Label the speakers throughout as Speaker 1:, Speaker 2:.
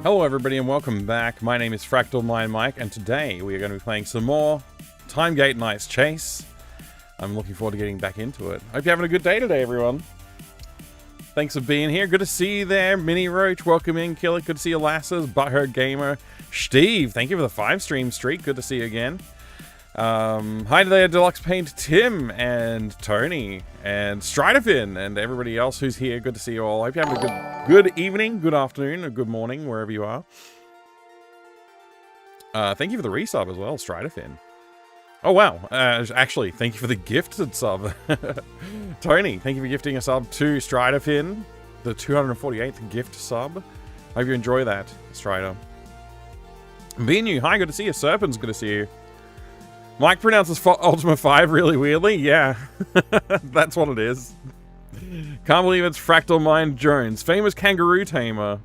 Speaker 1: Hello everybody and welcome back. My name is Fractal Mind Mike and today we are going to be playing some more Timegate Knight's Chase. I'm looking forward to getting back into it. Hope you're having a good day today, everyone. Thanks for being here. Good to see you there. Mini Roach, welcome in. Killer, good to see you. Lasses, Butthurt Gamer, Steve, thank you for the 5-stream streak. Good to see you again. Hi there, Deluxe Paint, Tim, and Tony, and Stridafin, and everybody else who's here. Good to see you all. Hope you're having a good evening, good afternoon, or good morning, wherever you are. Thank you for the resub as well, Stridafin. Oh, wow. Actually, thank you for the gifted sub. Tony, thank you for gifting a sub to Stridafin, the 248th gift sub. Hope you enjoy that, Strider. Venu, hi, good to see you. Serpent's good to see you. Mike pronounces Ultima 5 really weirdly. Yeah, that's what it is. Can't believe it's Fractal Mind Jones, famous kangaroo tamer.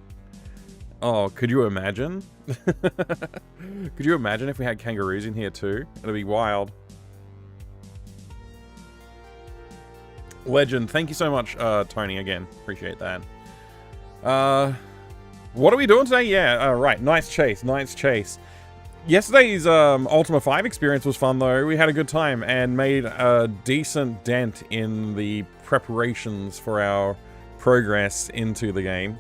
Speaker 1: Oh, could you imagine? Could you imagine if we had kangaroos in here too? It'd be wild. Legend, thank you so much, Tony, again. Appreciate that. What are we doing today? Yeah, right, Knight's Chase, Knight's Chase. Yesterday's Ultima 5 experience was fun, though. We had a good time and made a decent dent in the preparations for our progress into the game.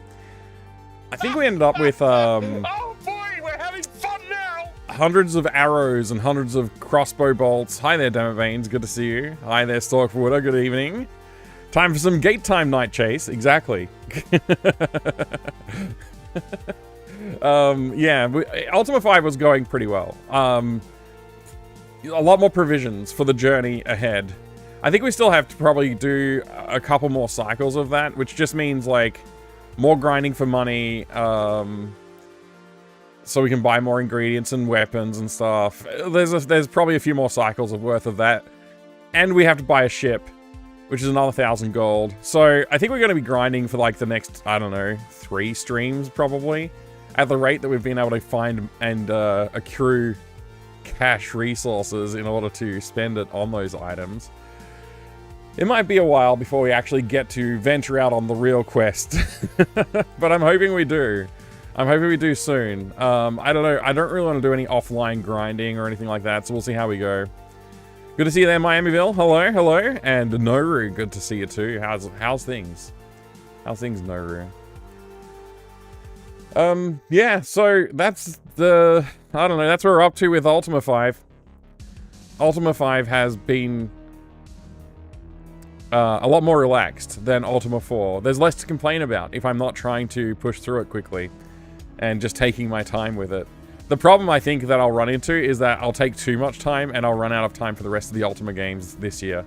Speaker 1: I think we ended up with
Speaker 2: oh boy, we're having fun now!
Speaker 1: hundreds of arrows and hundreds of crossbow bolts. Hi there, Dammit Veins. Good to see you. Hi there, Stalkwater. Good evening. Time for some gate time night chase. Exactly. Yeah, Ultima 5 was going pretty well. A lot more provisions for the journey ahead. I think we still have to probably do a couple more cycles of that, which just means, like, more grinding for money, so we can buy more ingredients and weapons and stuff. There's probably a few more cycles of worth of that. And we have to buy a ship, which is another 1,000 gold. So I think we're going to be grinding for, like, the next, I don't know, 3 streams, probably. At the rate that we've been able to find and accrue cash resources in order to spend it on those items. It might be a while before we actually get to venture out on the real quest. But I'm hoping we do. I'm hoping we do soon. I don't know. I don't really want to do any offline grinding or anything like that, so we'll see how we go. Good to see you there, Miamiville. Hello, hello. And Noru, good to see you too. How's things? How's things, Noru? Yeah, so that's the, I don't know, that's what we're up to with Ultima 5. Ultima 5 has been a lot more relaxed than Ultima 4. There's less to complain about if I'm not trying to push through it quickly and just taking my time with it. The problem I think that I'll run into is that I'll take too much time and I'll run out of time for the rest of the Ultima games this year.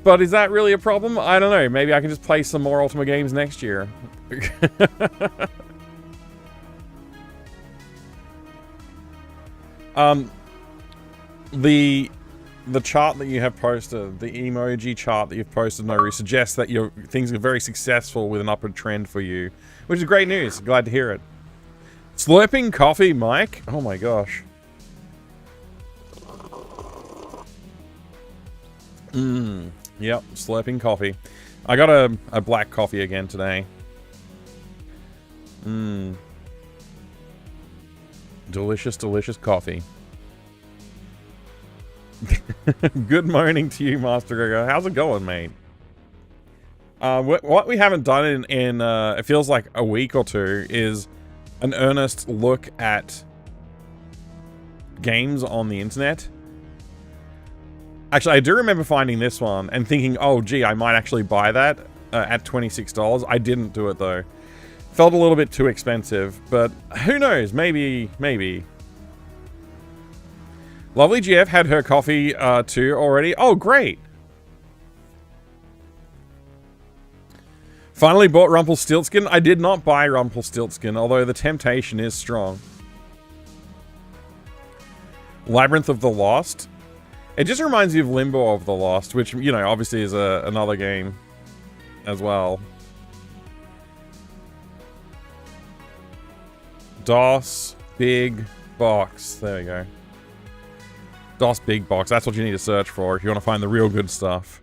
Speaker 1: But is that really a problem? I don't know. Maybe I can just play some more Ultima games next year. The chart that you have posted, the emoji chart that you've posted, Noru, suggests that your things are very successful with an upward trend for you, which is great news. Glad to hear it. Slurping coffee, Mike? Oh my gosh. Yep, slurping coffee. I got a black coffee again today. Delicious, delicious coffee. Good morning to you, Master Gregor. How's it going, mate? What we haven't done in it feels like a week or two is an earnest look at games on the internet. Actually, I do remember finding this one and thinking, oh, gee, I might actually buy that at $26. I didn't do it, though. Felt a little bit too expensive, but who knows? Maybe. Lovely GF had her coffee, too, already. Oh, great. Finally bought Rumpelstiltskin. I did not buy Rumpelstiltskin, although the temptation is strong. Labyrinth of the Lost. It just reminds me of Limbo of the Lost, which, you know, obviously is another game as well. DOS, big box. There we go. DOS Big Box. That's what you need to search for if you want to find the real good stuff.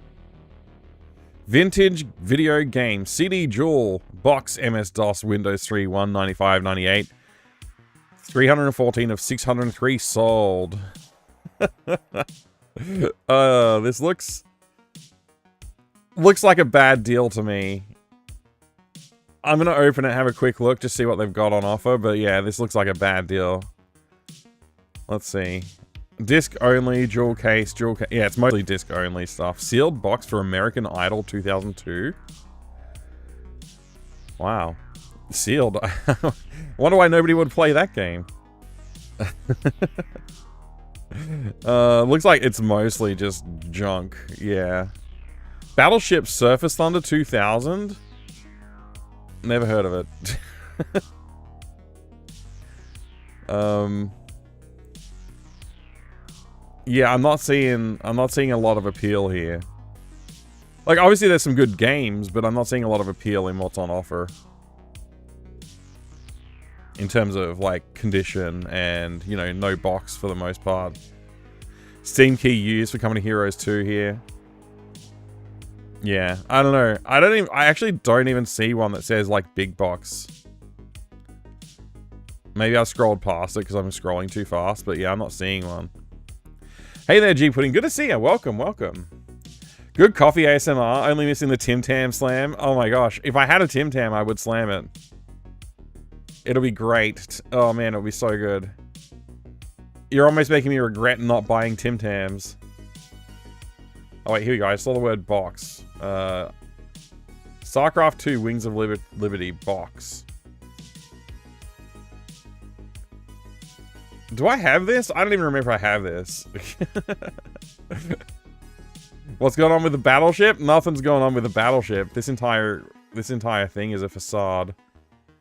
Speaker 1: Vintage video game. CD Dual box MS-DOS Windows 3 195.98. 314 of 603 sold. This looks like a bad deal to me. I'm gonna open it, have a quick look, just see what they've got on offer. But yeah, this looks like a bad deal. Let's see. Disc only, dual case. Yeah, it's mostly disc only stuff. Sealed box for American Idol 2002. Wow. Sealed. Wonder why nobody would play that game. Looks like it's mostly just junk. Yeah. Battleship Surface Thunder 2000. Never heard of it. Yeah, I'm not seeing a lot of appeal here. Like, obviously there's some good games, but I'm not seeing a lot of appeal in what's on offer. In terms of, like, condition and, you know, no box for the most part. Steam key used for Company Heroes 2 here. Yeah, I don't know. I actually don't even see one that says, like, big box. Maybe I scrolled past it because I'm scrolling too fast, but yeah, I'm not seeing one. Hey there, G Pudding. Good to see you. Welcome, welcome. Good coffee ASMR. Only missing the Tim Tam slam. Oh my gosh. If I had a Tim Tam, I would slam it. It'll be great. Oh man, it'll be so good. You're almost making me regret not buying Tim Tams. Oh wait, here we go. I saw the word box. StarCraft 2 Wings of Liberty box. Do I have this? I don't even remember if I have this. What's going on with the battleship? Nothing's going on with the battleship. This entire thing is a facade.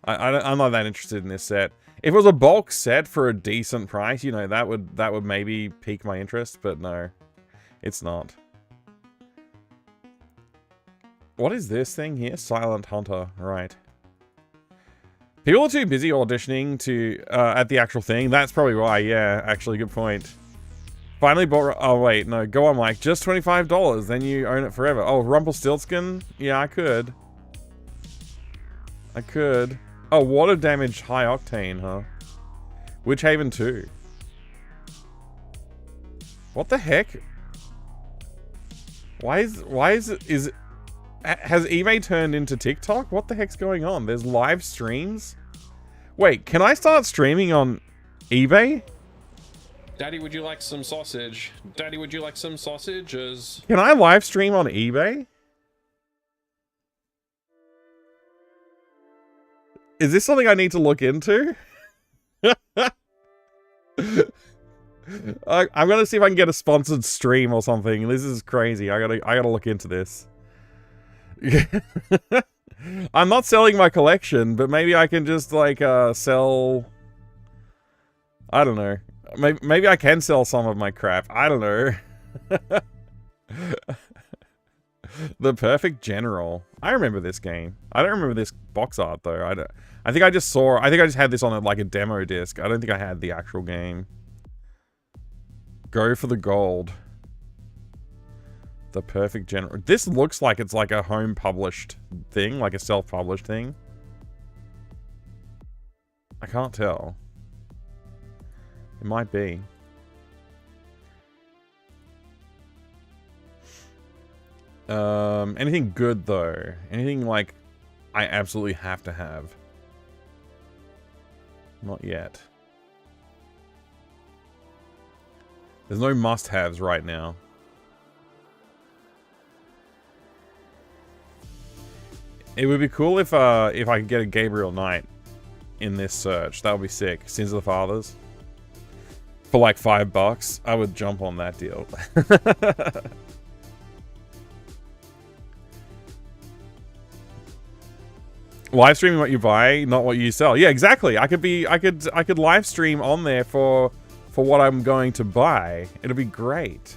Speaker 1: I'm not that interested in this set. If it was a bulk set for a decent price, you know, that would maybe pique my interest, but no. It's not. What is this thing here? Silent Hunter, right. People are too busy auditioning to at the actual thing. That's probably why, yeah, actually, good point. Finally bought... Oh, wait, no, go on, Mike. Just $25, then you own it forever. Oh, Rumpelstiltskin? Yeah, I could. I could. Oh, water damage high octane, huh? Witch Haven 2. What the heck? Why is it... Has eBay turned into TikTok? What the heck's going on? There's live streams? Wait, can I start streaming on eBay?
Speaker 3: Daddy, would you like some sausage? Daddy, would you like some sausages?
Speaker 1: Can I live stream on eBay? Is this something I need to look into? I'm gonna see if I can get a sponsored stream or something. This is crazy. I gotta look into this. I'm not selling my collection, but maybe I can just like sell. I don't know. Maybe I can sell some of my crap. I don't know. The Perfect General. I remember this game. I don't remember this box art though. I think I just had this on like a demo disc. I don't think I had the actual game. Go for the gold. The Perfect General. This looks like it's like a home published thing, like a self-published thing. I can't tell. It might be. Anything good though? Anything like I absolutely have to have? Not yet. There's no must-haves right now. It would be cool if I could get a Gabriel Knight in this search. That would be sick. Sins of the Fathers. For like $5, I would jump on that deal. Live streaming what you buy, not what you sell. Yeah, exactly. I could live stream on there for what I'm going to buy. It'll be great.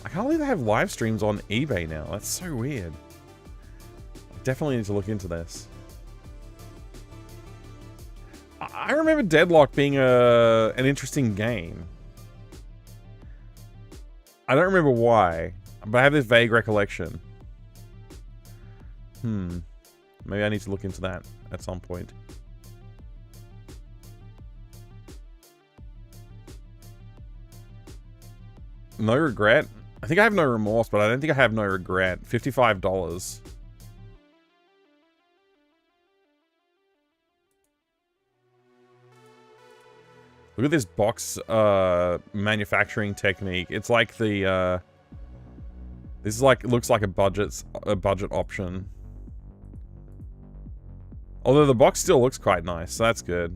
Speaker 1: I can't believe they have live streams on eBay now. That's so weird. I definitely need to look into this. I remember Deadlock being an interesting game. I don't remember why, but I have this vague recollection. Maybe I need to look into that at some point. No regret? I think I have no remorse, but I don't think I have no regret. $55. Look at this box manufacturing technique. It's like the this is like, looks like a budget option. Although the box still looks quite nice, so that's good.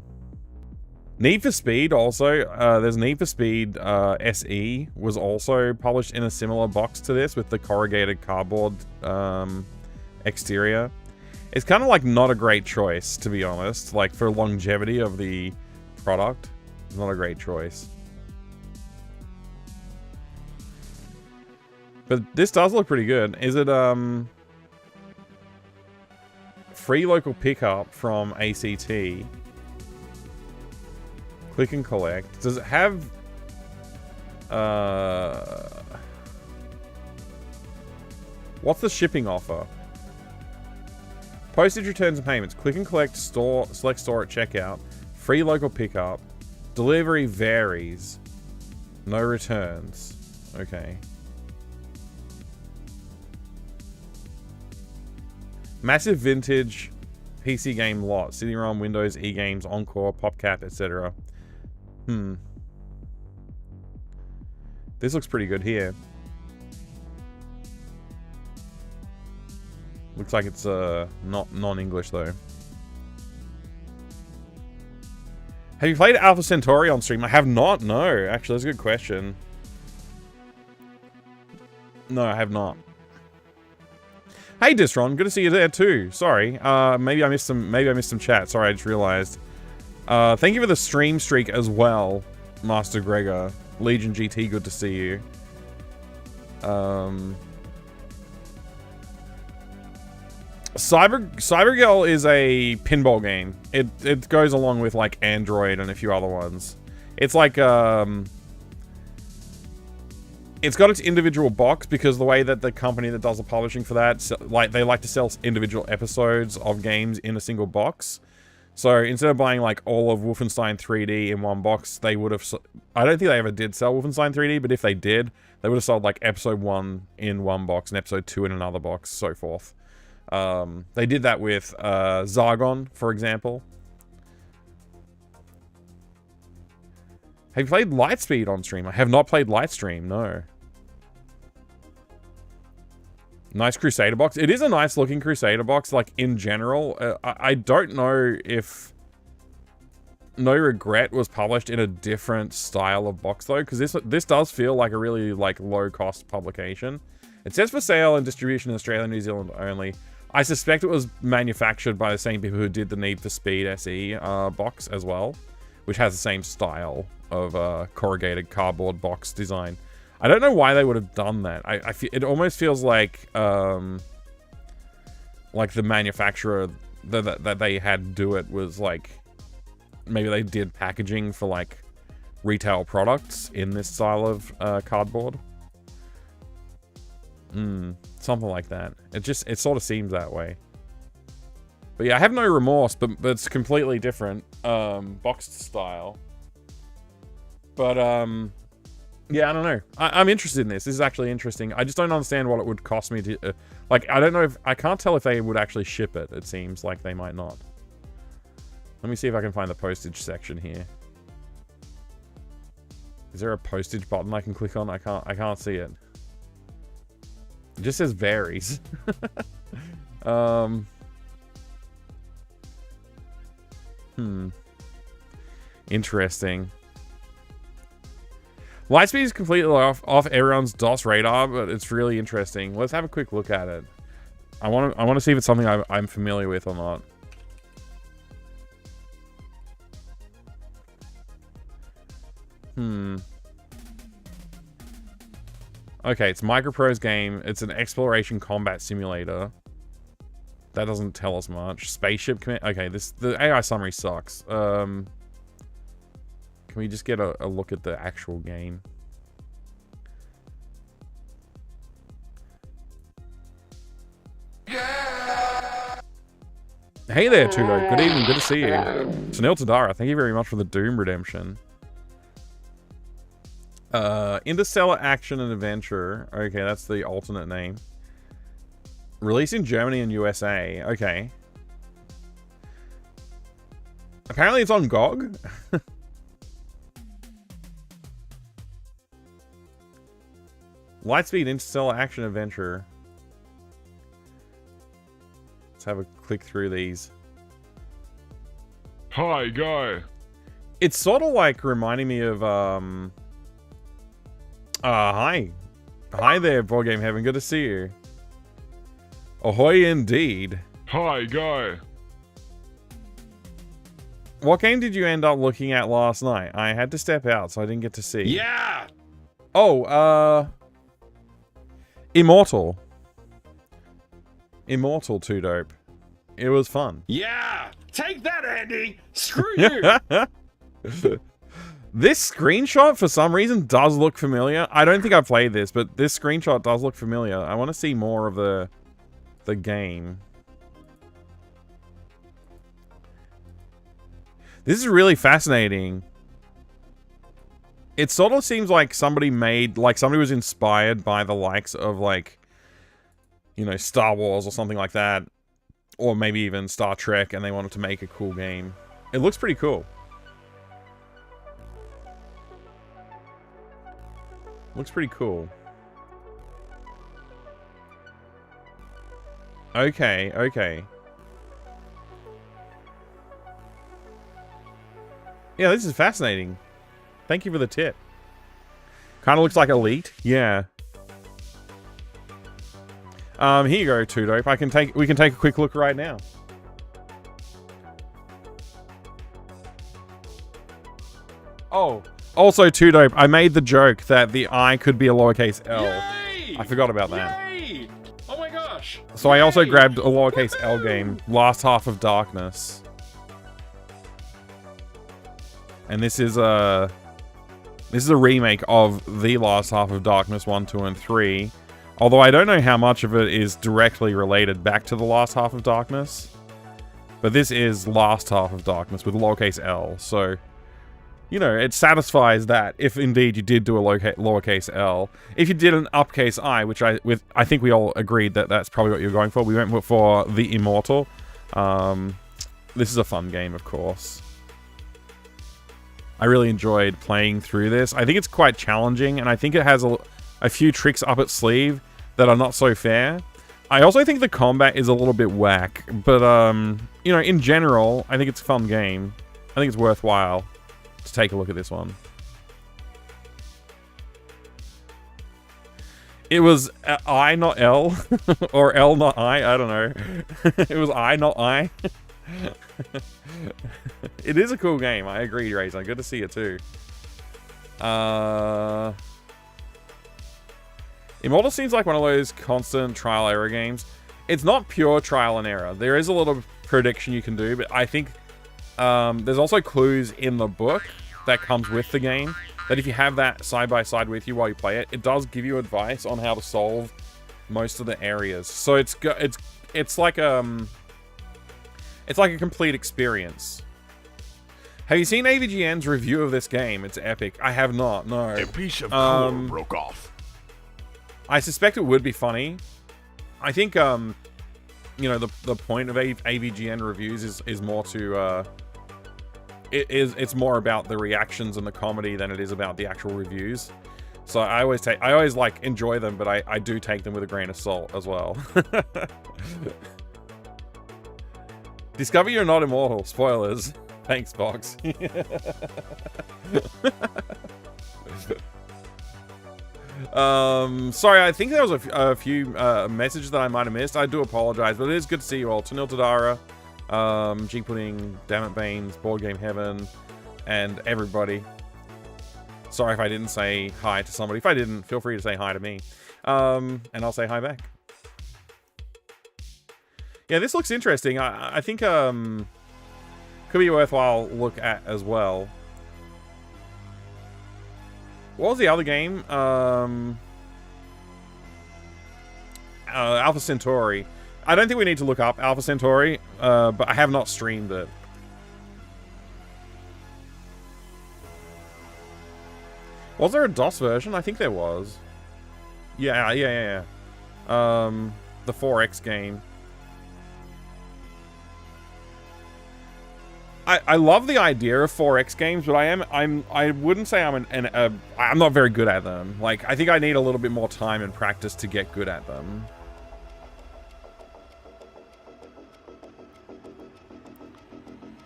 Speaker 1: Need for Speed also, there's Need for Speed SE was also published in a similar box to this with the corrugated cardboard exterior. It's kind of like not a great choice, to be honest, like for longevity of the product. Not a great choice. But this does look pretty good. Is it, free local pickup from ACT? Click and collect. Does it have, what's the shipping offer? Postage, returns, and payments. Click and collect, store, select store at checkout. Free local pickup. Delivery varies. No returns. Okay. Massive vintage PC game lot. CD-ROM, Windows, E-games, Encore, PopCap, etc. This looks pretty good here. Looks like it's not non-English though. Have you played Alpha Centauri on stream? I have not, no. Actually, that's a good question. No, I have not. Hey Distron, good to see you there too. Sorry. Maybe I missed some chat. Sorry, I just realized. Thank you for the stream streak as well, Master Gregor. Legion GT, good to see you. Cybergirl is a pinball game. It goes along with like Android and a few other ones. It's like it's got its individual box because the way that the company that does the publishing for that, like they like to sell individual episodes of games in a single box. So instead of buying like all of Wolfenstein 3D in one box, they would have. I don't think they ever did sell Wolfenstein 3D, but if they did, they would have sold like episode 1 in one box and episode 2 in another box, so forth. They did that with Zargon, for example. Have you played Lightspeed on stream? I have not played Lightstream, no. Nice Crusader box. It is a nice looking Crusader box, like in general. I don't know if No Regret was published in a different style of box though, because this does feel like a really like low cost publication. It says for sale and distribution in Australia and New Zealand only. I suspect it was manufactured by the same people who did the Need for Speed SE box as well, which has the same style of corrugated cardboard box design. I don't know why they would have done that. I feel, it almost feels like the manufacturer that they had do it was like, maybe they did packaging for like retail products in this style of cardboard. Something like that. It sort of seems that way. But yeah, I have no remorse, but it's completely different boxed style. But yeah, I don't know. I'm interested in this. This is actually interesting. I just don't understand what it would cost me to like, I don't know if I can't tell if they would actually ship it. It seems like they might not. Let me see if I can find the postage section here. Is there a postage button I can click on? I can't see it. It just says varies. Interesting. Lightspeed is completely off everyone's DOS radar, but it's really interesting. Let's have a quick look at it. I want to see if it's something I'm familiar with or not. Okay, it's Microprose game. It's an exploration combat simulator. That doesn't tell us much. Spaceship command. Okay, the AI summary sucks. Can we just get a look at the actual game? Hey there, Tudo. Good evening. Good to see you. Sunil Tadara, thank you very much for the Doom Redemption. Interstellar Action and Adventure. Okay, that's the alternate name. Released in Germany and USA. Okay. Apparently it's on GOG. Lightspeed Interstellar Action Adventure. Let's have a click through these.
Speaker 2: Hi, guy.
Speaker 1: It's sort of like reminding me of hi. Hi there, Board Game Heaven. Good to see you. Ahoy indeed.
Speaker 2: Hi, guy.
Speaker 1: What game did you end up looking at last night? I had to step out, so I didn't get to see.
Speaker 3: Yeah!
Speaker 1: Oh, Immortal. Immortal 2 Dope. It was fun.
Speaker 3: Yeah! Take that, Andy! Screw you!
Speaker 1: This screenshot, for some reason, does look familiar. I don't think I played this, but this screenshot does look familiar. I want to see more of the game. This is really fascinating. It sort of seems like somebody was inspired by the likes of, like, you know, Star Wars or something like that. Or maybe even Star Trek, and they wanted to make a cool game. It looks pretty cool. Looks pretty cool. Okay, okay. Yeah, this is fascinating. Thank you for the tip. Kind of looks like Elite. Yeah. Here you go, 2 Dope. We can take a quick look right now. Oh, also 2 Dope. I made the joke that the I could be a lowercase L.
Speaker 3: Yay!
Speaker 1: I forgot about that.
Speaker 3: Yay! Oh my gosh!
Speaker 1: So I also grabbed a lowercase L game, Last Half of Darkness. And this is a remake of the Last Half of Darkness 1, 2, and 3. Although I don't know how much of it is directly related back to the Last Half of Darkness. But this is Last Half of Darkness with lowercase L, so, you know, it satisfies that if indeed you did do a lowercase L. If you did an uppercase I, which I think we all agreed that that's probably what you're going for. We went for the Immortal. This is a fun game, of course. I really enjoyed playing through this. I think it's quite challenging, and I think it has a few tricks up its sleeve that are not so fair. I also think the combat is a little bit whack, but, you know, in general, I think it's a fun game. I think it's worthwhile to take a look at this one. It was I, not L, or L, not I don't know. It was I, not I. It is a cool game, I agree, Razor. Good to see it too. Immortal seems like one of those constant trial error games. It's not pure trial and error. There is a lot of prediction you can do, but I think there's also clues in the book that comes with the game that if you have that side by side with you while you play it, it does give you advice on how to solve most of the areas. So it's like a complete experience. Have you seen AVGN's review of this game? It's epic. I have not, no.
Speaker 2: A piece of core broke off.
Speaker 1: I suspect it would be funny. I think, you know, the point of AVGN reviews is more to, it's more about the reactions and the comedy than it is about the actual reviews. So I always like enjoy them, but I do take them with a grain of salt as well. Discover you're not immortal. Spoilers. Thanks, Box. Sorry, I think there was a few messages that I might have missed. I do apologize, but it is good to see you all. Tanil Tadara, G Pudding, Dammit Baines, Board Game Heaven, and everybody. Sorry if I didn't say hi to somebody. If I didn't, feel free to say hi to me. And I'll say hi back. Yeah, this looks interesting. I think could be a worthwhile look at as well. What was the other game? Alpha Centauri. I don't think we need to look up Alpha Centauri, but I have not streamed it. Was there a DOS version? I think there was. Yeah. The 4X game. I love the idea of 4X games, but I wouldn't say I'm I'm not very good at them. Like, I think I need a little bit more time and practice to get good at them.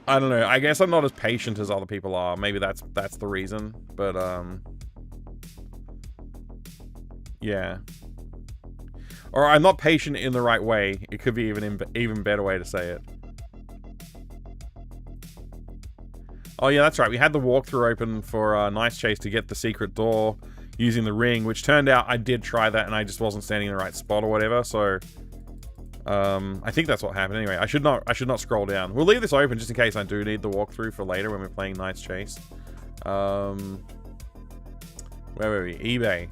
Speaker 1: I don't know. I guess I'm not as patient as other people are. Maybe that's the reason. But yeah. Or I'm not patient in the right way. It could be even better way to say it. Oh yeah, that's right. We had the walkthrough open for Nice Chase to get the secret door using the ring, which turned out I did try that and I just wasn't standing in the right spot or whatever. So I think that's what happened. Anyway, I should not scroll down. We'll leave this open just in case I do need the walkthrough for later when we're playing Nice Chase. Where were we? eBay.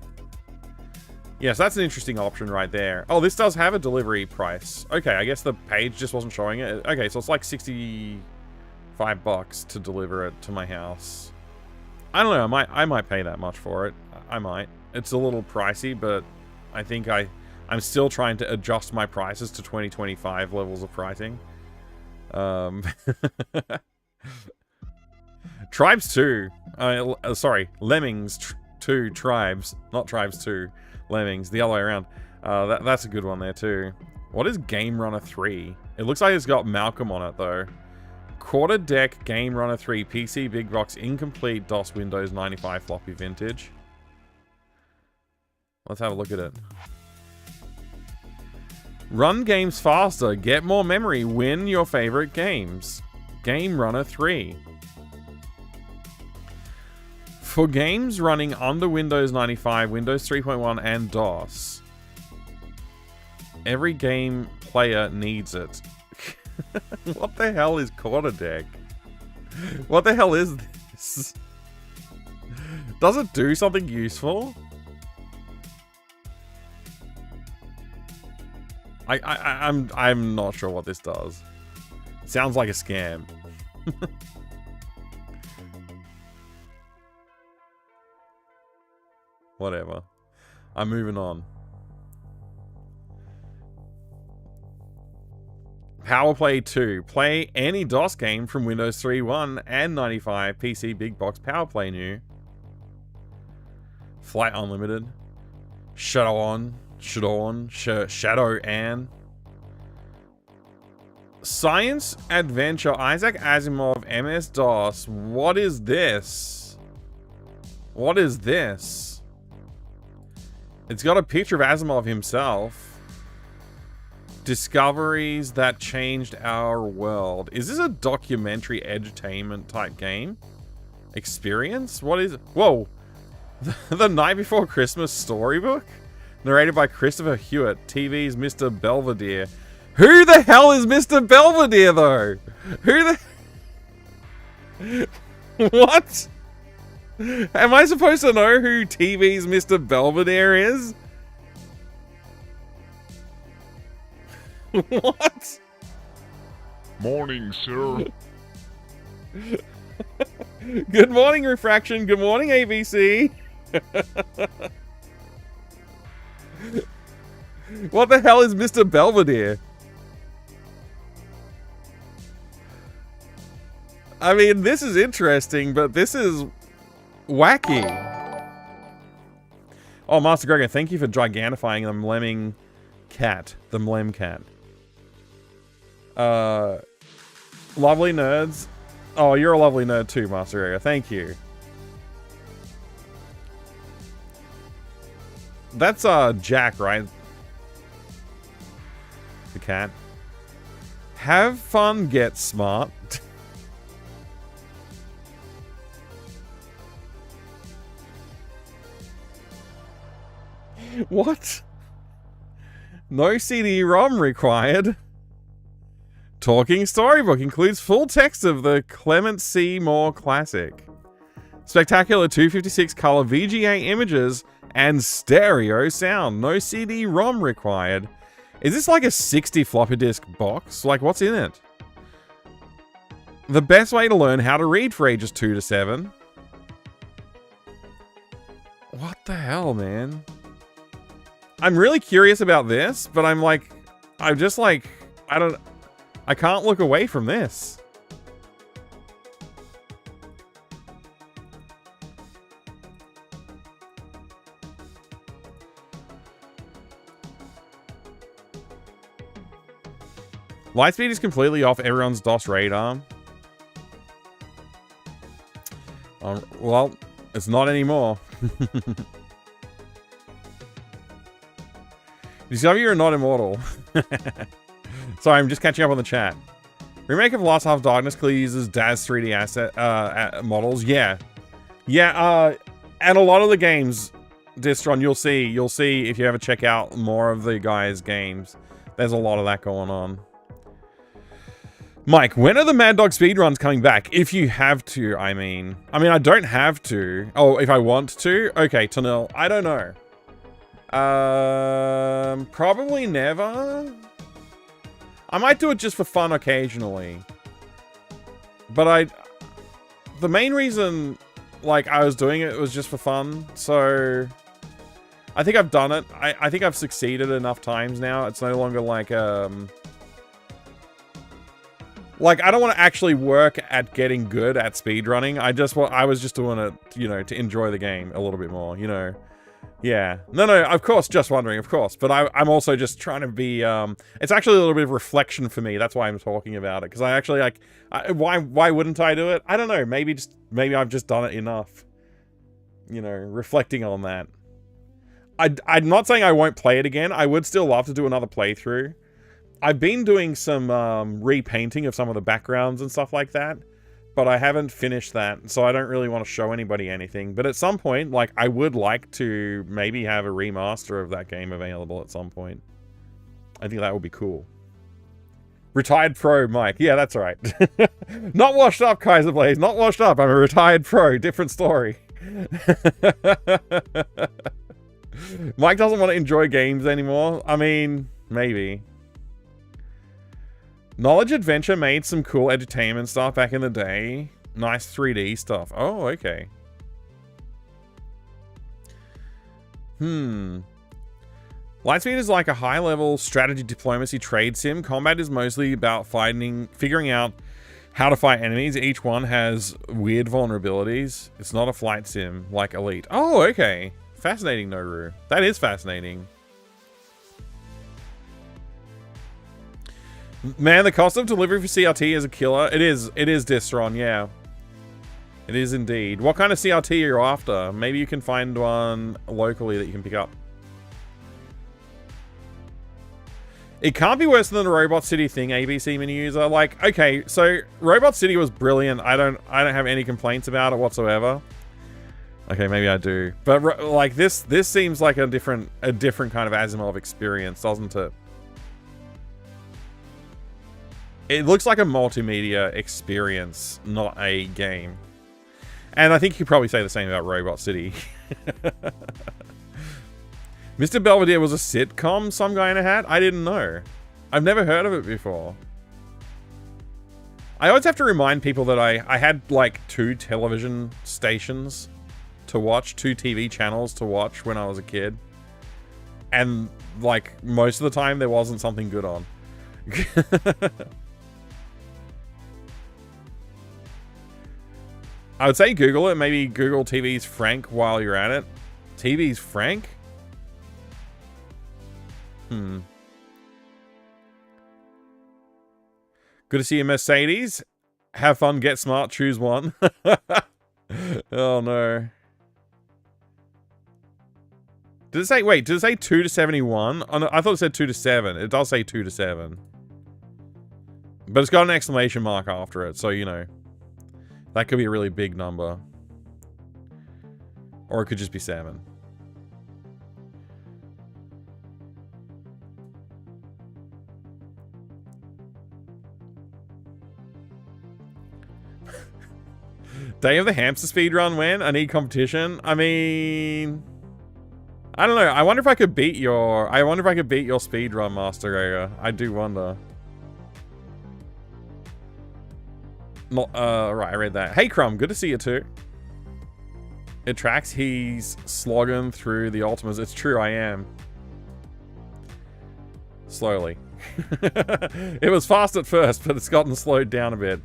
Speaker 1: Yes, that's an interesting option right there. Oh, this does have a delivery price. Okay, I guess the page just wasn't showing it. Okay, so it's like $65 to deliver it to my house. I don't know. I might pay that much for it. I might. It's a little pricey, but I think I'm still trying to adjust my prices to 2025 levels of pricing. Tribes 2. Sorry, Lemmings 2 Tribes, not Tribes 2 Lemmings. The other way around. That's a good one there too. What is Game Runner 3? It looks like it's got Malcolm on it though. Quarter Deck Game Runner 3 PC Big Box Incomplete DOS Windows 95 floppy vintage. Let's have a look at it. Run games faster, get more memory, win your favorite games. Game Runner 3. For games running under Windows 95, Windows 3.1, and DOS. Every game player needs it. What the hell is Quarter Deck? What the hell is this? Does it do something useful? I'm not sure what this does. Sounds like a scam. Whatever. I'm moving on. PowerPlay 2. Play any DOS game from Windows 3.1 and 95 PC Big Box PowerPlay new. Flight Unlimited. Shadow Ann. Science Adventure Isaac Asimov MS-DOS. What is this? What is this? It's got a picture of Asimov himself. Discoveries that changed our world. Is this a documentary edutainment type game? Experience? What is it? Whoa. The Night Before Christmas storybook? Narrated by Christopher Hewitt. TV's Mr. Belvedere. Who the hell is Mr. Belvedere, though? Who the... What? Am I supposed to know who TV's Mr. Belvedere is? What?
Speaker 2: Morning, sir.
Speaker 1: Good morning, Refraction. Good morning, ABC. What the hell is Mr. Belvedere? I mean, this is interesting, but this is wacky. Oh, Master Gregor, thank you for gigantifying the Mlemming cat. The Mlem cat. Lovely nerds. Oh, you're a lovely nerd too, Master Gregor. Thank you. That's Jack, right? The cat. Have fun, get smart. What? No CD-ROM required. Talking Storybook includes full text of the Clement C. Moore classic. Spectacular 256 color VGA images and stereo sound. No CD-ROM required. Is this like a 60 floppy disk box? Like, what's in it? The best way to learn how to read for ages 2 to 7. What the hell, man? I'm really curious about this, but I'm just like, I can't look away from this. Lightspeed is completely off everyone's DOS radar. Well, it's not anymore. Discover you're not immortal. Sorry, I'm just catching up on the chat. Remake of Last Half Darkness clearly uses DAZ 3D asset models. Yeah. Yeah, and a lot of the games, Distron, you'll see if you ever check out more of the guys' games. There's a lot of that going on. Mike, when are the Mad Dog speedruns coming back? If you have to, I mean, I don't have to. Oh, if I want to? Okay, Tanil, I don't know. Probably never. I might do it just for fun occasionally. But the main reason, like, I was doing it was just for fun. So, I think I've done it. I think I've succeeded enough times now. It's no longer like, I don't want to actually work at getting good at speedrunning. I was just doing it, you know, to enjoy the game a little bit more, you know. Yeah. No, of course, just wondering, of course. But I'm also just trying to be, it's actually a little bit of reflection for me. That's why I'm talking about it. Because I actually, like, why wouldn't I do it? I don't know. Maybe I've just done it enough. You know, reflecting on that. I'm not saying I won't play it again. I would still love to do another playthrough. I've been doing some repainting of some of the backgrounds and stuff like that, but I haven't finished that, so I don't really want to show anybody anything. But at some point, like, I would like to maybe have a remaster of that game available at some point. I think that would be cool. Retired pro, Mike. Yeah, that's right. Not washed up, Kaiser Blaze. Not washed up. I'm a retired pro. Different story. Mike doesn't want to enjoy games anymore. I mean, maybe. Knowledge Adventure made some cool entertainment stuff back in the day. Nice 3D stuff. Oh, okay. Lightspeed is like a high-level strategy diplomacy trade sim. Combat is mostly about figuring out how to fight enemies. Each one has weird vulnerabilities. It's not a flight sim like Elite. Oh, okay. Fascinating, Noru. That is fascinating. Man, the cost of delivery for CRT is a killer. It is Distron, yeah. It is indeed. What kind of CRT are you after? Maybe you can find one locally that you can pick up. It can't be worse than the Robot City thing, ABC mini user. Like, okay, so Robot City was brilliant. I don't have any complaints about it whatsoever. Okay, maybe I do. But like this seems like a different kind of Asimov experience, doesn't it? It looks like a multimedia experience, not a game. And I think you could probably say the same about Robot City. Mr. Belvedere was a sitcom, some guy in a hat? I didn't know. I've never heard of it before. I always have to remind people that I had like 2 television stations to watch, 2 TV channels to watch when I was a kid. And like most of the time there wasn't something good on. I would say Google it. Maybe Google TV's Frank while you're at it. TV's Frank? Good to see you, Mercedes. Have fun, get smart, choose one. Oh no. Did it say, wait, did it say 2 to 71? Oh, no, I thought it said 2 to 7. It does say 2 to 7. But it's got an exclamation mark after it, so you know. That could be a really big number. Or it could just be 7. Day of the Hamster speedrun when? I need competition. I mean, I don't know. I wonder if I could beat your speedrun, Master Gregor. I do wonder. Not, right, I read that. Hey, Crumb, good to see you too. It tracks. He's slogging through the Ultimas. It's true, I am. Slowly. It was fast at first, but it's gotten slowed down a bit.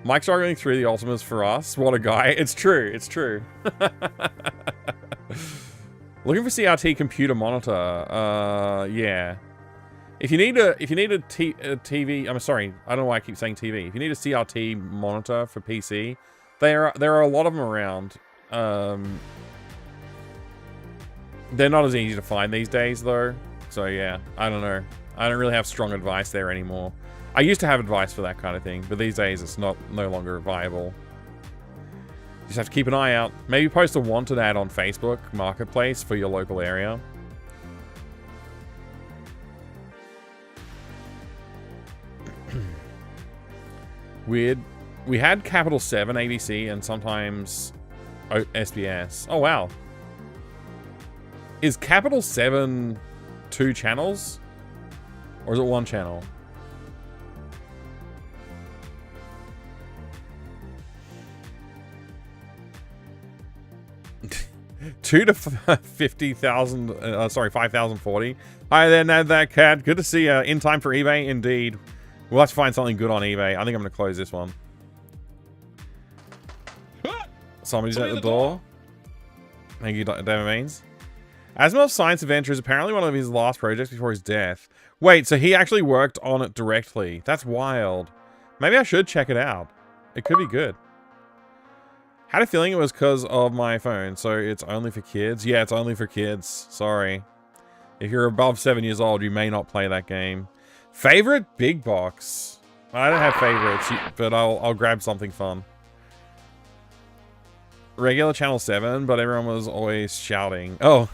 Speaker 1: Mike's struggling through the Ultimas for us. What a guy. It's true. It's true. Looking for CRT computer monitor. Yeah. If you need a TV, I'm sorry, I don't know why I keep saying TV. If you need a CRT monitor for PC, there are a lot of them around. They're not as easy to find these days, though. So yeah, I don't know. I don't really have strong advice there anymore. I used to have advice for that kind of thing, but these days it's no longer viable. You just have to keep an eye out. Maybe post a wanted ad on Facebook Marketplace for your local area. Weird. We had Capital 7 ABC and sometimes SBS. Oh, wow. Is Capital 7 2 channels? Or is it 1 channel? Two to 50,000. Sorry, 5,040. Hi there, Nad that cat. Good to see you. In time for eBay, indeed. We'll have to find something good on eBay. I think I'm going to close this one. Somebody's at the door. Thank you, David Maines. Asimov's Science Adventure is apparently one of his last projects before his death. Wait, so he actually worked on it directly. That's wild. Maybe I should check it out. It could be good. Had a feeling it was because of my phone, so it's only for kids. Yeah, it's only for kids. Sorry. If you're above 7 years old, you may not play that game. Favorite big box? I don't have favorites, but I'll grab something fun. Regular channel 7, but everyone was always shouting. Oh.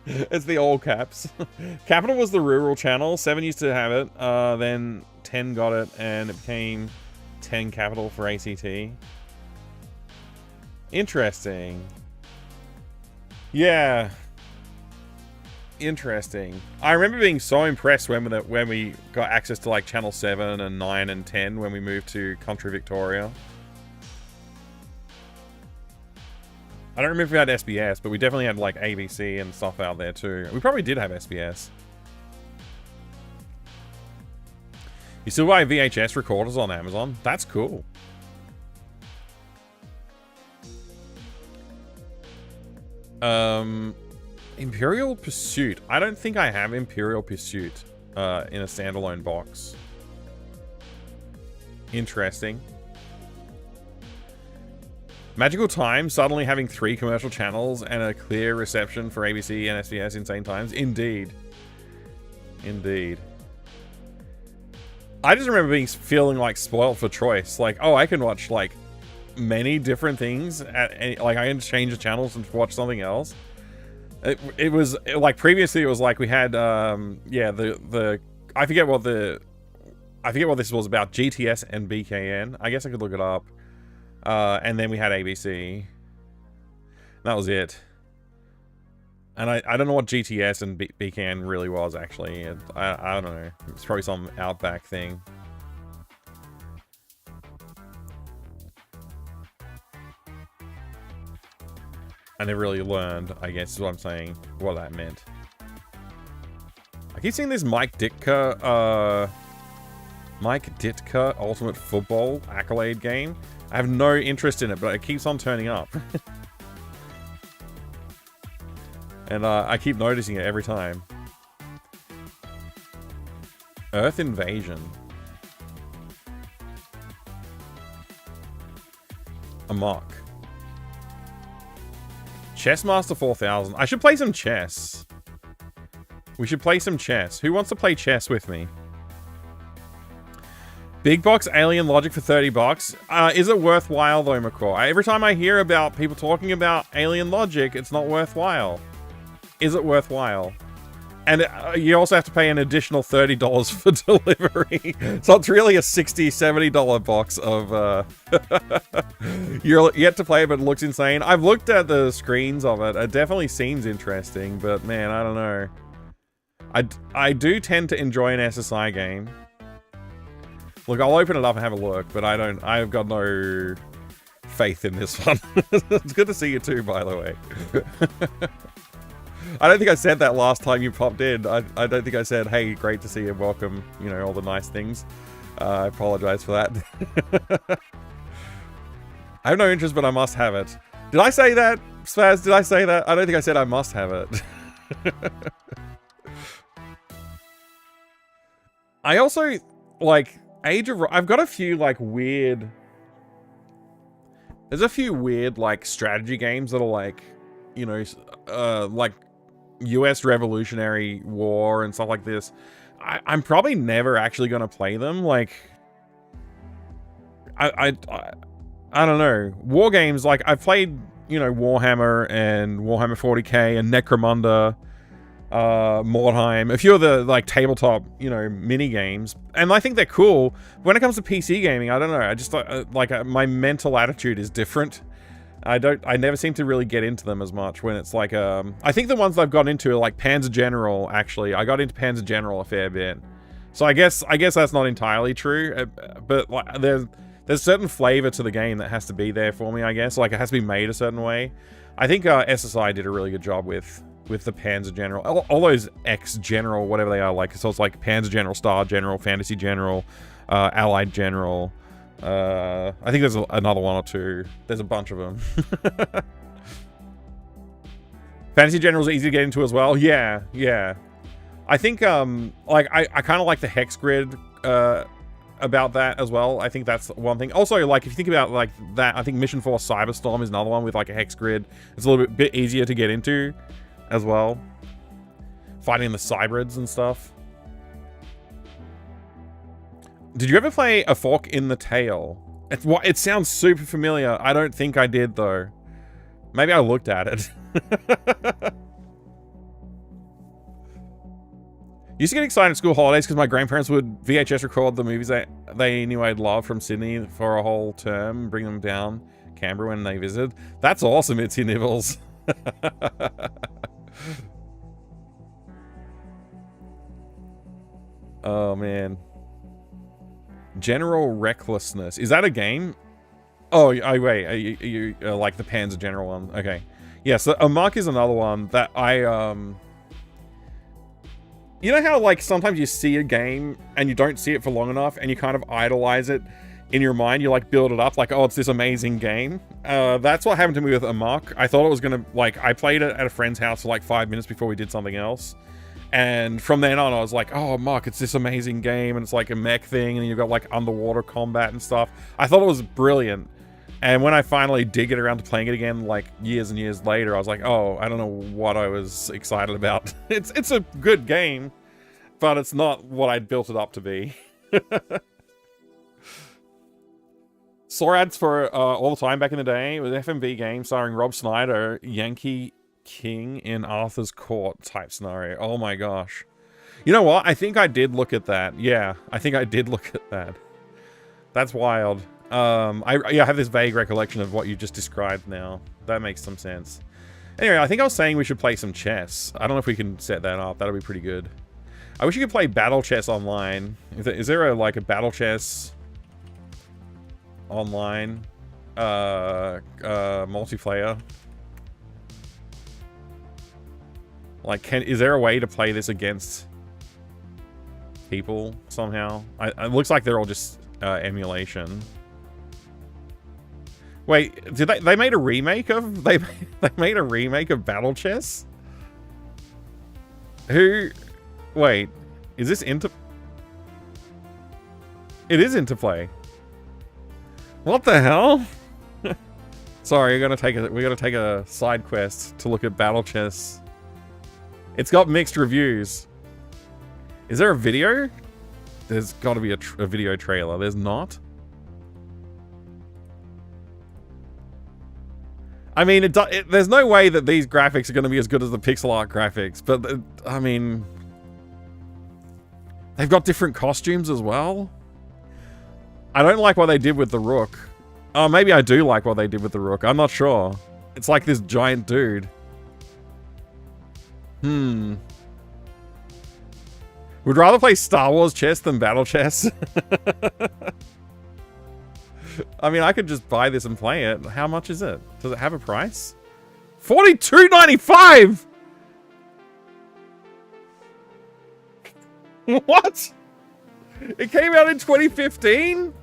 Speaker 1: It's the all caps. Capital was the rural channel. 7 used to have it. Then 10 got it, and it became 10 Capital for ACT. Interesting. Yeah. Interesting. I remember being so impressed when we got access to like channel 7 and 9 and 10 when we moved to Country Victoria. I don't remember if we had SBS, but we definitely had like ABC and stuff out there too. We probably did have SBS. You still buy VHS recorders on Amazon? That's cool. Imperial Pursuit. I don't think I have Imperial Pursuit in a standalone box. Interesting. Magical Time suddenly having 3 commercial channels and a clear reception for ABC and SBS. Insane times. Indeed. Indeed. I just remember feeling like spoiled for choice. Like, oh, I can watch like many different things at any, like I can change the channels and watch something else. It was like previously it was like we had yeah, I forget what this was about. GTS and BKN. I guess I could look it up. And then we had ABC. That was it. And I don't know what GTS and BKN really was, actually. I don't know. It's probably some Outback thing. I never really learned, I guess is what I'm saying, what that meant. I keep seeing this Mike Ditka Ultimate Football Accolade game. I have no interest in it, but it keeps on turning up. And I keep noticing it every time. Earth Invasion. Amok. Chessmaster 4000. I should play some chess. We should play some chess. Who wants to play chess with me? Big box Alien Logic for 30 bucks. Is it worthwhile though, McCaw? Every time I hear about people talking about Alien Logic, it's not worthwhile. Is it worthwhile? And you also have to pay an additional $30 for delivery. So it's really a $60, $70 box of... you're yet to play, but it looks insane. I've looked at the screens of it. It definitely seems interesting, but man, I don't know. I do tend to enjoy an SSI game. Look, I'll open it up and have a look, but I've got no faith in this one. It's good to see you too, by the way. I don't think I said that last time you popped in. I don't think I said, hey, great to see you, welcome, you know, all the nice things. I apologize for that. I have no interest, but I must have it. Did I say that, Spaz? Did I say that? I don't think I said I must have it. I also, like, I've got a few, like, weird... There's a few weird, like, strategy games that are, like, you know, like, US Revolutionary War and stuff like this. I'm probably never actually going to play them. Like, I don't know. War games, like, I've played, you know, Warhammer and Warhammer 40k and Necromunda, Mordheim, a few of the, like, tabletop, you know, mini games, and I think they're cool. When it comes to PC gaming, I don't know. I just, my mental attitude is different. I never seem to really get into them as much when it's like, I think the ones that I've gotten into are like Panzer General, actually. I got into Panzer General a fair bit. So I guess that's not entirely true, but like, there's certain flavor to the game that has to be there for me, I guess. Like, it has to be made a certain way. I think SSI did a really good job with the Panzer General. All those X-General, whatever they are, like, so it's like Panzer General, Star General, Fantasy General, Allied General. I think there's another one or two. There's a bunch of them. Fantasy General's easy to get into as well. Yeah. I think, like, I kind of like the hex grid, about that as well. I think that's one thing. Also, like, if you think about, like, that, I think Mission Force Cyberstorm is another one with, like, a hex grid. It's a little bit easier to get into as well. Fighting the cybrids and stuff. Did you ever play A Fork in the Tail? It sounds super familiar. I don't think I did, though. Maybe I looked at it. Used to get excited at school holidays because my grandparents would VHS record the movies that they knew I'd love from Sydney for a whole term, bring them down Canberra when they visited. That's awesome, Itsy Nibbles. Oh, man. General Recklessness. Is that a game? Oh, wait. You like the Panzer General one. Okay. Yeah, so Amok is another one that I, you know how, like, sometimes you see a game and you don't see it for long enough and you kind of idolize it in your mind? You, like, build it up like, oh, it's this amazing game. That's what happened to me with Amok. I thought it was gonna, like, I played it at a friend's house for, like, 5 minutes before we did something else. And from then on, I was like, oh, Amok, it's this amazing game. And it's like a mech thing and you've got, like, underwater combat and stuff. I thought it was brilliant. And when I finally did get around to playing it again, like, years and years later, I was like, oh, I don't know what I was excited about. It's a good game, but it's not what I'd built it up to be. Saw ads for all the time back in the day. It was an FMV game starring Rob Schneider, Yankee King in Arthur's Court type scenario. Oh my gosh. You know what? I think I did look at that. Yeah, I think I did look at that. That's wild. I have this vague recollection of what you just described now. That makes some sense. Anyway, I think I was saying we should play some chess. I don't know if we can set that up. That'll be pretty good. I wish you could play battle chess online. Is there a, like, a battle chess online multiplayer? Like, is there a way to play this against people somehow? It looks like they're all just emulation. Wait, did they made a remake of they made a remake of Battle Chess? Wait, is this into? It is Interplay. What the hell? Sorry, we gotta take a side quest to look at Battle Chess. It's got mixed reviews. Is there a video? There's got to be a video trailer. There's not. I mean, there's no way that these graphics are going to be as good as the pixel art graphics, but I mean, they've got different costumes as well. I don't like what they did with the Rook. Oh, maybe I do like what they did with the Rook. I'm not sure. It's like this giant dude. Would rather play Star Wars chess than Battle Chess. I mean, I could just buy this and play it. How much is it? Does it have a price? $42.95! What? It came out in 2015?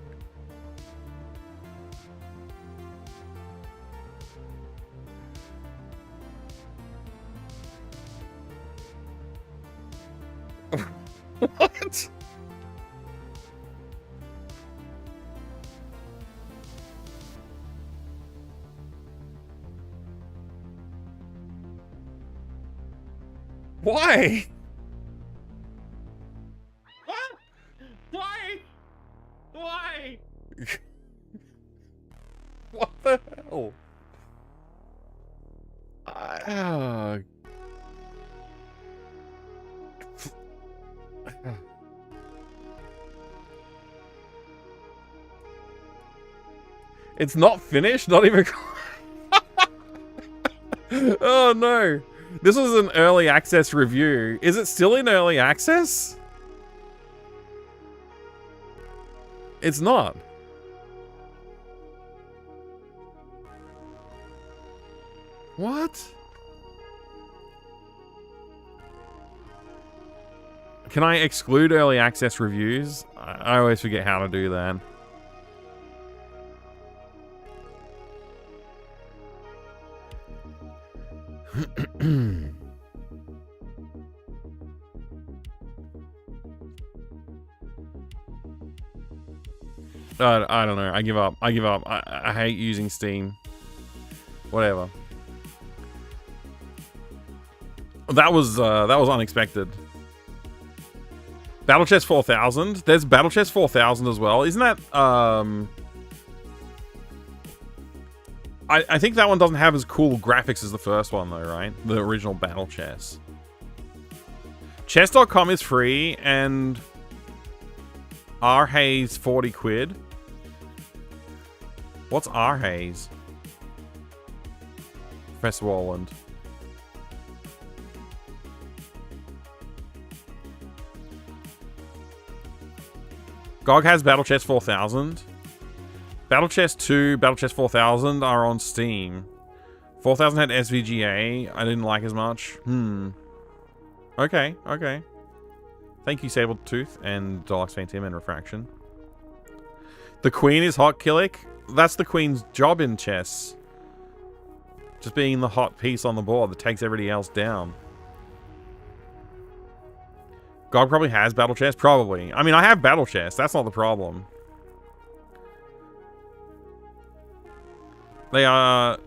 Speaker 1: What? Why? What? Why? Why? What the hell? It's not finished? Not even... Oh no. This was an early access review. Is it still in early access? It's not. What? Can I exclude early access reviews? I always forget how to do that. I don't know. I give up. I give up. I hate using Steam. Whatever. That was unexpected. Battle Chess 4000. There's Battle Chess 4000 as well. Isn't that I think that one doesn't have as cool graphics as the first one though, right? The original Battle Chess. Chess.com is free and Arhaze 40 quid. What's Arhaze? Professor Walland. GOG has Battle Chess 4000. Battle Chess 2, Battle Chess 4000 are on Steam. 4000 had SVGA. I didn't like as much. Okay, okay. Thank you, Sabletooth and Deluxe Phantom and Refraction. The Queen is hot, Killick. That's the Queen's job in chess. Just being the hot piece on the board that takes everybody else down. GOG probably has Battle Chess? Probably. I mean, I have Battle Chess. That's not the problem. They are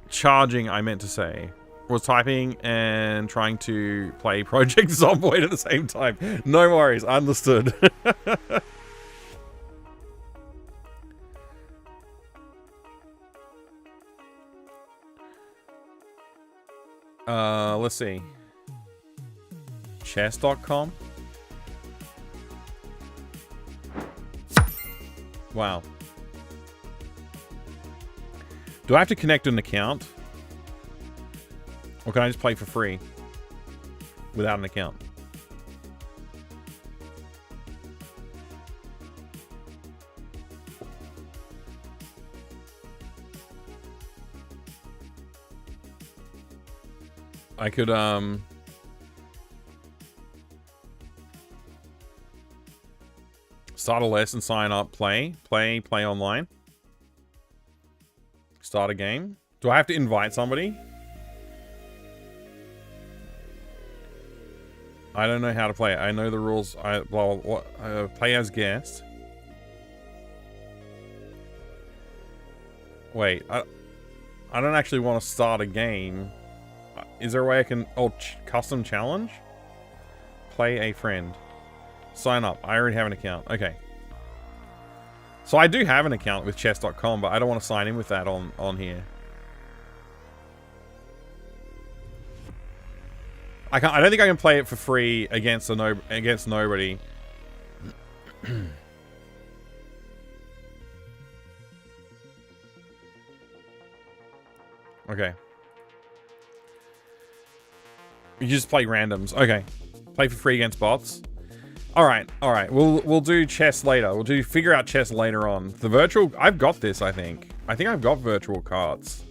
Speaker 1: charging, I meant to say. Was typing and trying to play Project Zomboid at the same time. No worries, understood. Let's see. Chess.com. Wow. Do I have to connect an account? Or can I just play for free? Without an account? I could, start a lesson, sign up, play online. Start a game. Do I have to invite somebody? I don't know how to play it. I know the rules. Play as guest. Wait, I don't actually want to start a game. Is there a way I can... Oh, custom challenge? Play a friend. Sign up. I already have an account. Okay. So I do have an account with chess.com, but I don't want to sign in with that on here. I don't think I can play it for free against nobody. Okay. You just play randoms. Okay. Play for free against bots. Alright, alright. We'll do chess later. We'll figure out chess later on. The virtual... I've got this, I think. I think I've got virtual carts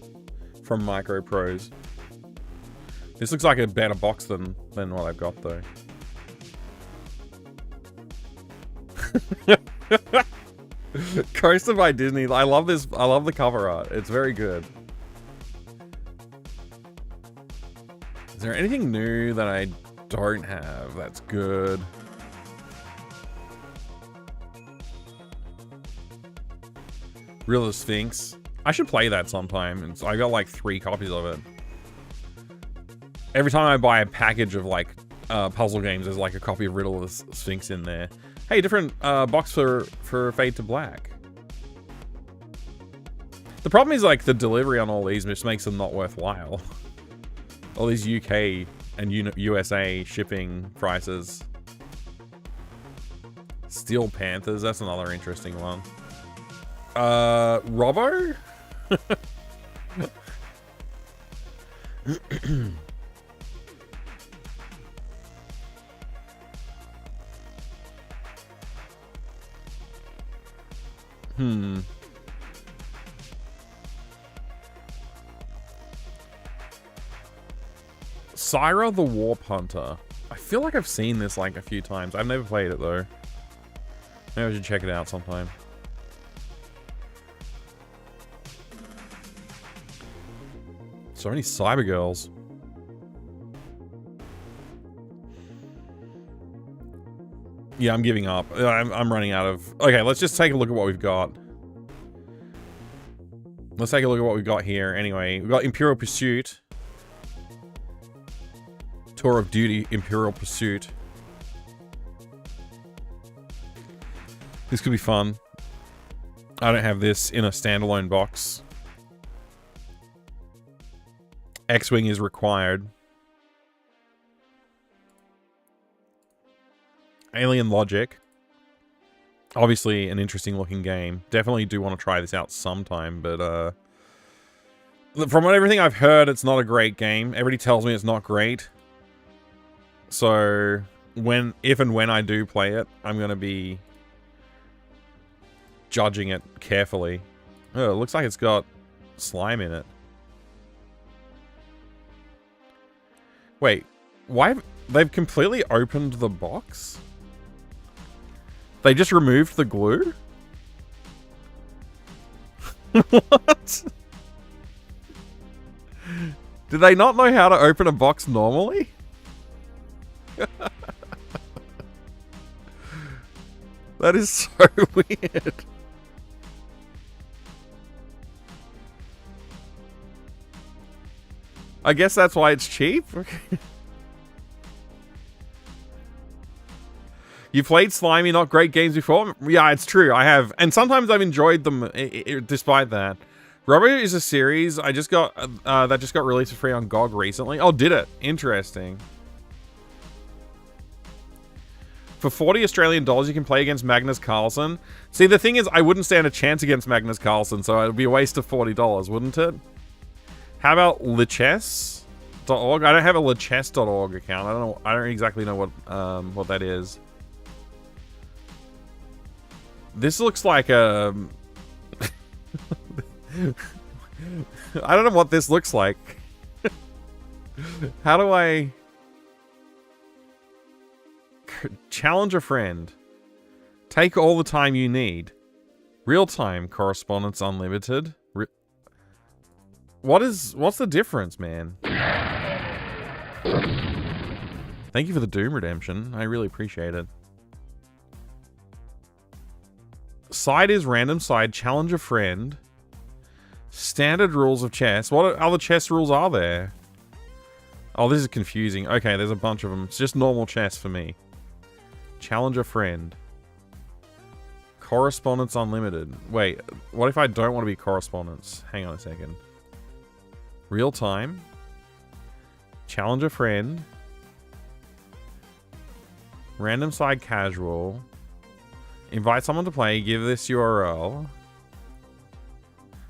Speaker 1: from Micro Prose. This looks like a better box than what I've got, though. Coaster by Disney. I love this. I love the cover art. It's very good. Is there anything new that I don't have that's good? Reel of the Sphinx. I should play that sometime. I got like 3 copies of it. Every time I buy a package of like puzzle games, there's like a copy of Riddle of the Sphinx in there. Hey, different box for Fade to Black. The problem is like the delivery on all these just makes them not worthwhile. All these UK and USA shipping prices. Steel Panthers, that's another interesting one. Robbo? Syra the Warp Hunter. I feel like I've seen this like a few times. I've never played it though. Maybe I should check it out sometime. So many cyber girls. Yeah, I'm giving up. I'm running out of... Okay, let's just take a look at what we've got. Let's take a look at what we've got here. Anyway, we've got Imperial Pursuit. Tour of Duty Imperial Pursuit. This could be fun. I don't have this in a standalone box. X-Wing is required. Alien Logic. Obviously an interesting looking game. Definitely do want to try this out sometime, but from everything I've heard, it's not a great game. Everybody tells me it's not great. So if and when I do play it, I'm going to be judging it carefully. Oh, it looks like it's got slime in it. Wait, why? They've completely opened the box? They just removed the glue? What? Did they not know how to open a box normally? That is so weird. I guess that's why it's cheap. You played Slimy, not great games before? Yeah, it's true. I have. And sometimes I've enjoyed them despite that. Robbo is a series I just got that just got released for free on GOG recently. Oh, did it? Interesting. For 40 Australian dollars, you can play against Magnus Carlsen. See, the thing is, I wouldn't stand a chance against Magnus Carlsen, so it would be a waste of $40, wouldn't it? How about lichess.org? I don't have a lichess.org account. I don't exactly know what that is. This looks like a... I don't know what this looks like. How do I... Challenge a friend. Take all the time you need. Real-time correspondence unlimited. What's the difference, man? Thank you for the Doom redemption. I really appreciate it. Side is random side. Challenge a friend. Standard rules of chess. What other chess rules are there? Oh, this is confusing. Okay, there's a bunch of them. It's just normal chess for me. Challenge a friend. Correspondence unlimited. Wait, what if I don't want to be correspondence? Hang on a second. Real time. Challenge a friend. Random side casual. Invite someone to play. Give this URL.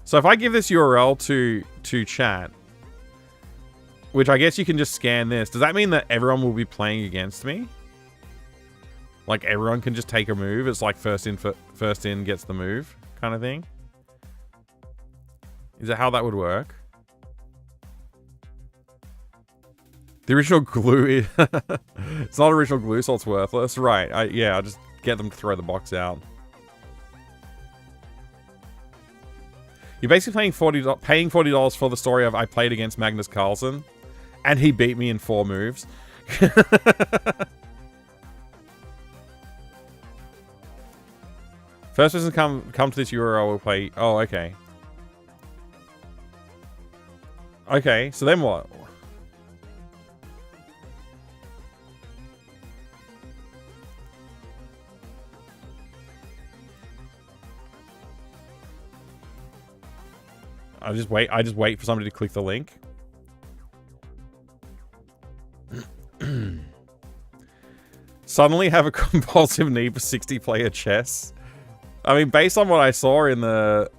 Speaker 1: So if I give this URL to chat, which I guess you can just scan this, does that mean that everyone will be playing against me? Like everyone can just take a move? It's like first in gets the move kind of thing? Is that how that would work? The original glue it's not original glue, so it's worthless. Right, I'll just get them to throw the box out. You're basically paying $40 for the story of I played against Magnus Carlsen, and he beat me in 4 moves. First person come to this URL will play. Oh, okay. Okay, so then what? I just wait for somebody to click the link. Suddenly have a compulsive need for 60-player chess. I mean, based on what I saw in the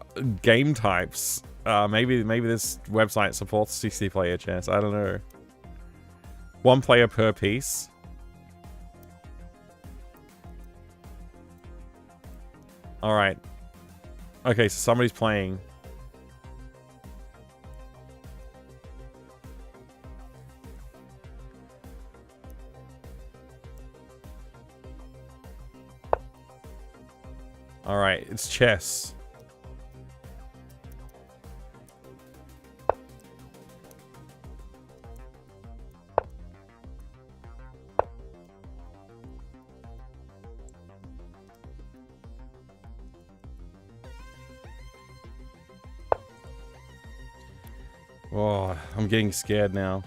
Speaker 1: game types, maybe this website supports 60-player chess. I don't know. 1 player per piece. All right. Okay, so somebody's playing. All right, it's chess. Oh, I'm getting scared now.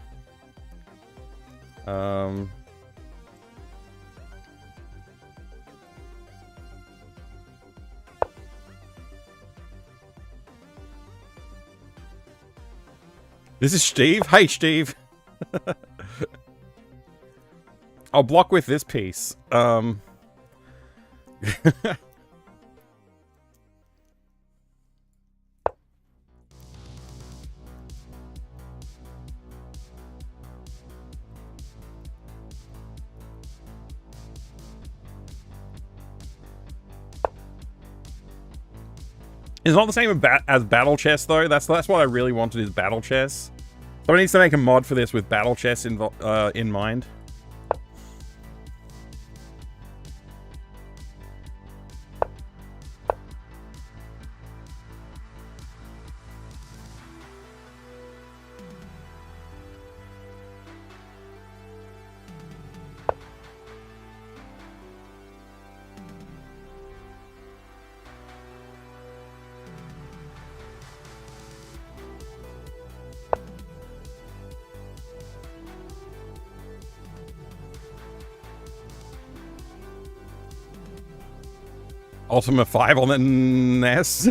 Speaker 1: This is Steve. Hey, Steve. I'll block with this piece. It's not the same as Battle Chess, though. That's what I really wanted, is Battle Chess. Someone needs to make a mod for this with Battle Chess in mind. Ultima 5 on the NES.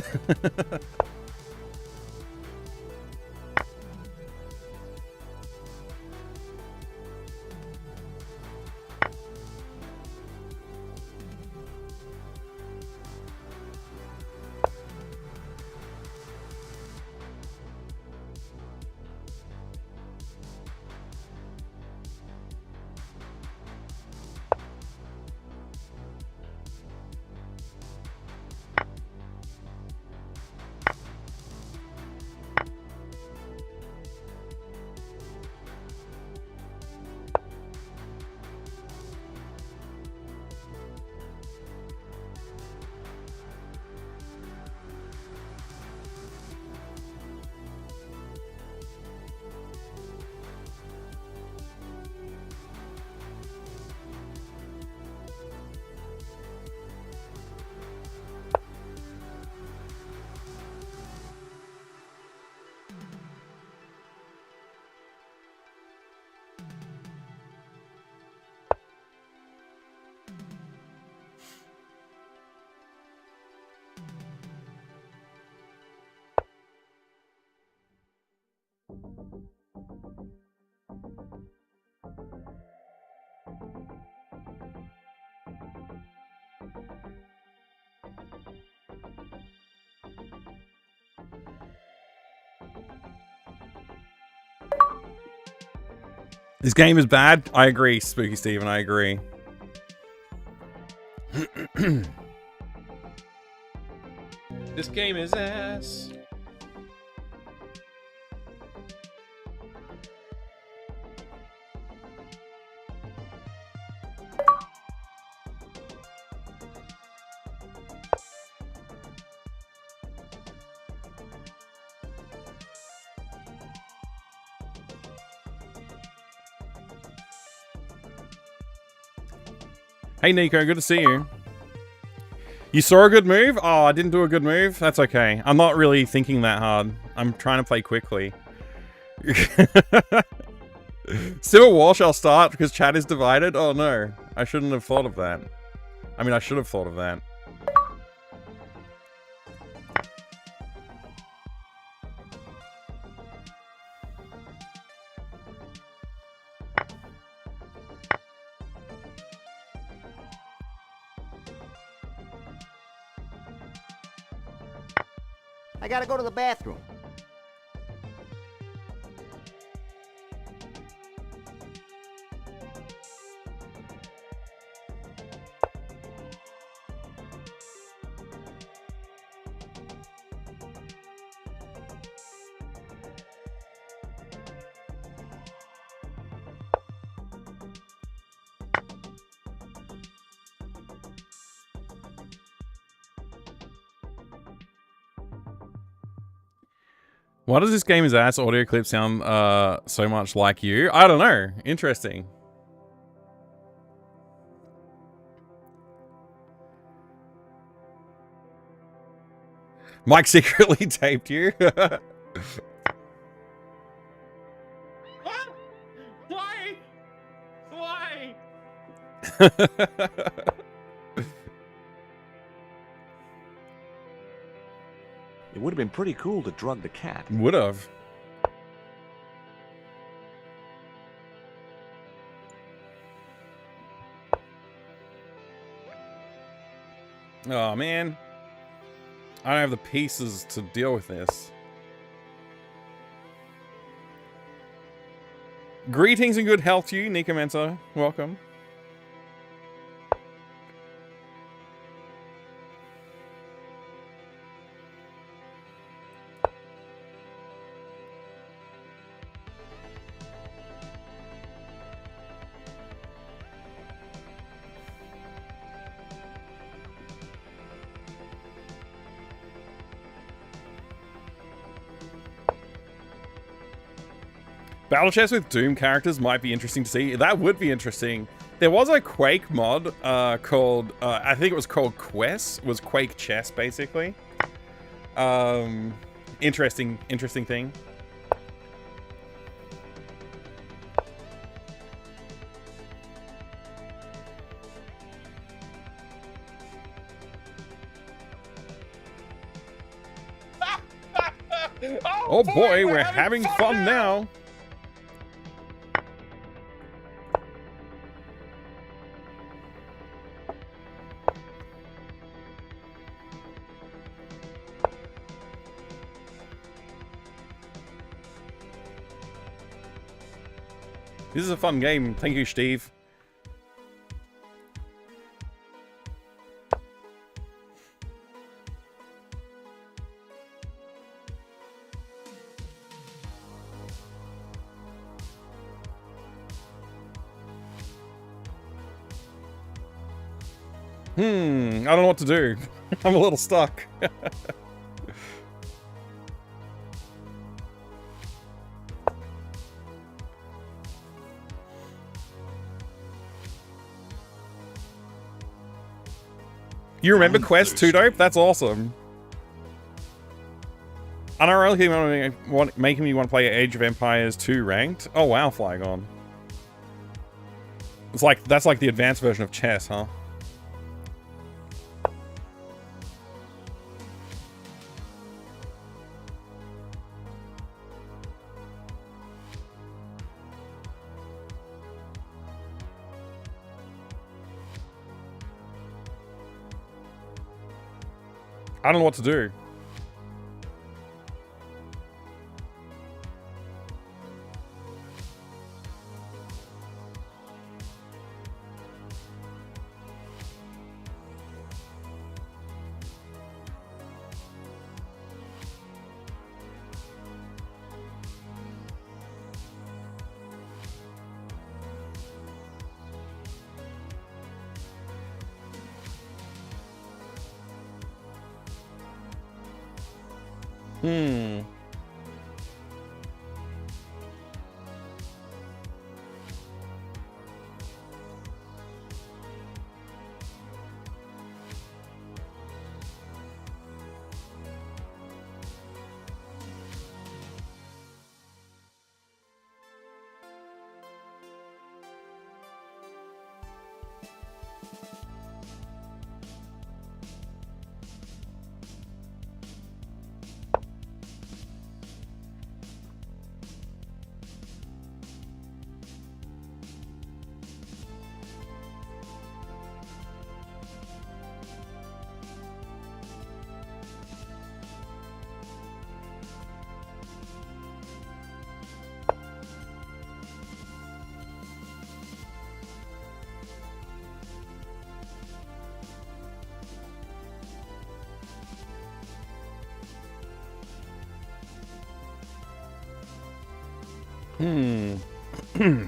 Speaker 1: This game is bad. I agree, Spooky Steven, I agree.
Speaker 3: This game is ass.
Speaker 1: Hey Nico, good to see you. You saw a good move? Oh, I didn't do a good move? That's okay. I'm not really thinking that hard. I'm trying to play quickly. Civil War shall start because chat is divided? Oh no, I shouldn't have thought of that. I mean, I should have thought of that.
Speaker 4: I gotta go to the bathroom.
Speaker 1: Why does this game's ass audio clip sound so much like you? I don't know. Interesting. Mike secretly taped you.
Speaker 3: What? Why? Why?
Speaker 5: It would have been pretty cool to drug the cat.
Speaker 1: Would have. Oh man. I don't have the pieces to deal with this. Greetings and good health to you, Nika Mensa. Welcome. Battle chess with Doom characters might be interesting to see. That would be interesting. There was a Quake mod called, I think it was called Quest. Was Quake chess, basically. Interesting thing. Oh boy, we're having fun now. This is a fun game. Thank you, Steve. I don't know what to do. I'm a little stuck. You remember Quest 2 Dope? That's awesome. Unironically making me want to play Age of Empires 2 ranked. Oh wow, Flygon. It's like that's like the advanced version of chess, huh? I don't know what to do. Hmm. Hmm.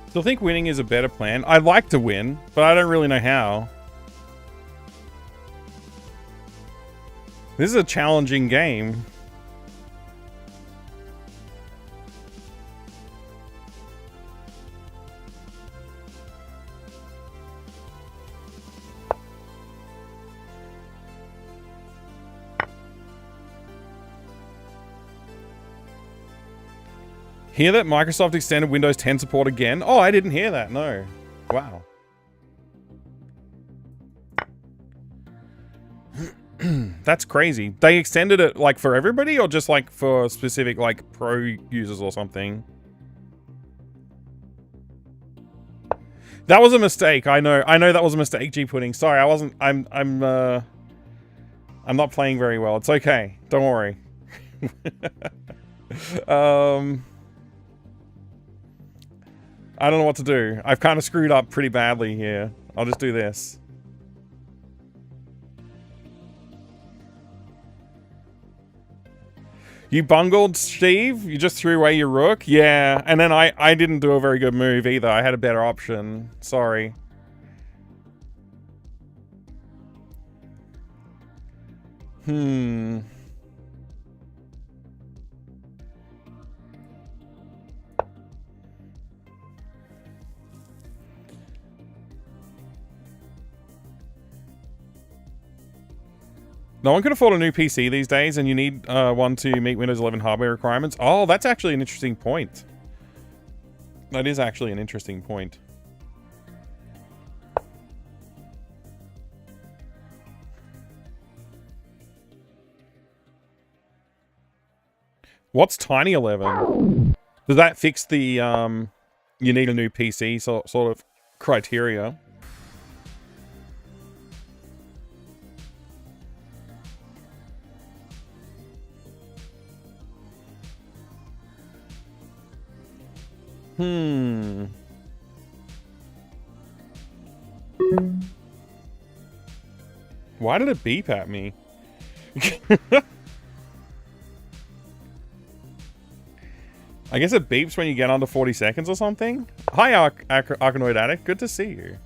Speaker 1: Still think winning is a better plan. I'd like to win, but I don't really know how. This is a challenging game. Hear that Microsoft extended Windows 10 support again? Oh, I didn't hear that, no. Wow. That's crazy. They extended it like for everybody or just like for specific like pro users or something? That was a mistake. I know that was a mistake, G Pudding. Sorry, I wasn't I'm not playing very well. It's okay. Don't worry. I don't know what to do. I've kind of screwed up pretty badly here. I'll just do this. You bungled, Steve? You just threw away your rook? Yeah, and then I didn't do a very good move either. I had a better option. Sorry. No one can afford a new PC these days, and you need one to meet Windows 11 hardware requirements. Oh, that's actually an interesting point. That is actually an interesting point. What's Tiny 11? Does that fix the you need a new PC sort of criteria? Why did it beep at me? I guess it beeps when you get under 40 seconds or something. Hi, Arkanoid Addict. Good to see you.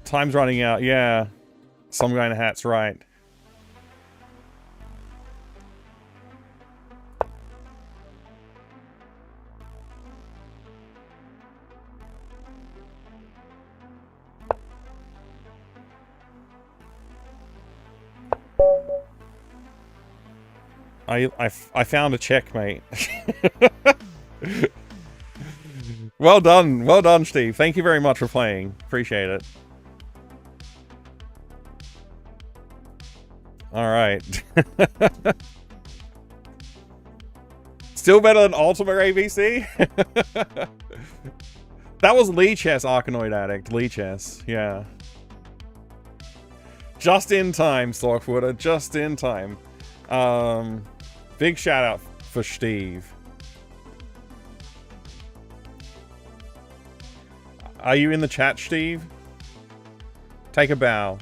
Speaker 1: Time's running out. Yeah. Some guy in a hat's right. I found a checkmate. Well done, Steve. Thank you very much for playing. Appreciate it. All right. Still better than Ultima ABC? That was Lee Chess, Arkanoid Addict. Lee Chess, yeah. Just in time, Storkwater. Just in time. Big shout out for Steve. Are you in the chat, Steve? Take a bow.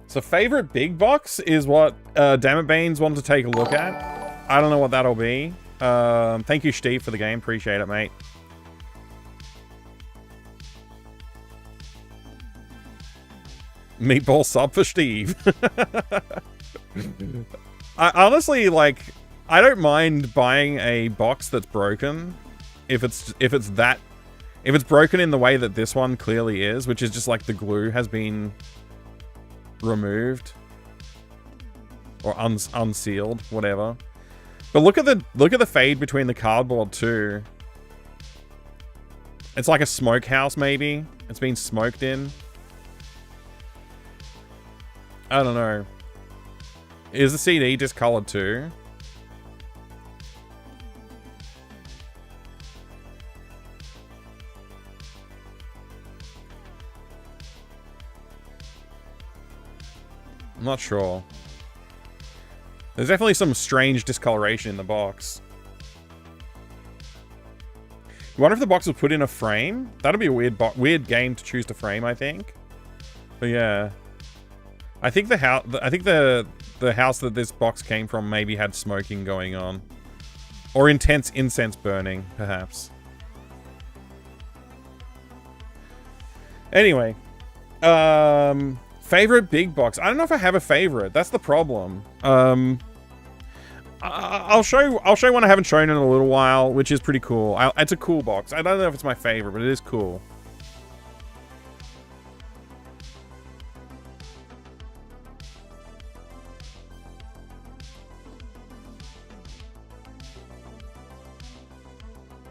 Speaker 1: So favorite big box is what Dammit Baines wanted to take a look at. I don't know what that'll be. Thank you, Steve, for the game. Appreciate it, mate. Meatball sub for Steve. I honestly, like, I don't mind buying a box that's broken if it's broken in the way that this one clearly is, which is just like the glue has been removed or unsealed, whatever. But look at the fade between the cardboard too. It's like a smokehouse, maybe. It's been smoked in. I don't know. Is the CD discolored too? I'm not sure. There's definitely some strange discoloration in the box. You wonder if the box was put in a frame? That'd be a weird game to choose to frame, I think. But yeah. I think the house that this box came from maybe had smoking going on. Or intense incense burning, perhaps. Anyway. Favorite big box. I don't know if I have a favorite. That's the problem. I'll show one I haven't shown in a little while, which is pretty cool. It's a cool box. I don't know if it's my favorite, but it is cool.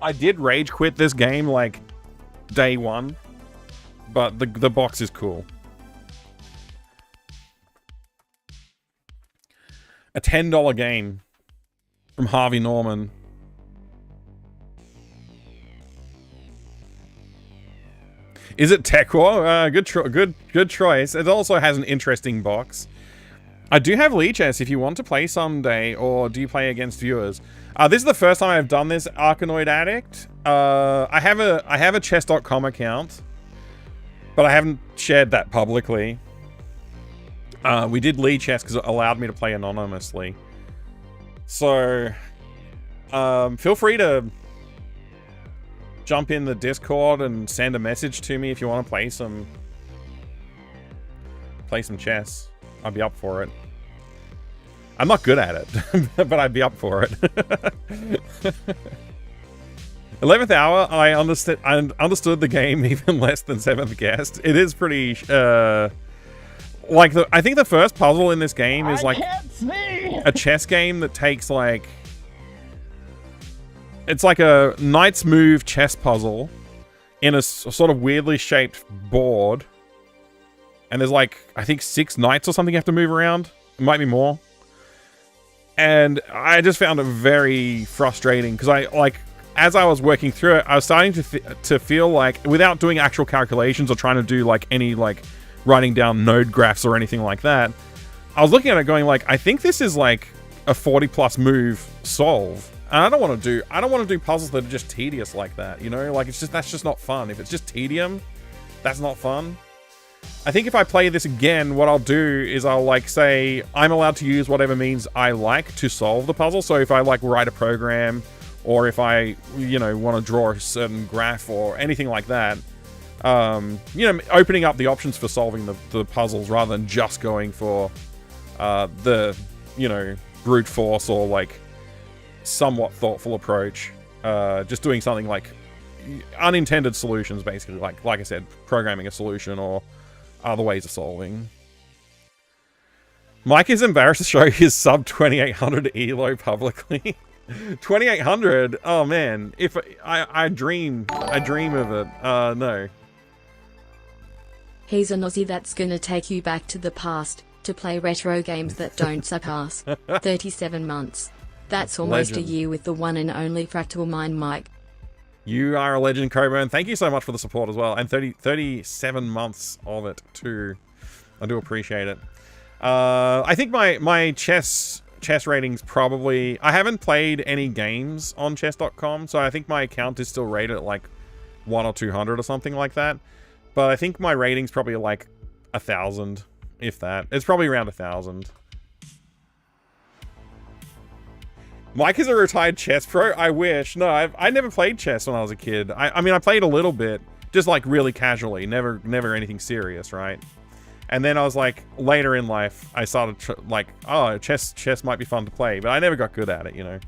Speaker 1: I did rage quit this game like day one, but the box is cool. A $10 game from Harvey Norman. Is it Tekwa? Good choice. It also has an interesting box. I do have Lee Chess if you want to play someday, or do you play against viewers? This is the first time I've done this, Arkanoid Addict. I have a chess.com account, but I haven't shared that publicly. We did Lee Chess because it allowed me to play anonymously. So, feel free to jump in the Discord and send a message to me if you want to play some chess. I'd be up for it. I'm not good at it, but I'd be up for it. 11th hour, I understood the game even less than 7th guest. It is pretty, I think the first puzzle in this game is like a chess game that takes like, it's like a knight's move chess puzzle in a sort of weirdly shaped board. And there's like, I think 6 knights or something you have to move around. It might be more. And I just found it very frustrating because as I was working through it, I was starting to feel like, without doing actual calculations or trying to do like any like writing down node graphs or anything like that, I was looking at it going like, I think this is like a 40+ move solve. And I don't want to do puzzles that are just tedious like that, you know? Like, that's just not fun. If it's just tedium, that's not fun. I think if I play this again, what I'll do is I'll, like, say I'm allowed to use whatever means I like to solve the puzzle. So if I, like, write a program, or if I, you know, want to draw a certain graph or anything like that, you know, opening up the options for solving the puzzles rather than just going for the, you know, brute force or, like, somewhat thoughtful approach. Just doing something like unintended solutions, basically, like I said, programming a solution or other ways of solving. Mike is embarrassed to show his sub 2800 elo publicly. 2800? Oh man, if I dream of it. No.
Speaker 6: He's an Aussie that's gonna take you back to the past to play retro games that don't suck ass. 37 months. That's almost
Speaker 1: Legend.
Speaker 6: a year with the one and only Fractal Mind Mike.
Speaker 1: You are a legend, Coburn. Thank you so much for the support as well. And 37 months of it, too. I do appreciate it. I think my chess ratings probably... I haven't played any games on chess.com, so I think my account is still rated at, like, 100 or 200 or something like that. But I think my rating's probably, like, 1,000, if that. It's probably around 1,000. Mike is a retired chess pro? I wish. No, I never played chess when I was a kid. I mean, I played a little bit, just like really casually, never anything serious, right? And then I was like, later in life, I started like, oh, chess might be fun to play, but I never got good at it, you know?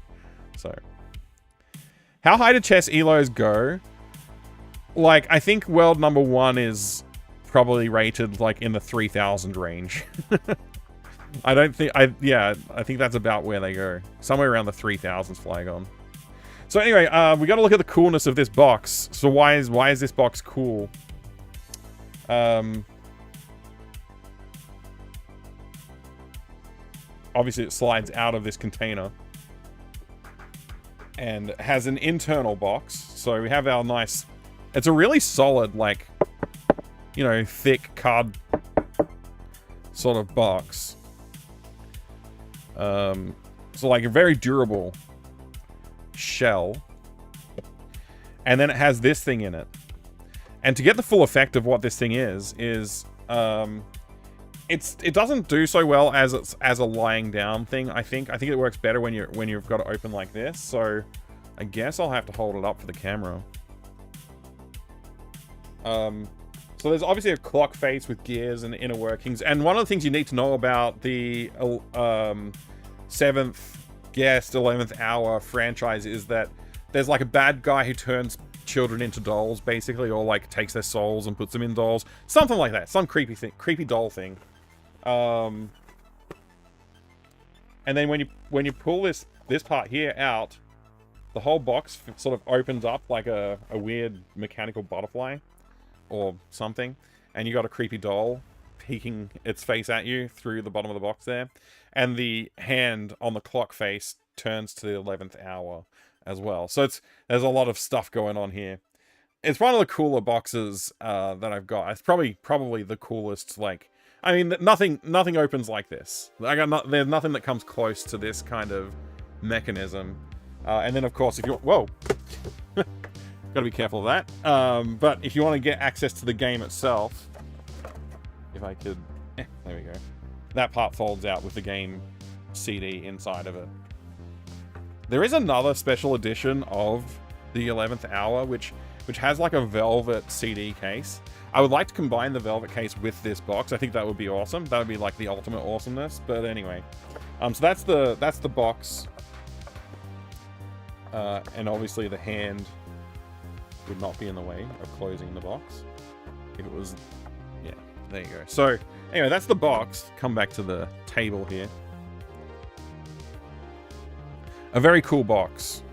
Speaker 1: So. How high do chess elos go? Like, I think world number 1 is probably rated like in the 3,000 range. I think that's about where they go. Somewhere around the 3,000s Flygon. So anyway, we got to look at the coolness of this box. So why is this box cool? Obviously it slides out of this container. And has an internal box. So we have our nice... It's a really solid, like, you know, thick card sort of box. So like a very durable shell. And then it has this thing in it. And to get the full effect of what this thing is it doesn't do so well as a lying down thing, I think. I think it works better when you've got it open like this. So I guess I'll have to hold it up for the camera. So there's obviously a clock face with gears and inner workings. And one of the things you need to know about the 7th Guest, 11th Hour franchise is that there's like a bad guy who turns children into dolls, basically, or like takes their souls and puts them in dolls. Something like that. Some creepy doll thing. And then when you pull this part here out, the whole box sort of opens up like a weird mechanical butterfly or something, and you got a creepy doll peeking its face at you through the bottom of the box there, and the hand on the clock face turns to the 11th hour as well. So there's a lot of stuff going on here. It's one of the cooler boxes that I've got. It's probably the coolest. Like, I mean, nothing opens like this. There's nothing that comes close to this kind of mechanism. And then of course, if you whoa. Gotta be careful of that. But if you want to get access to the game itself, if I could, there we go. That part folds out with the game CD inside of it. There is another special edition of the 11th Hour, which has like a velvet CD case. I would like to combine the velvet case with this box. I think that would be awesome. That would be like the ultimate awesomeness. But anyway, so that's the box, and obviously the hand would not be in the way of closing the box. If it was, yeah, there you go. So anyway, that's the box. Come back to the table here. A very cool box.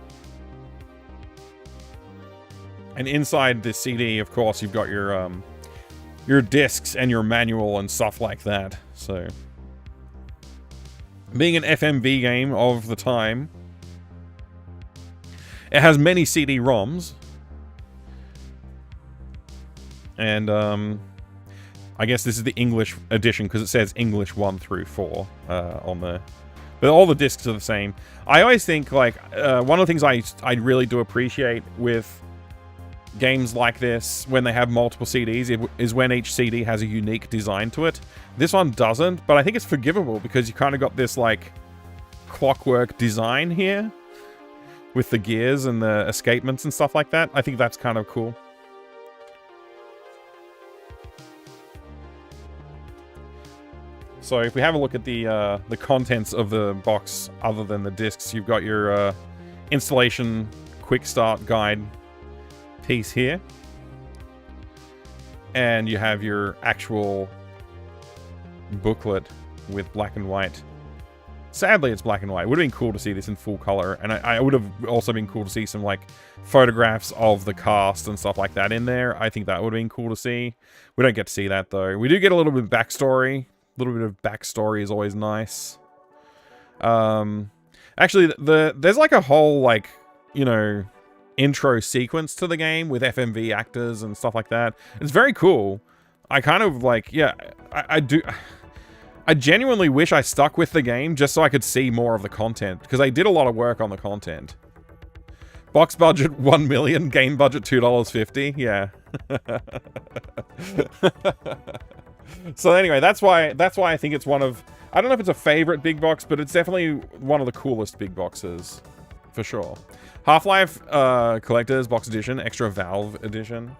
Speaker 1: And inside this CD, of course, you've got your discs and your manual and stuff like that. So, being an FMV game of the time, it has many CD-ROMs. And I guess this is the English edition because it says English 1 through 4 on the But all the discs are the same. I always think, like, one of the things I really do appreciate with games like this, when they have multiple CDs, is when each CD has a unique design to it. This one doesn't, but I think it's forgivable because you kind of got this, like, clockwork design here with the gears and the escapements and stuff like that. I think that's kind of cool. So if we have a look at the contents of the box, other than the discs, you've got your installation quick start guide piece here, and you have your actual booklet with black and white. Sadly, it's black and white. It would have been cool to see this in full color, and I would have also been cool to see some, like, photographs of the cast and stuff like that in there. I think that would have been cool to see. We don't get to see that, though. We do get a little bit of backstory. A little bit of backstory is always nice. Actually, there's, like, a whole, like, you know, intro sequence to the game with FMV actors and stuff like that. It's very cool. I kind of, like, yeah, I genuinely wish I stuck with the game just so I could see more of the content, because they did a lot of work on the content. Box budget $1 million, game budget $2.50. Yeah. So anyway, that's why I think it's one of, I don't know if it's a favorite big box, but it's definitely one of the coolest big boxes, for sure. Half-Life Collector's Box Edition, Extra Valve Edition.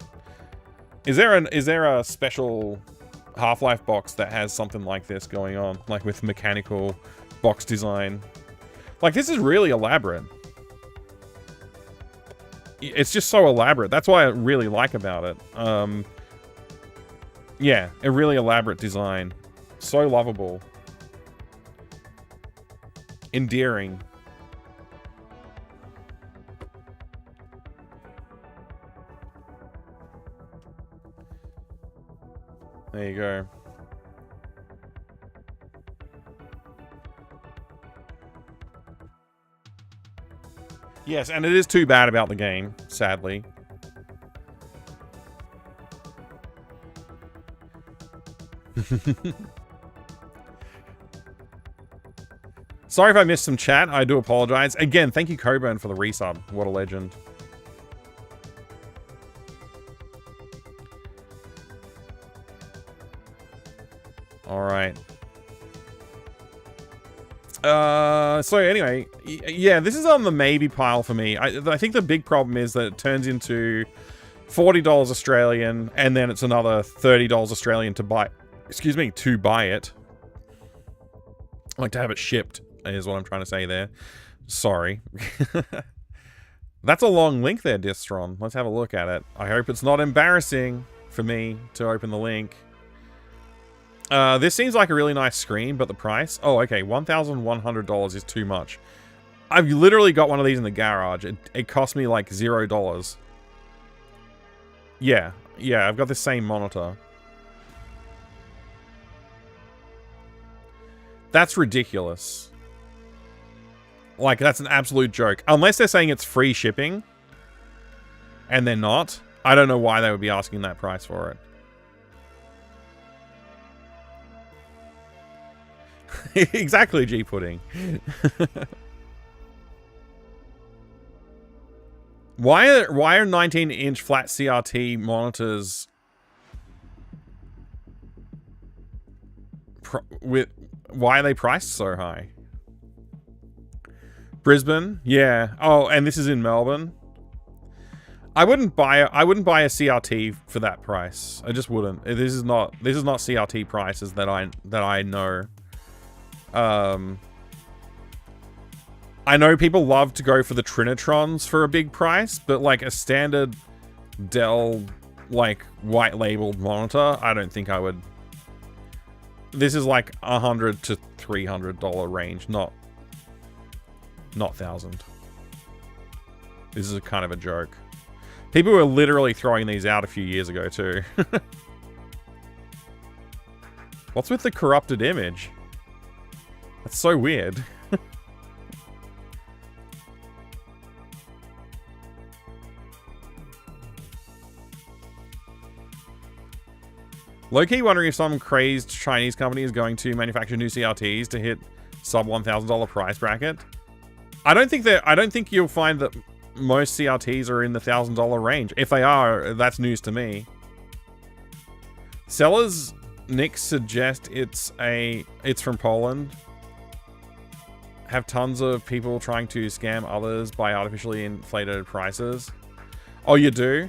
Speaker 1: Is there a special Half-Life box that has something like this going on, like with mechanical box design? Like, this is really elaborate. It's just so elaborate. That's what I really like about it. Yeah, a really elaborate design. So lovable. Endearing. There you go. Yes, and it is too bad about the game, sadly. Sorry if I missed some chat. I do apologize. Again, thank you, Coburn, for the resub. What a legend. Alright. So anyway, yeah, this is on the maybe pile for me. I think the big problem is that it turns into $40 Australian, and then it's another $30 Australian to buy. Excuse me, to buy it. Like, to have it shipped, is what I'm trying to say there. Sorry. That's a long link there, Distron. Let's have a look at it. I hope it's not embarrassing for me to open the link. This seems like a really nice screen, but the price... Oh, okay, $1,100 is too much. I've literally got one of these in the garage. It cost me like $0. Yeah, I've got the same monitor. That's ridiculous. Like, that's an absolute joke. Unless they're saying it's free shipping, and they're not. I don't know why they would be asking that price for it. Exactly, G-Pudding. Why are 19-inch flat CRT monitors why are they priced so high? Brisbane? Yeah. Oh, and this is in Melbourne. I wouldn't buy a CRT for that price. I just wouldn't. This is not CRT prices that I know. I know people love to go for the Trinitrons for a big price, but like a standard Dell, like, white labeled monitor, I don't think I would. This is like $100 to $300 range, not 1,000. This is a kind of a joke. People were literally throwing these out a few years ago too. What's with the corrupted image? That's so weird. Low-key wondering if some crazed Chinese company is going to manufacture new CRTs to hit sub $1,000 price bracket. I don't think you'll find that most CRTs are in the $1,000 range. If they are, that's news to me. Sellers Nick suggest it's from Poland. Have tons of people trying to scam others by artificially inflated prices. Oh, you do?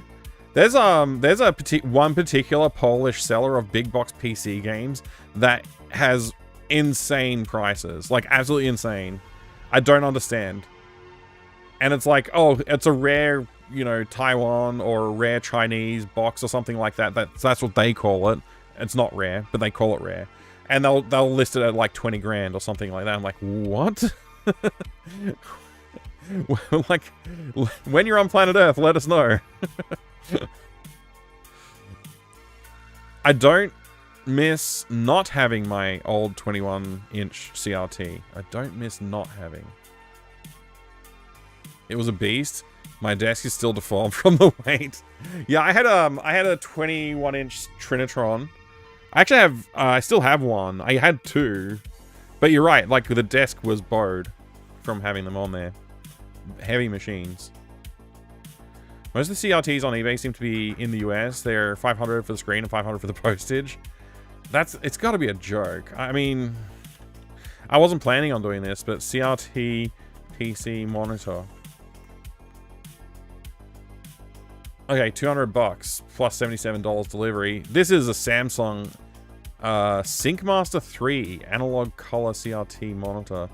Speaker 1: There's one particular Polish seller of big box PC games that has insane prices, like absolutely insane. I don't understand. And it's like, oh, it's a rare, you know, Taiwan or a rare Chinese box or something like that. That's what they call it. It's not rare, but they call it rare. And they'll list it at like 20 grand or something like that. I'm like, what? Like, when you're on planet Earth, let us know. I don't miss not having my old 21-inch CRT. I don't miss not having. It was a beast. My desk is still deformed from the weight. Yeah, I had a 21-inch Trinitron. I actually have, I still have one. I had two. But you're right, like the desk was bowed from having them on there. Heavy machines. Most of the CRTs on eBay seem to be in the US. They're $500 for the screen and $500 for the postage. It's got to be a joke. I mean, I wasn't planning on doing this, but CRT PC monitor. Okay, $200 plus $77 delivery. This is a Samsung SyncMaster 3 analog color CRT monitor.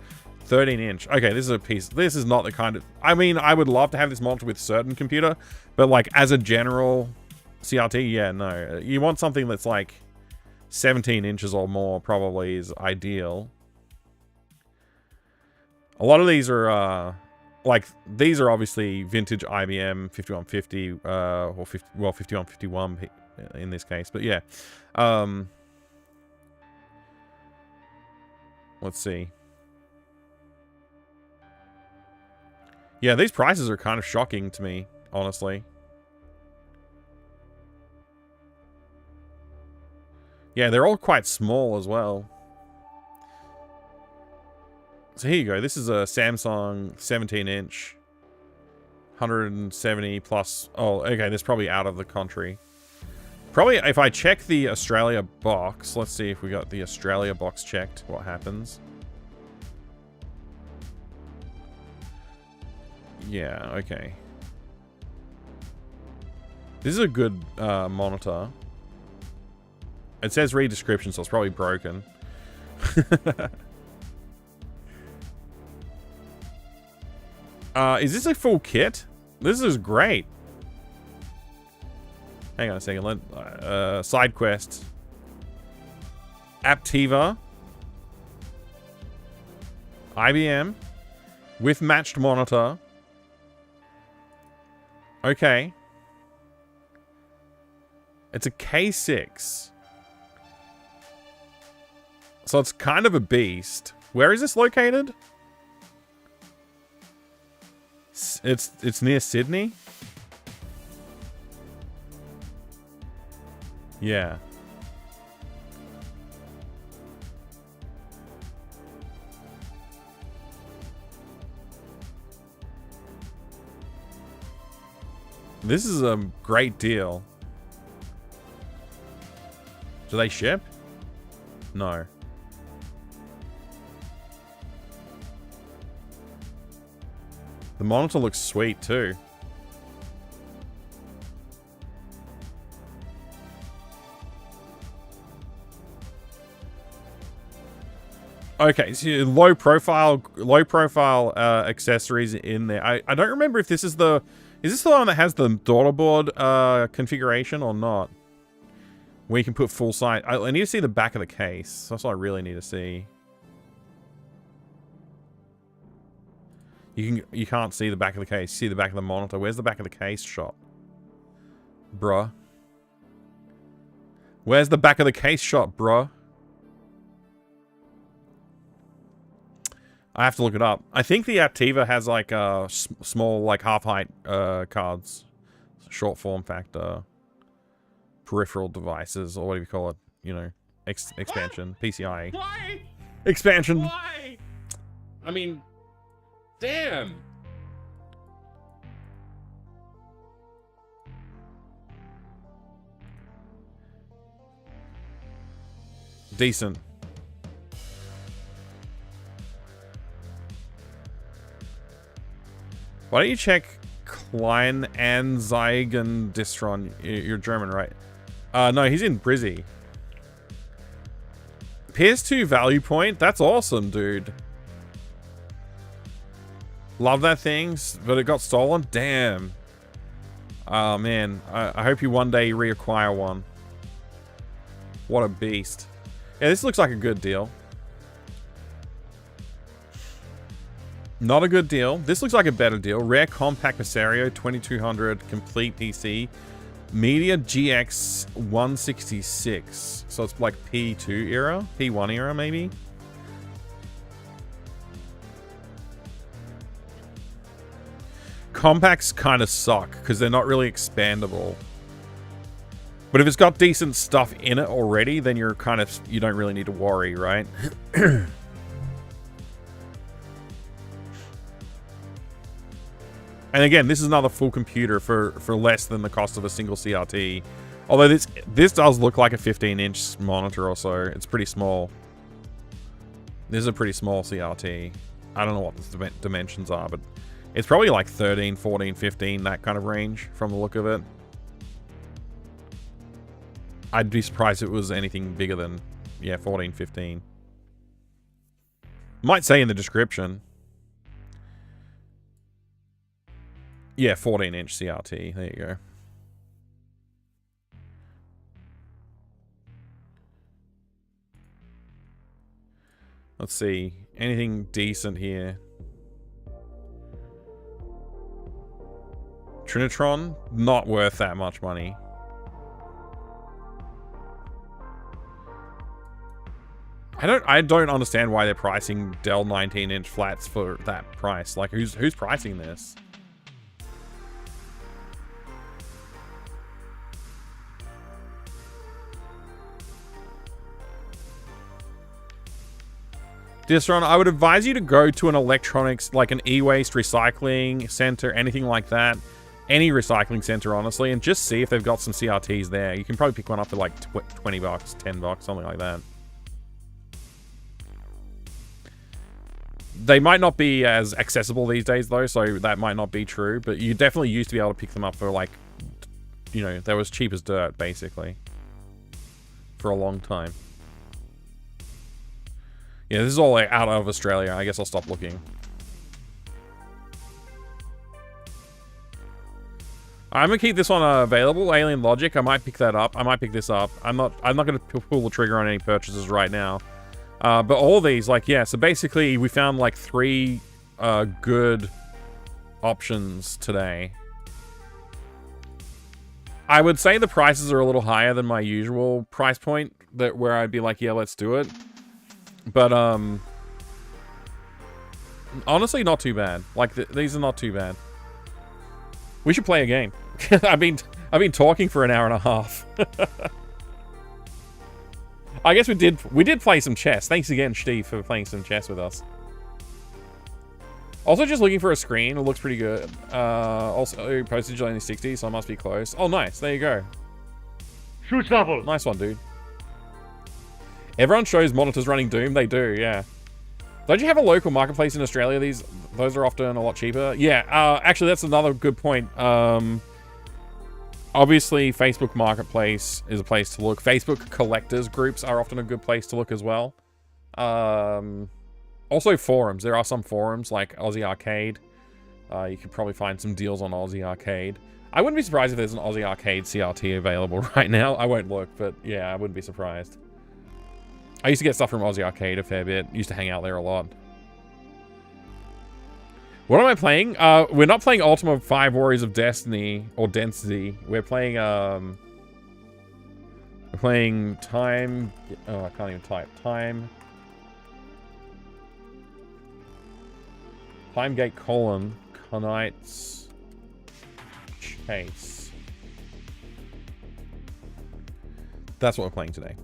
Speaker 1: 13-inch. Okay, this is a piece. This is not the kind of... I mean, I would love to have this monitor with certain computer, but like as a general CRT, yeah, no. You want something that's like 17 inches or more probably is ideal. A lot of these are... like, these are obviously vintage IBM 5150, or 5151 in this case, but yeah. Let's see. Yeah, these prices are kind of shocking to me, honestly. Yeah, they're all quite small as well. So here you go. This is a Samsung 17-inch. 170 plus... Oh, okay. This is probably out of the country. Probably, if I check the Australia box... Let's see if we got the Australia box checked. What happens? Yeah, okay. This is a good monitor. It says read description, so it's probably broken. Is this a full kit? This is great. Hang on a second. Side quest. Aptiva. IBM. With matched monitor. Okay. It's a K6. So it's kind of a beast. Where is this located? It's near Sydney? Yeah. This is a great deal. Do they ship? No. The monitor looks sweet too. Okay, so low profile accessories in there. I don't remember if this is the... Is this the one that has the daughterboard configuration or not? Where you can put full size... I need to see the back of the case. That's what I really need to see. You can't see the back of the case. See the back of the monitor. Where's the back of the case shot? Bruh. Where's the back of the case shot, bruh? I have to look it up. I think the Aptiva has like small, like half-height cards. Short form factor. Peripheral devices, or whatever you call it. You know, expansion. PCI.
Speaker 3: Why?
Speaker 1: Expansion.
Speaker 3: Why? I mean, damn.
Speaker 1: Decent. Why don't you check Kleinanzeigen-Distron? You're German, right? No, he's in Brizzy. PS2 value point? That's awesome, dude. Love that thing, but it got stolen? Damn. Oh, man. I hope you one day reacquire one. What a beast. Yeah, this looks like a good deal. Not a good deal. This looks like a better deal. Rare compact Presario 2200 complete PC. Media GX 166. So it's like P2 era? P1 era, maybe? Compacts kind of suck because they're not really expandable. But if it's got decent stuff in it already, then you don't really need to worry, right? And again, this is another full computer for less than the cost of a single CRT. Although this does look like a 15-inch monitor or so. It's pretty small. This is a pretty small CRT. I don't know what the dimensions are, but it's probably like 13, 14, 15, that kind of range from the look of it. I'd be surprised if it was anything bigger than, yeah, 14, 15. Might say in the description. Yeah, 14-inch CRT. There you go. Let's see. Anything decent here? Trinitron? Not worth that much money. I don't understand why they're pricing Dell 19-inch flats for that price. Like, who's pricing this? Distron, I would advise you to go to an electronics, like an e-waste recycling center, anything like that. Any recycling center, honestly, and just see if they've got some CRTs there. You can probably pick one up for like 20 bucks, 10 bucks, something like that. They might not be as accessible these days, though, so that might not be true, but you definitely used to be able to pick them up for, like, you know, they was cheap as dirt, basically. For a long time. Yeah, this is all like, out of Australia. I guess I'll stop looking. I'm gonna keep this one available. Alien Logic. I might pick that up. I might pick this up. I'm not gonna pull the trigger on any purchases right now. But all these, like, yeah. So basically, we found like 3 good options today. I would say the prices are a little higher than my usual price point. Where I'd be like, yeah, let's do it. But, honestly, not too bad. Like, these are not too bad. We should play a game. I've been talking for an hour and a half. I guess we did play some chess. Thanks again, Steve, for playing some chess with us. Also, just looking for a screen. It looks pretty good. Also, postage only 60, so I must be close. Oh, nice. There you go.
Speaker 7: Shoot shuffle.
Speaker 1: Nice one, dude. Everyone shows monitors running Doom. They do, yeah. Don't you have a local marketplace in Australia? Those are often a lot cheaper. Yeah, actually, that's another good point. Obviously, Facebook Marketplace is a place to look. Facebook collectors groups are often a good place to look as well. Also, forums. There are some forums, like Aussie Arcade. You could probably find some deals on Aussie Arcade. I wouldn't be surprised if there's an Aussie Arcade CRT available right now. I won't look, but yeah, I wouldn't be surprised. I used to get stuff from Aussie Arcade a fair bit. Used to hang out there a lot. What am I playing? We're not playing Ultima 5 Warriors of Destiny or Density. We're playing Time. Oh, I can't even type. Timegate : Knight's Chase. That's what we're playing today.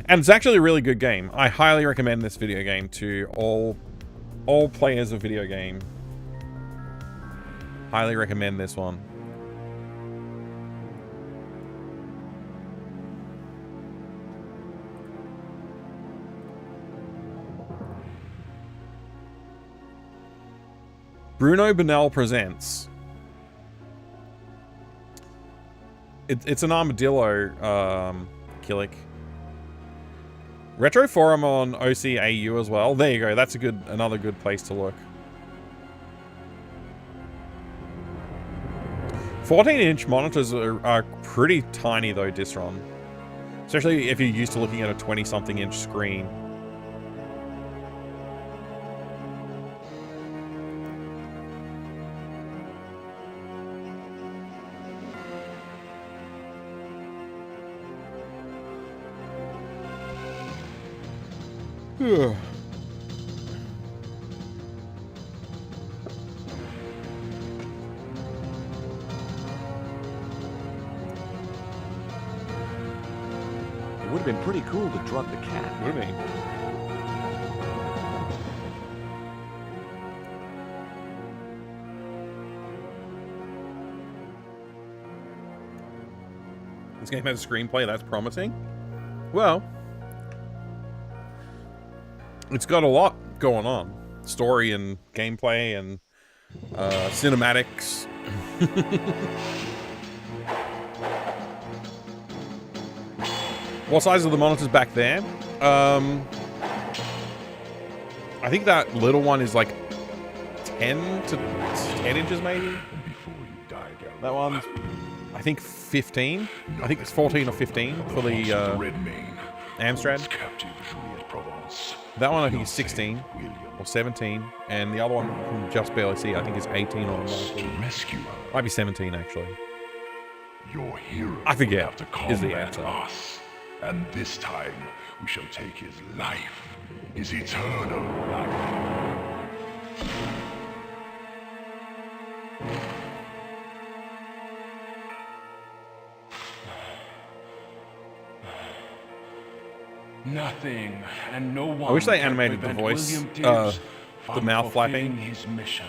Speaker 1: And it's actually a really good game. I highly recommend this video game to all players of video game. Highly recommend this one. Bruno Bonnell presents. It's an armadillo, Killick. Retro Forum on OCAU as well. There you go. That's another good place to look. 14-inch monitors are pretty tiny though, Disron. Especially if you're used to looking at a 20-something inch screen. Ugh.
Speaker 5: It would have been pretty cool to drug the cat.
Speaker 1: What do you mean? This game has a screenplay that's promising. Well, it's got a lot going on. Story and gameplay and cinematics. What size are the monitors back there? I think that little one is like 10 to 10 inches maybe. That one's, I think 15. I think it's 14 or 15 for the Amstrad. That one I think is 16 or 17, and the other one you can just barely see, I think is 18 or 19. Might be 17 actually.
Speaker 2: Your hero
Speaker 1: I forget
Speaker 2: have to
Speaker 1: is the
Speaker 2: combat
Speaker 1: answer.
Speaker 2: us, and this time we shall take his life, his eternal life.
Speaker 8: Nothing and no one.
Speaker 1: I wish they
Speaker 8: can
Speaker 1: animated the
Speaker 8: prevent
Speaker 1: voice,
Speaker 8: William Tibbs
Speaker 1: the
Speaker 8: from
Speaker 1: mouth flapping.
Speaker 8: fulfilling his mission.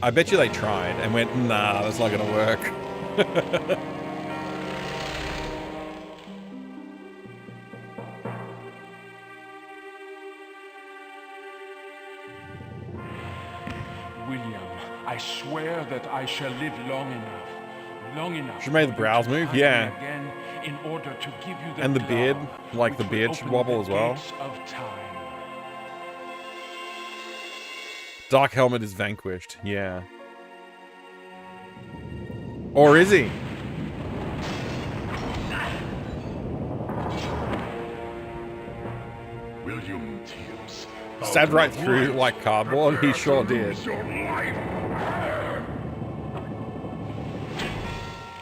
Speaker 1: I bet you they tried and went, nah, that's not gonna work.
Speaker 8: William, I swear that I shall live long enough.
Speaker 1: She made the brows move, yeah.
Speaker 8: Again, in order to give you the
Speaker 1: And the
Speaker 8: glove,
Speaker 1: beard, like the
Speaker 8: which
Speaker 1: beard
Speaker 8: will
Speaker 1: should
Speaker 8: open
Speaker 1: wobble
Speaker 8: the
Speaker 1: as well.
Speaker 8: gates of time.
Speaker 1: Dark Helmet is vanquished, yeah. Or is he?
Speaker 2: William Tibbs.
Speaker 1: Stabbed right through like cardboard, he sure did.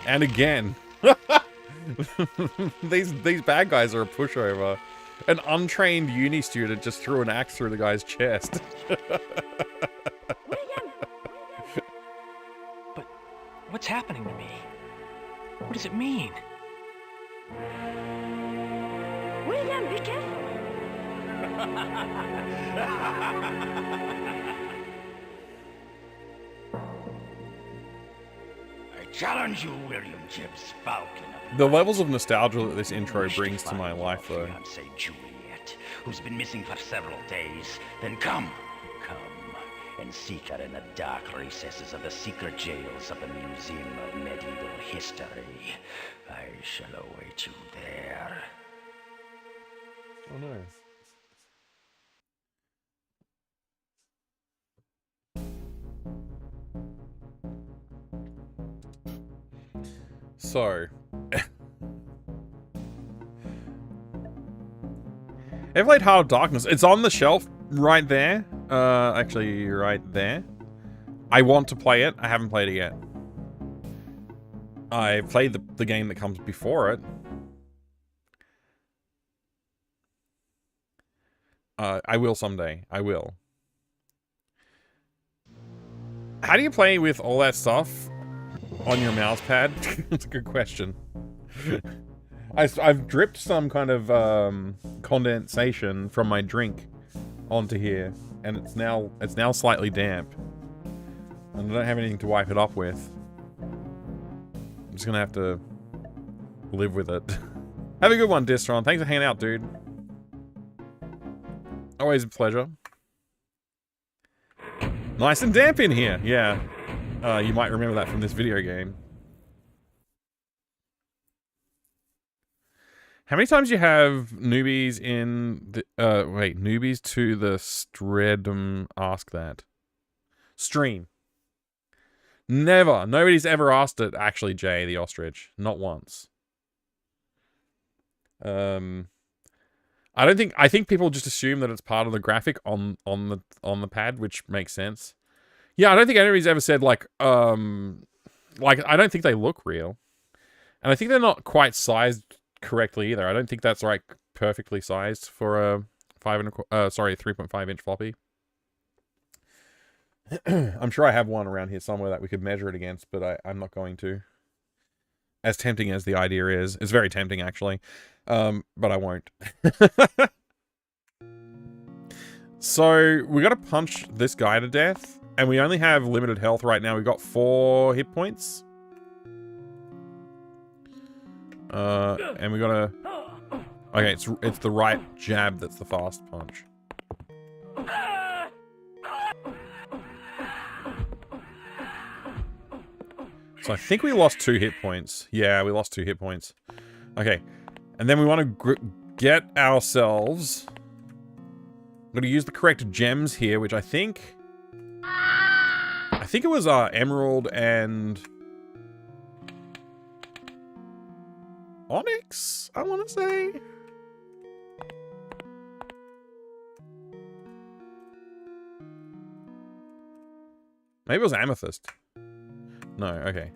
Speaker 1: And again. These bad guys are a pushover. An untrained uni student just threw an axe through the guy's chest.
Speaker 9: But what's happening to me? What does it mean?
Speaker 10: William, be careful!
Speaker 11: I challenge you, William Tibbs, Falcon.
Speaker 1: The levels of nostalgia that this intro brings to my life, though.
Speaker 11: Fiancée Juliet, who's been missing for several days. Then come and seek her in the dark recesses of the secret jails of the Museum of Medieval History. I shall await you there.
Speaker 1: Oh no. So, ever played Heart of Darkness? It's on the shelf right there. Actually, right there. I want to play it. I haven't played it yet. I played the game that comes before it. I will someday. I will. How do you play with all that stuff on your mouse pad? That's a good question. I've dripped some kind of condensation from my drink onto here, and it's now slightly damp. And I don't have anything to wipe it up with. I'm just gonna have to live with it. Have a good one, Distron. Thanks for hanging out, dude. Always a pleasure. Nice and damp in here. Yeah. You might remember that from this video game. How many times do you have newbies in the... newbies to the Stredum ask that? Stream. Never. Nobody's ever asked it, actually, Jay, the ostrich. Not once. I think people just assume that it's part of the graphic on the pad, which makes sense. Yeah, I don't think anybody's ever said, like, I don't think they look real. And I think they're not quite sized correctly either. I don't think that's like perfectly sized for a 3.5 inch floppy. I'm sure I have one around here somewhere that we could measure it against, but I'm not going to. As tempting as the idea is, it's very tempting actually, but I won't. So we got to punch this guy to death, and we only have limited health right now. We've got 4 hit points. And we gotta... Okay, it's the right jab that's the fast punch. So I think we lost 2 hit points. Yeah, we lost 2 hit points. Okay, and then we want to get ourselves... I'm gonna use the correct gems here, which I think it was Emerald and... Onyx, I want to say. Maybe it was Amethyst. No, okay.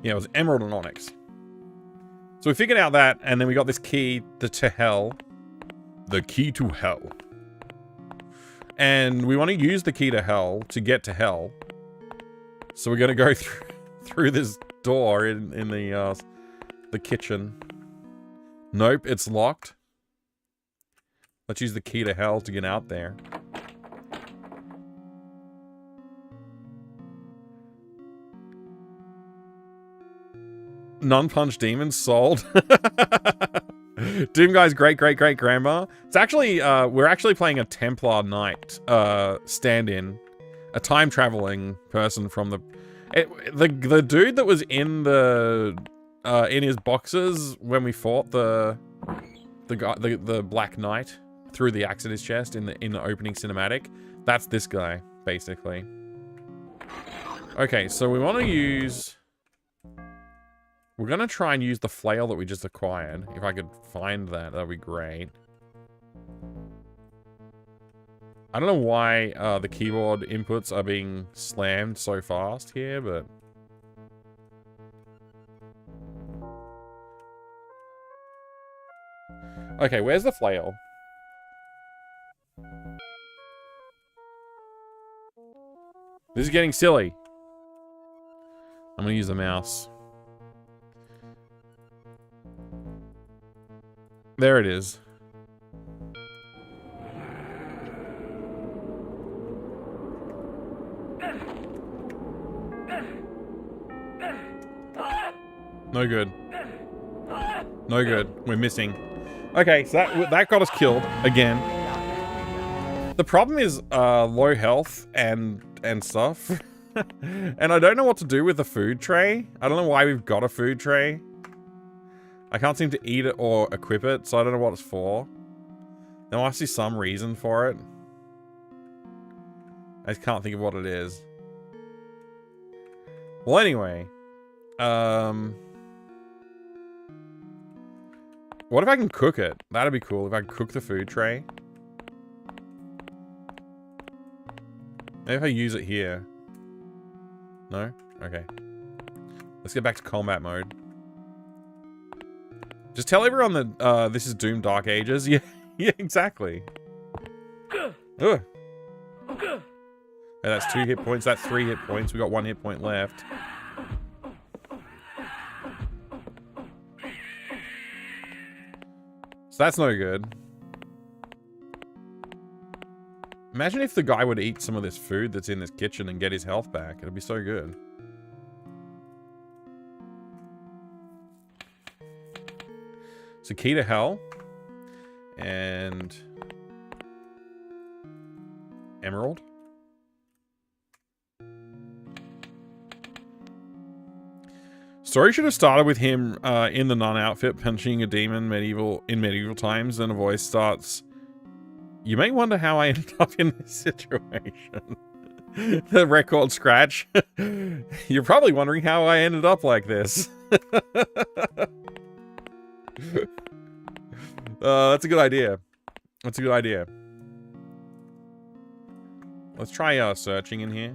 Speaker 1: Yeah, it was Emerald and Onyx. So we figured out that, and then we got this key to hell. The key to hell. And we want to use the key to hell to get to hell. So we're going to go through this door in the kitchen. Nope, it's locked. Let's use the key to hell to get out there. Non-punch demons sold. Doom Guy's great-great-great-grandma. It's actually, we're actually playing a Templar Knight stand-in. A time-traveling person from the... The dude that was in in his boxes when we fought the Black Knight through the axe in his chest in the opening cinematic, that's this guy basically. Okay, so we want to use... We're gonna try and use the flail that we just acquired. If I could find that, that'd be great. I don't know why the keyboard inputs are being slammed so fast here, but... Okay, where's the flail? This is getting silly. I'm gonna use the mouse. There it is. No good. No good. We're missing. Okay, so that got us killed again. The problem is low health and stuff. And I don't know what to do with the food tray. I don't know why we've got a food tray. I can't seem to eat it or equip it, so I don't know what it's for. There must be some reason for it. I just can't think of what it is. Well, anyway. What if I can cook it? That'd be cool if I could cook the food tray. Maybe if I use it here. No? Okay. Let's get back to combat mode. Just tell everyone that this is Doom Dark Ages. Yeah, yeah, exactly. Ugh. Hey, that's 2 hit points. That's 3 hit points. We got 1 hit point left. So that's no good. Imagine if the guy would eat some of this food that's in this kitchen and get his health back. It'd be so good. So key to hell. And... emerald. Story should have started with him in the nun outfit punching a demon in medieval times. Then a voice starts... You may wonder how I ended up in this situation. The record scratch. You're probably wondering how I ended up like this. That's a good idea. That's a good idea. Let's try searching in here.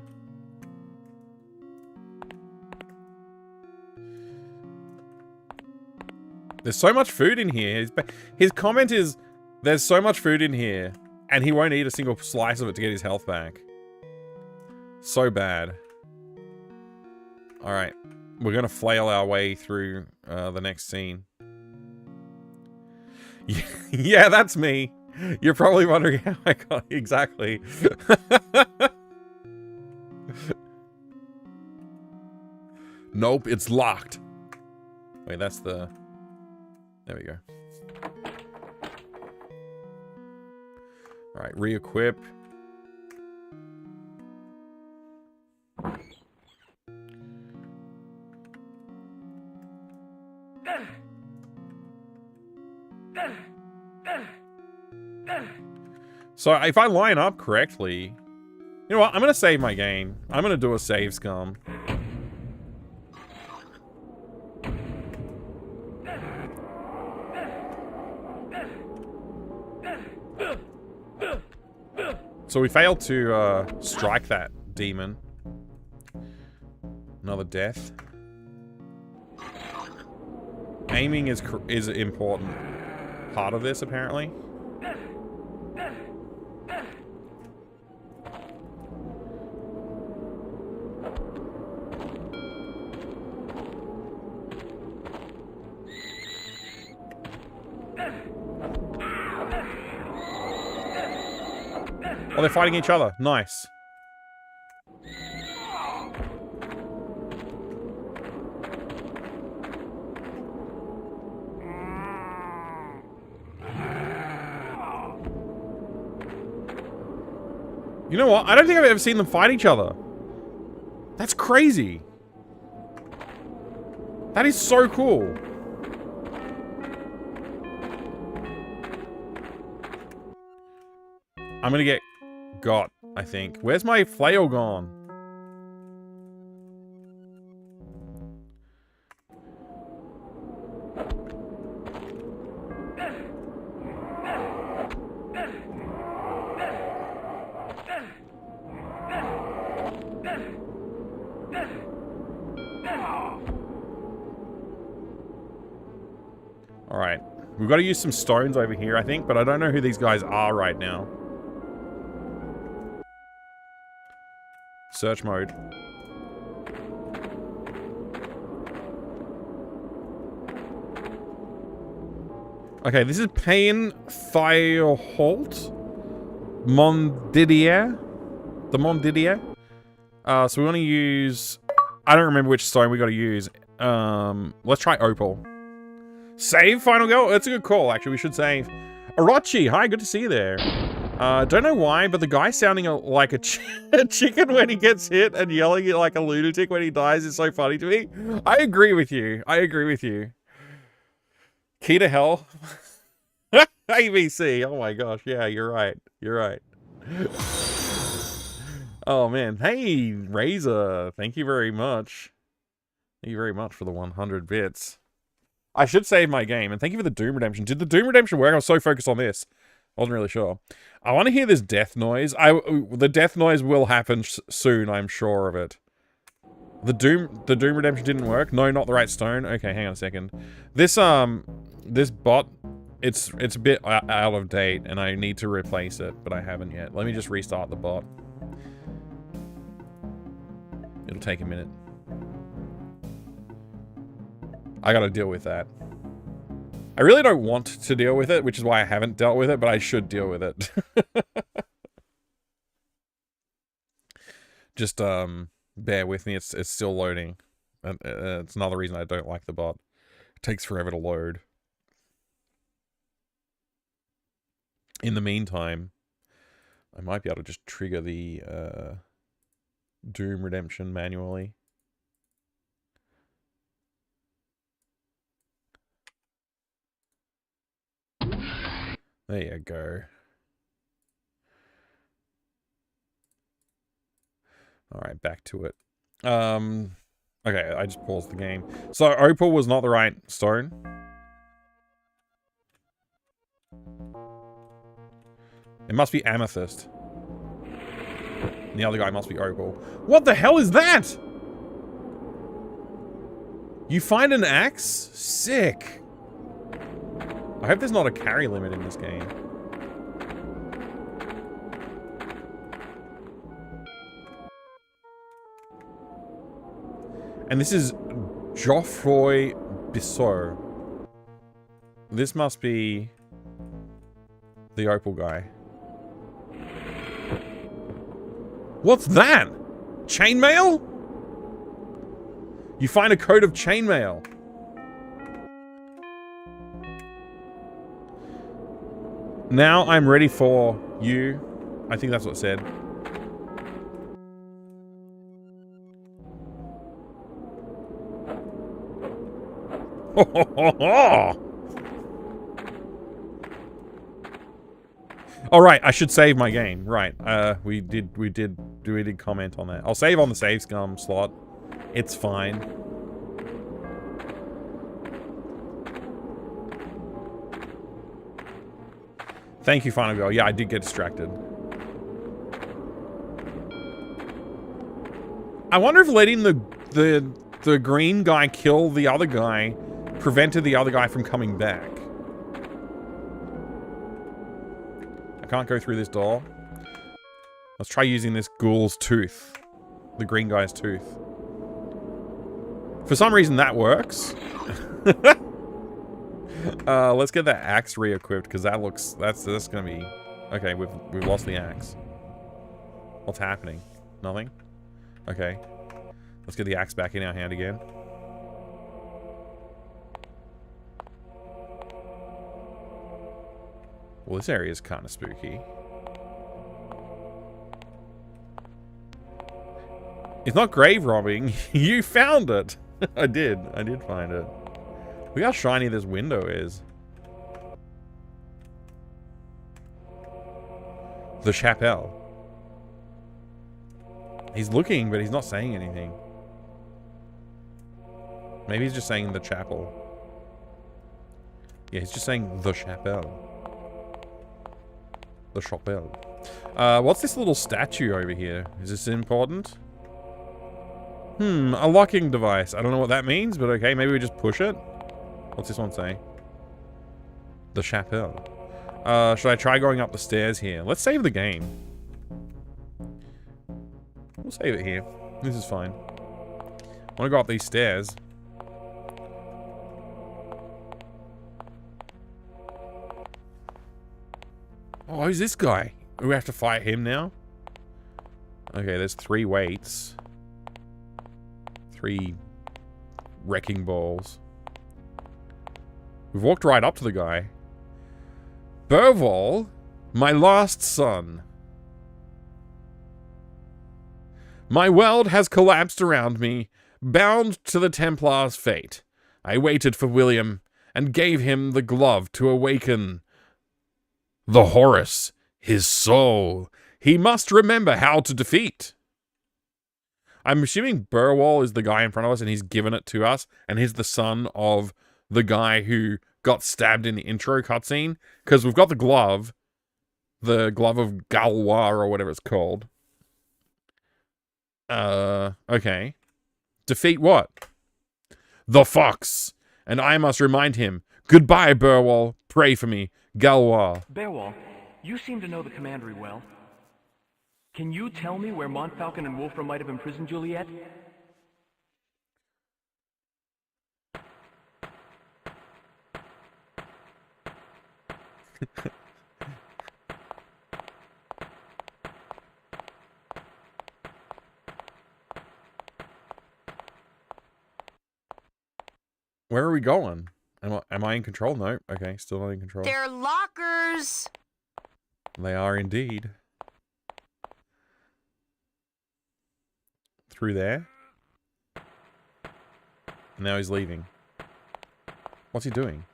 Speaker 1: There's so much food in here. His comment is, there's so much food in here, and he won't eat a single slice of it to get his health back. So bad. Alright. We're gonna flail our way through the next scene. Yeah, that's me. You're probably wondering how I got exactly. Nope, it's locked. Wait, that's the... There we go. Alright, re-equip. So if I line up correctly, you know what? I'm gonna save my game. I'm gonna do a save scum. So we failed to strike that demon. Another death. Aiming is an important part of this, apparently. Oh, they're fighting each other. Nice. You know what? I don't think I've ever seen them fight each other. That's crazy. That is so cool. I'm gonna get got, I think. Where's my flail gone? Alright. We've got to use some stones over here, I think, but I don't know who these guys are right now. Search mode. Okay, this is Pain Thioholt Mondidier. The Mondidier. So we want to use... I don't remember which stone we got to use. Let's try Opal. Save final goal? That's a good call, actually. We should save. Orochi, hi, good to see you there. Don't know why, but the guy sounding like a chicken when he gets hit and yelling like a lunatic when he dies is so funny to me. I agree with you. I agree with you. Key to hell. ABC. Oh my gosh. Yeah, you're right. You're right. Oh man. Hey, Razor. Thank you very much. Thank you very much for the 100 bits. I should save my game, and thank you for the Doom Redemption. Did the Doom Redemption work? I was so focused on this. I wasn't really sure. I want to hear this death noise. The death noise will happen soon, I'm sure of it. The Doom Redemption didn't work? No, not the right stone? Okay, hang on a second. This bot, it's a bit out of date, and I need to replace it, but I haven't yet. Let me just restart the bot. It'll take a minute. I gotta deal with that. I really don't want to deal with it, which is why I haven't dealt with it, but I should deal with it. Just, bear with me, it's still loading. And it's another reason I don't like the bot. It takes forever to load. In the meantime, I might be able to just trigger the Doom Redemption manually. There you go. Alright, back to it. Okay, I just paused the game. So, opal was not the right stone. It must be amethyst. And the other guy must be opal. What the hell is that? You find an axe? Sick. I hope there's not a carry limit in this game. And this is Geoffroy Bissot. This must be the opal guy. What's that? Chainmail? You find a coat of chainmail. Now I'm ready for you. I think that's what it said. All right, I should save my game. Right, we did comment on that. I'll save on the save scum slot. It's fine. Thank you, Final Girl. Yeah, I did get distracted. I wonder if letting the green guy kill the other guy prevented the other guy from coming back. I can't go through this door. Let's try using this ghoul's tooth. The green guy's tooth. For some reason that works. Let's get that axe re-equipped because that looks that's gonna be okay. We've lost the axe. What's happening? Nothing. Okay. Let's get the axe back in our hand again. Well, this area is kind of spooky. It's not grave robbing. You found it. I did find it. Look how shiny this window is. The chapelle. He's looking, but he's not saying anything. Maybe he's just saying the chapel. Yeah, he's just saying the chapelle. The chapelle. What's this little statue over here? Is this important? A locking device. I don't know what that means, but okay, maybe we just push it. What's this one say? The chapelle. Should I try going up the stairs here? Let's save the game. We'll save it here. This is fine. I want to go up these stairs. Oh, who's this guy? We have to fight him now? Okay, there's 3 weights. 3 wrecking balls. We've walked right up to the guy. Burvol, my last son. My world has collapsed around me, bound to the Templar's fate. I waited for William and gave him the glove to awaken the Horus, his soul. He must remember how to defeat. I'm assuming Burwell is the guy in front of us and he's given it to us, and he's the son of the guy who got stabbed in the intro cutscene, because we've got the glove of Galois or whatever it's called. Okay. Defeat what? The Fox. And I must remind him. Goodbye, Burwell. Pray for me. Galois.
Speaker 9: Beowulf, you seem to know the commandery well. Can you tell me where Montfalcon and Wolfram might have imprisoned Juliet?
Speaker 1: Where are we going? Am I in control? No. Okay, still not in control.
Speaker 10: They're lockers.
Speaker 1: They are indeed. Through there. Now he's leaving. What's he doing?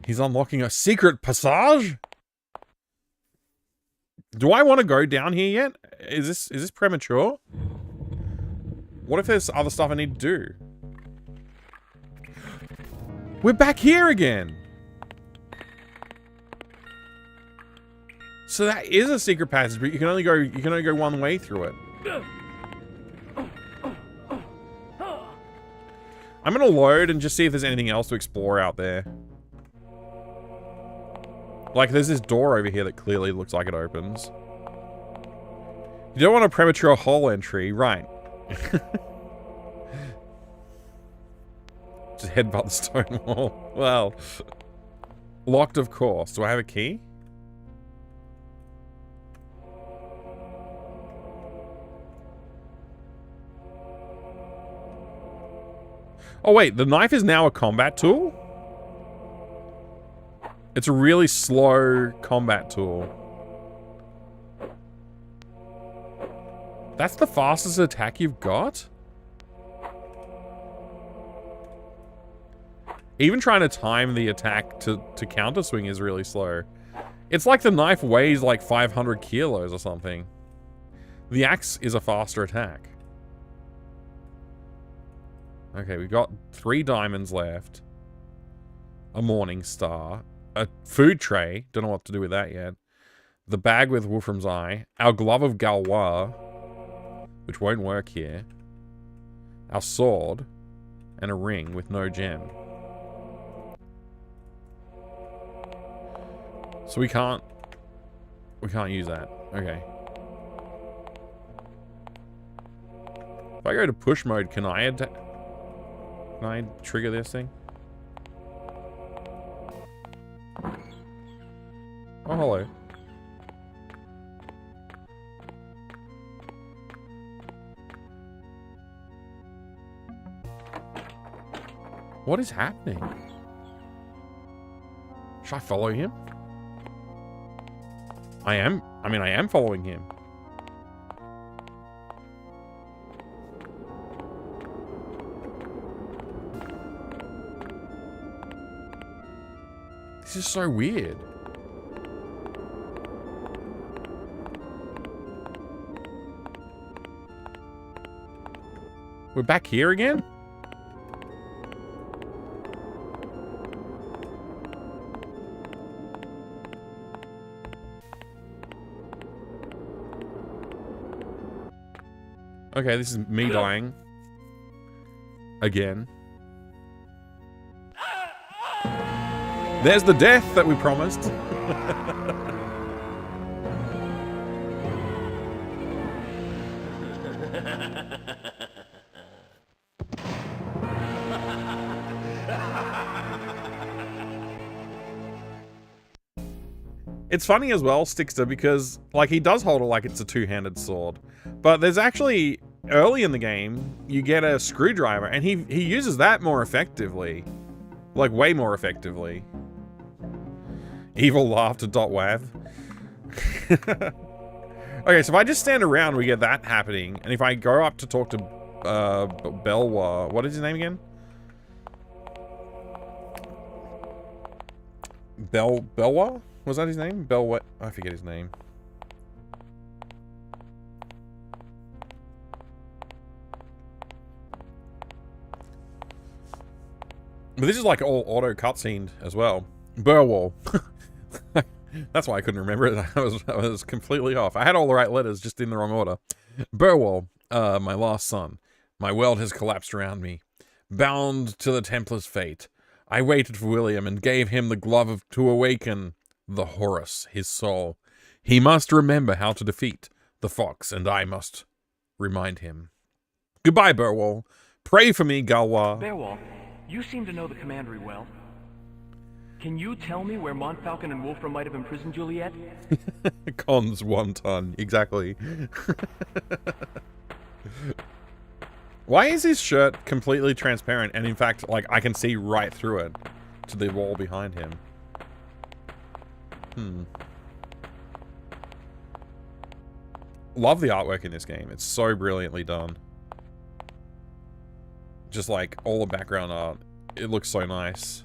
Speaker 1: He's unlocking a secret passage? Do I want to go down here yet? Is this premature? What if there's other stuff I need to do? We're back here again. So that is a secret passage, but you can only go one way through it. I'm gonna load and just see if there's anything else to explore out there. Like, there's this door over here that clearly looks like it opens. You don't want a premature hole entry, right? Just headbutt the stone wall. Well, locked, of course. Do I have a key? Oh wait, the knife is now a combat tool? It's a really slow combat tool. That's the fastest attack you've got? Even trying to time the attack to counter swing is really slow. It's like the knife weighs like 500 kilos or something. The axe is a faster attack. Okay, we've got 3 diamonds left. A morning star. A food tray. Don't know what to do with that yet. The bag with Wolfram's eye. Our glove of Galois, which won't work here. Our sword. And a ring with no gem. So we can't use that. Okay. If I go to push mode, can I trigger this thing? Oh, hello. What is happening? Should I follow him? I am following him. This is so weird. We're back here again? Okay, this is me dying. Again. There's the death that we promised. It's funny as well, Stickster, because like he does hold it like it's a two-handed sword. But there's actually, early in the game, you get a screwdriver, and he uses that more effectively. Like, way more effectively. Evil laughter. .wav. Okay, so if I just stand around, we get that happening. And if I go up to talk to Belwa, what is his name again? Belwa? Was that his name? Belwa? I forget his name. But this is like all auto cutscened as well. Burwall. That's why I couldn't remember it. I was completely off. I had all the right letters, just in the wrong order. Burwall, my lost son. My world has collapsed around me. Bound to the Templar's fate, I waited for William and gave him the glove to awaken the Horus, his soul. He must remember how to defeat the fox, and I must remind him. Goodbye, Burwall. Pray for me, Galwa.
Speaker 9: Beowulf, You seem to know the commandery well. Can you tell me where Montfalcon and Wolfram might have imprisoned Juliet?
Speaker 1: Cons 1 ton, exactly. Why is his shirt completely transparent and in fact, like, I can see right through it to the wall behind him? Love the artwork in this game. It's so brilliantly done. Just like all the background art. It looks so nice.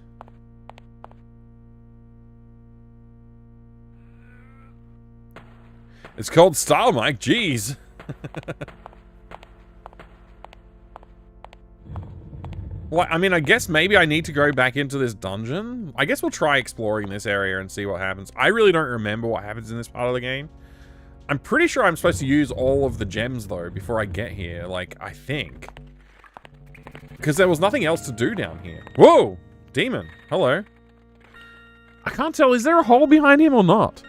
Speaker 1: It's called Style, Mike. Jeez. Well, I mean, I guess maybe I need to go back into this dungeon. I guess we'll try exploring this area and see what happens. I really don't remember what happens in this part of the game. I'm pretty sure I'm supposed to use all of the gems, though, before I get here. Like, I think. Because there was nothing else to do down here. Whoa! Demon. Hello. I can't tell. Is there a hole behind him or not?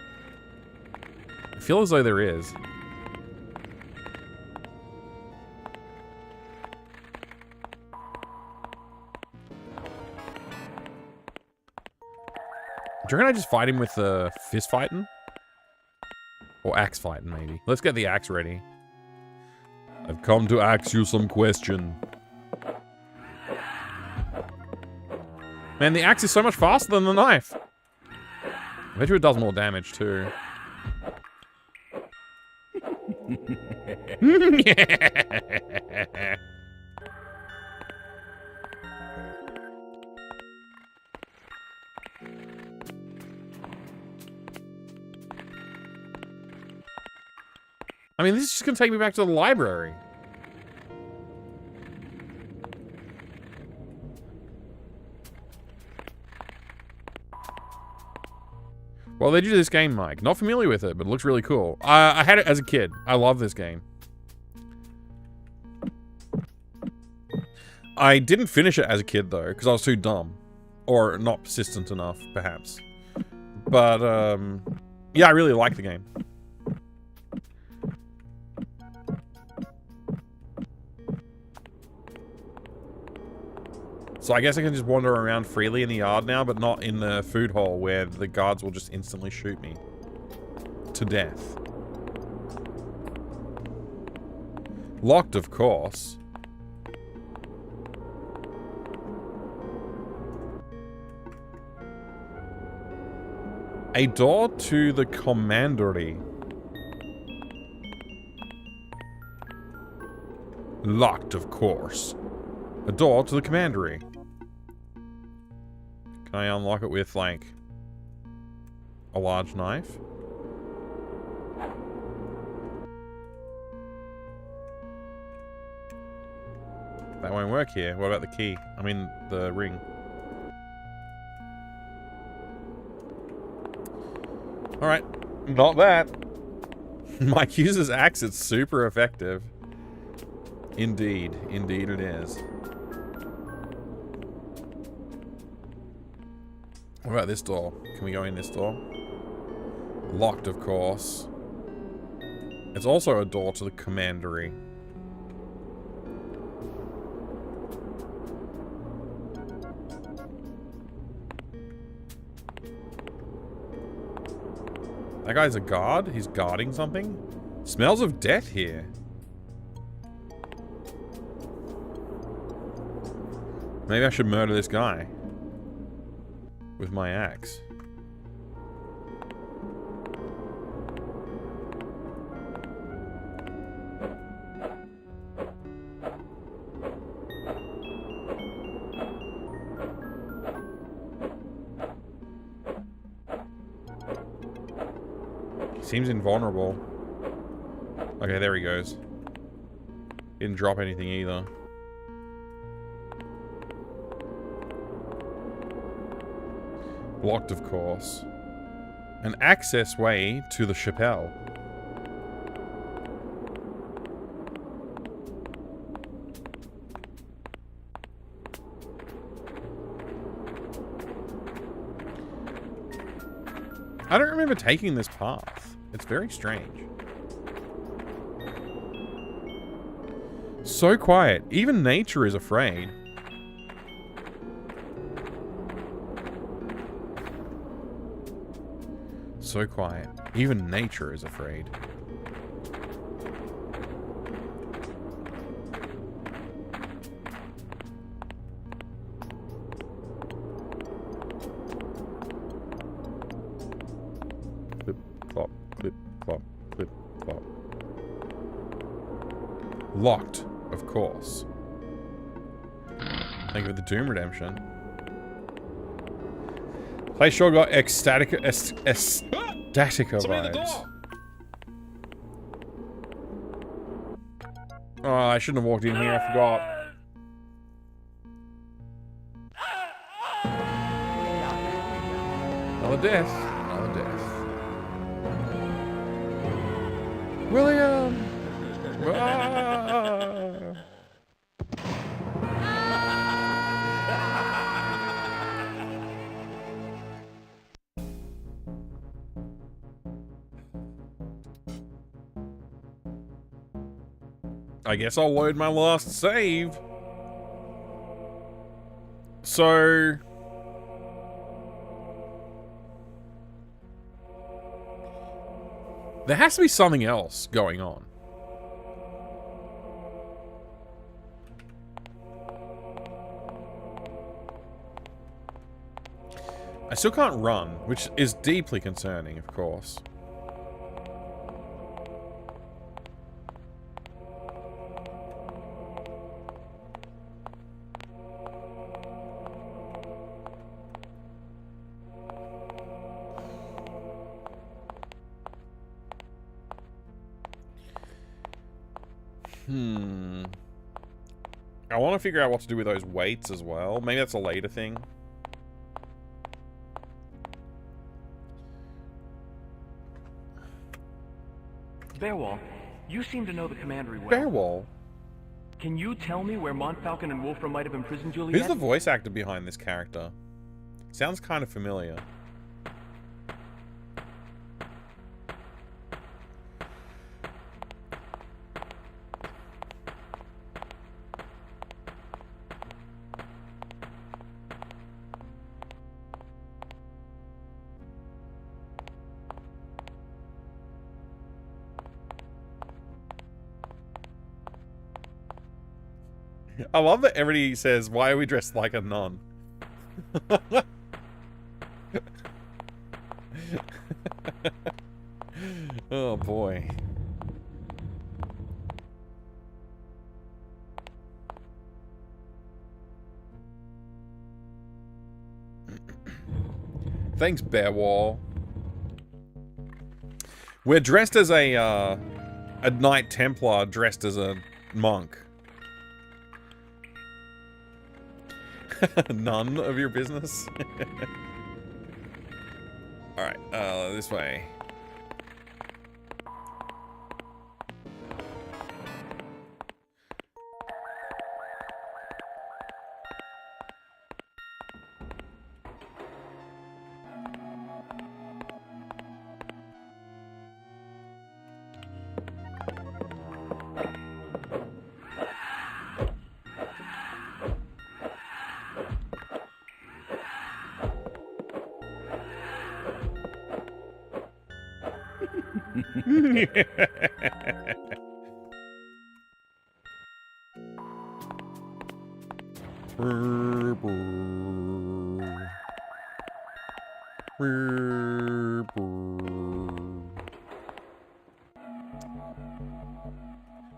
Speaker 1: I feel as though there is. Do you reckon I just fight him with the fist fighting? Or axe fighting, maybe. Let's get the axe ready. I've come to ask you some question. Man, the axe is so much faster than the knife. I bet you it does more damage, too. I mean, this is just gonna take me back to the library. Well, they do this game, Mike. Not familiar with it, but it looks really cool. I had it as a kid. I love this game. I didn't finish it as a kid, though, because I was too dumb. Or not persistent enough, perhaps. But, yeah, I really like the game. So I guess I can just wander around freely in the yard now, but not in the food hall where the guards will just instantly shoot me to death. Locked, of course. A door to the commandery. Locked, of course. A door to the commandery. Can I unlock it with, like, a large knife? That won't work here. What about the key? I mean, the ring. Alright. Not that. Mike uses axe. It's super effective. Indeed. Indeed it is. What about this door? Can we go in this door? Locked, of course. It's also a door to the commandery. That guy's a guard? He's guarding something? Smells of death here. Maybe I should murder this guy. With my axe. He seems invulnerable. Okay, there he goes. Didn't drop anything either. Blocked, of course. An access way to the chapel. I don't remember taking this path. It's very strange. So quiet. Even nature is afraid. So quiet. Even nature is afraid. Clip, clop, clip, clop, clip, clop. Locked, of course. Thank you for the Doom Redemption. Play sure got ecstatica vibes. Oh, I shouldn't have walked in here, I forgot. Another death. Another death. William! Ah! I guess I'll load my last save. So... there has to be something else going on. I still can't run, which is deeply concerning, of course. I want to figure out what to do with those weights as well. Maybe that's a later thing.
Speaker 9: Bearwall, you seem to know the commandery well.
Speaker 1: Bearwall?
Speaker 9: Can you tell me where Montfalcon and Wolfram might have imprisoned Juliet?
Speaker 1: Who's the voice actor behind this character? Sounds kind of familiar. I love that everybody says, why are we dressed like a nun? Oh boy. Thanks, Bearwall. We're dressed as a Knight Templar dressed as a monk. None of your business. Alright, this way.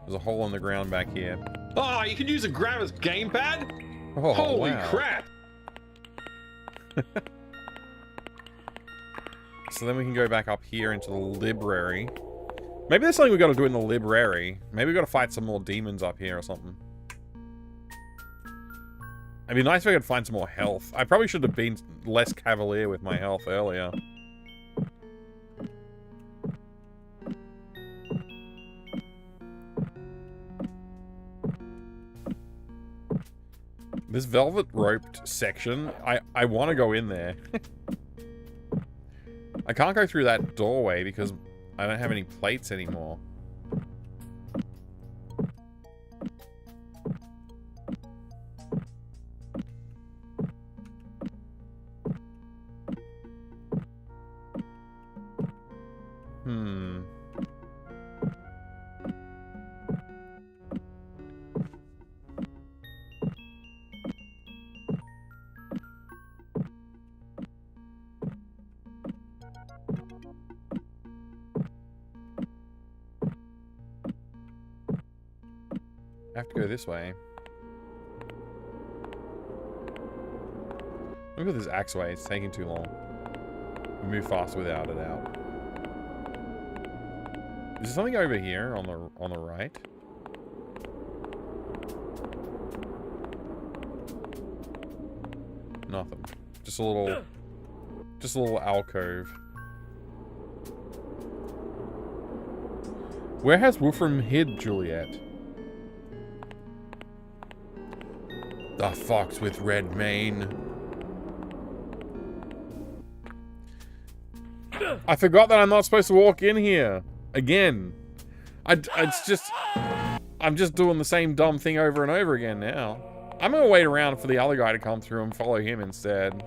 Speaker 1: There's a hole in the ground back here.
Speaker 3: Oh, you can use a Gravis gamepad?
Speaker 1: Oh,
Speaker 3: holy
Speaker 1: wow.
Speaker 3: crap!
Speaker 1: So then we can go back up here into the library. Maybe there's something we got to do in the library. Maybe we got to fight some more demons up here or something. It'd be nice if I could find some more health. I probably should have been less cavalier with my health earlier. This velvet roped section, I want to go in there. I can't go through that doorway because I don't have any plates anymore. have to go this way. Look at this Axeway. It's taking too long. We move faster without it out. Is there something over here on the right? Nothing. Just a little alcove. Where has Wolfram hid Juliet? The fox with red mane. I forgot that I'm not supposed to walk in here. Again. It's just... I'm just doing the same dumb thing over and over again now. I'm gonna wait around for the other guy to come through and follow him instead.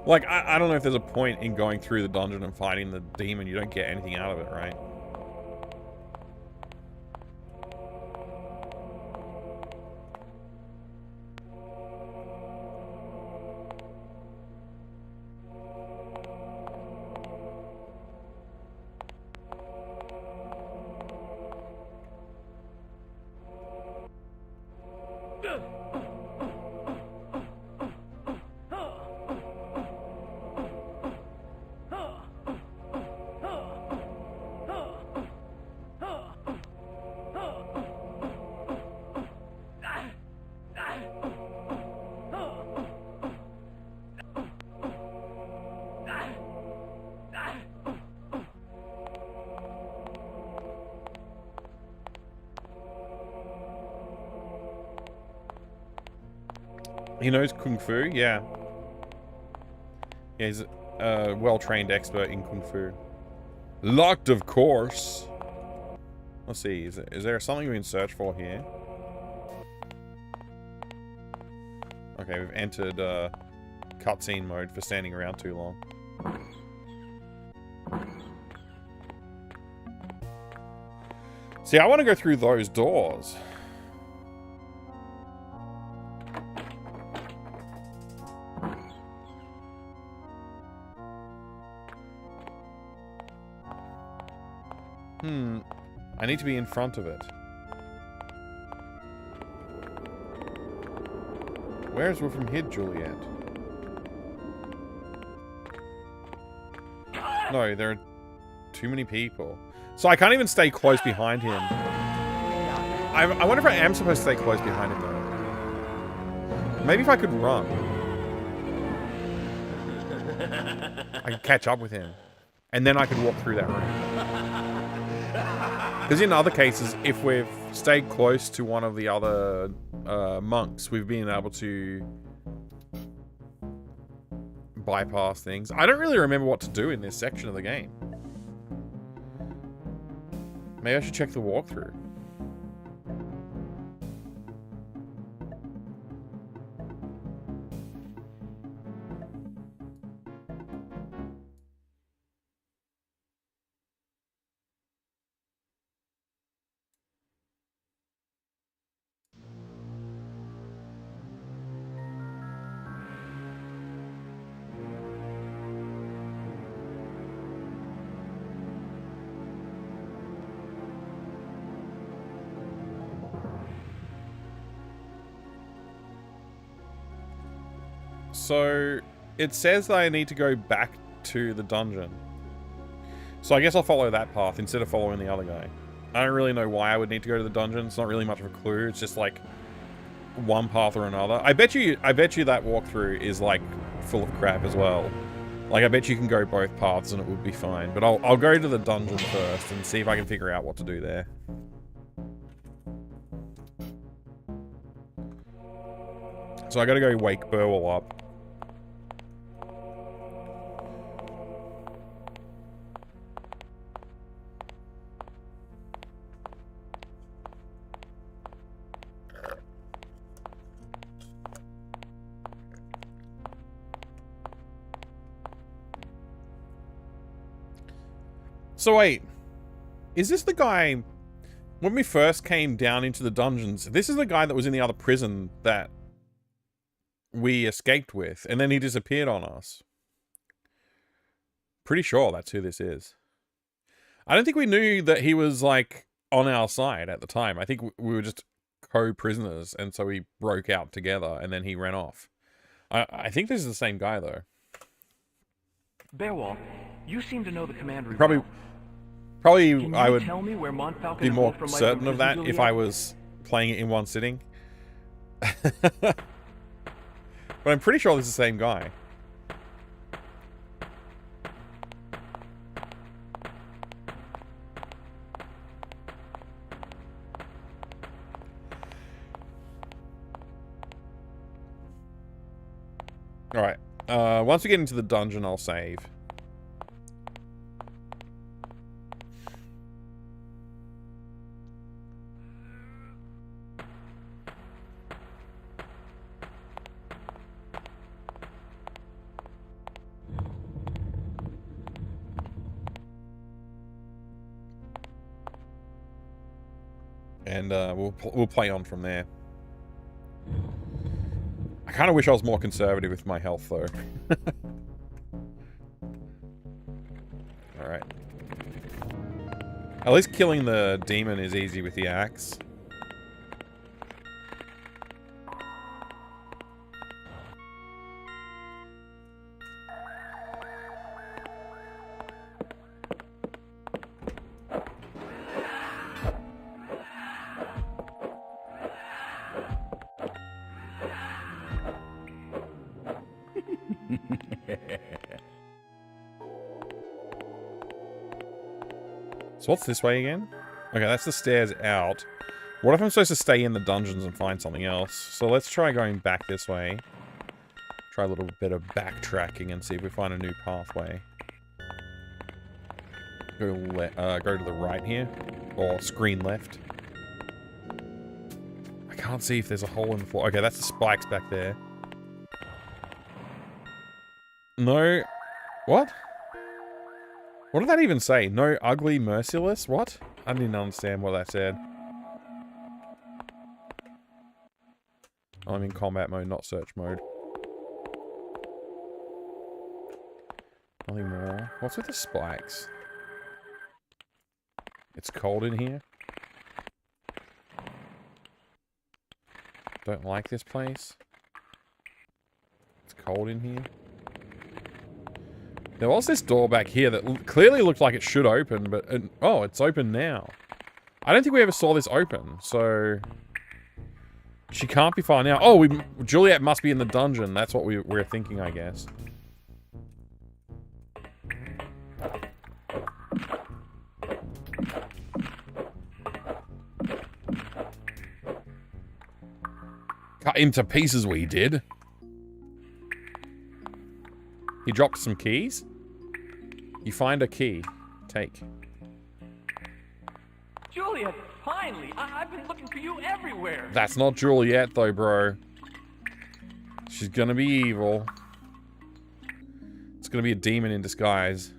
Speaker 1: Like, I don't know if there's a point in going through the dungeon and fighting the demon. You don't get anything out of it, right? He knows Kung Fu? Yeah. Yeah, he's a well-trained expert in Kung Fu. Locked, of course. Let's see, is there something we can search for here? Okay, we've entered cutscene mode for standing around too long. See, I want to go through those doors. I need to be in front of it. Where's Wolfram hid Juliet? No, there are too many people. So I can't even stay close behind him. I wonder if I am supposed to stay close behind him though. Maybe if I could run. I could catch up with him. And then I could walk through that room. Because in other cases, if we've stayed close to one of the other monks, we've been able to bypass things. I don't really remember what to do in this section of the game. Maybe I should check the walkthrough. So, it says that I need to go back to the dungeon. So I guess I'll follow that path instead of following the other guy. I don't really know why I would need to go to the dungeon. It's not really much of a clue. It's just like one path or another. I bet you that walkthrough is like full of crap as well. Like I bet you can go both paths and it would be fine. But I'll go to the dungeon first and see if I can figure out what to do there. So I gotta go wake Burwell up. So wait, is this the guy When we first came down into the dungeons, this is the guy that was in the other prison that we escaped with, and then he disappeared on us. Pretty sure that's who this is. I don't think we knew that he was, like, on our side at the time. I think we were just co-prisoners, and so we broke out together, and then he ran off. I think this is the same guy, though.
Speaker 9: Beowulf, you seem to know the commandery.
Speaker 1: Probably I would
Speaker 9: tell me where Montfalcon
Speaker 1: be
Speaker 9: and
Speaker 1: more
Speaker 9: Wolfram might
Speaker 1: certain
Speaker 9: have
Speaker 1: of that
Speaker 9: visited
Speaker 1: if
Speaker 9: Juliet?
Speaker 1: I was playing it in one sitting. But I'm pretty sure this is the same guy. Alright. Once we get into the dungeon, I'll save. And we'll play on from there. I kind of wish I was more conservative with my health, though. Alright. At least killing the demon is easy with the axe. So what's this way again? Okay, that's the stairs out. What if I'm supposed to stay in the dungeons and find something else? So let's try going back this way. Try a little bit of backtracking and see if we find a new pathway. Go to the right here. Or screen left. I can't see if there's a hole in the floor. Okay, that's the spikes back there. No. What? What did that even say? No ugly merciless? What? I didn't understand what that said. I'm in combat mode, not search mode. Nothing more. What's with the spikes? It's cold in here. Don't like this place. It's cold in here. There was this door back here that clearly looked like it should open, but... oh, it's open now. I don't think we ever saw this open, so... She can't be far now. Oh, Juliet must be in the dungeon. That's what we're thinking, I guess. Cut him to pieces, we did. He dropped some keys? You find a key. Take.
Speaker 9: Juliet, finally! I've been looking for you everywhere!
Speaker 1: That's not Juliet, though, bro. She's gonna be evil. It's gonna be a demon in disguise.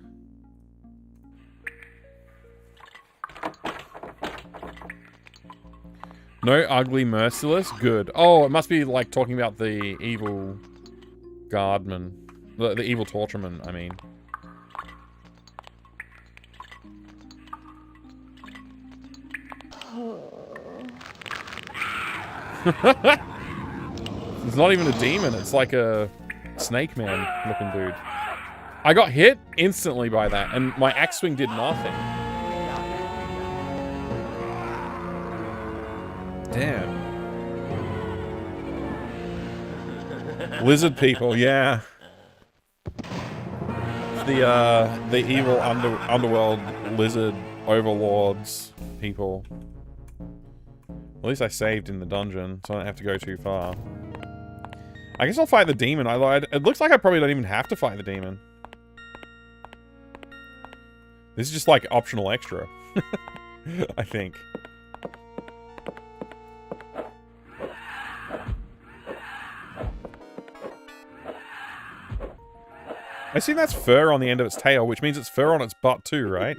Speaker 1: No ugly merciless? Good. Oh, it must be like talking about the evil guardman. The evil tortureman, I mean. It's not even a demon, it's like a snake man looking dude. I got hit instantly by that, and my axe swing did nothing. Damn. Lizard people, yeah. The evil underworld lizard overlords people. At least I saved in the dungeon, so I don't have to go too far. I guess I'll fight the demon. It looks like I probably don't even have to fight the demon. This is just like optional extra. I think. I assume that's fur on the end of its tail, which means it's fur on its butt too, right?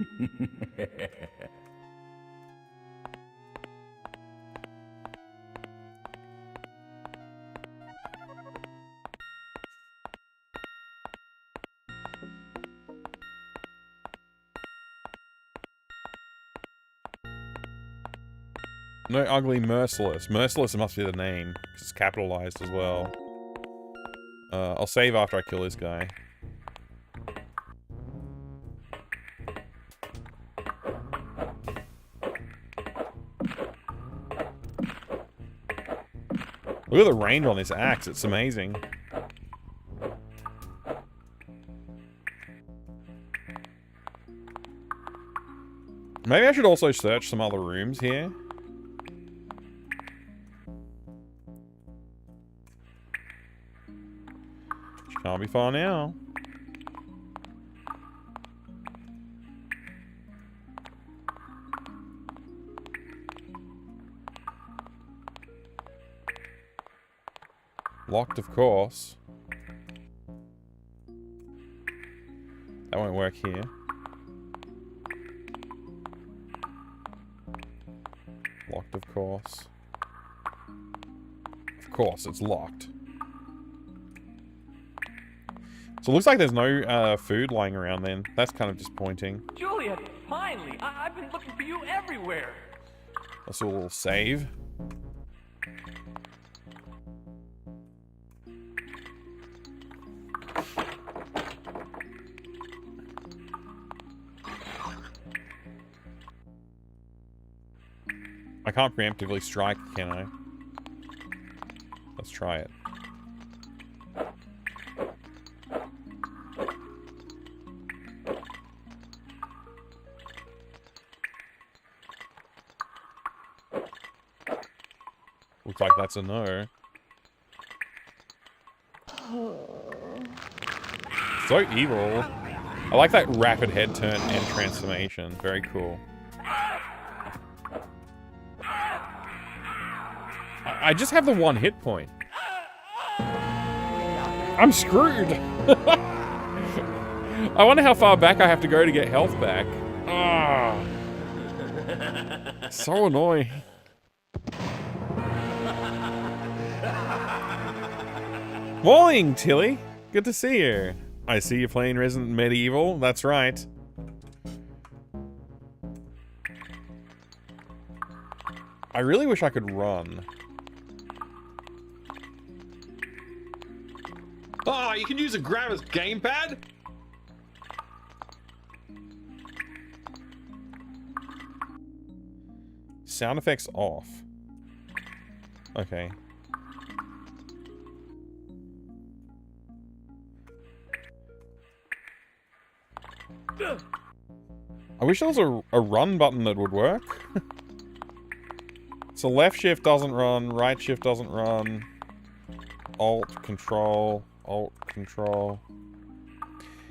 Speaker 1: No ugly Merciless. Merciless must be the name, because it's capitalized as well. I'll save after I kill this guy. Look at the range on this axe, it's amazing. Maybe I should also search some other rooms here. Which can't be far now. Locked, of course. That won't work here. Locked, of course. Of course, it's locked. So it looks like there's no food lying around then. That's kind of disappointing.
Speaker 9: Juliet, finally! I've been looking for you everywhere!
Speaker 1: Let's do a little save. I can't preemptively strike, can I? Let's try it. Looks like that's a no. So evil. I like that rapid head turn and transformation. Very cool. I just have the one hit point. I'm screwed. I wonder how far back I have to go to get health back. Ah, so annoying. Morning, Tilly. Good to see you. I see you're playing Resident Medieval. That's right. I really wish I could run.
Speaker 3: Oh, you can use a Gravis gamepad?
Speaker 1: Sound effects off. Okay. I wish there was a run button that would work. So left shift doesn't run, right shift doesn't run. Alt, control, alt, control.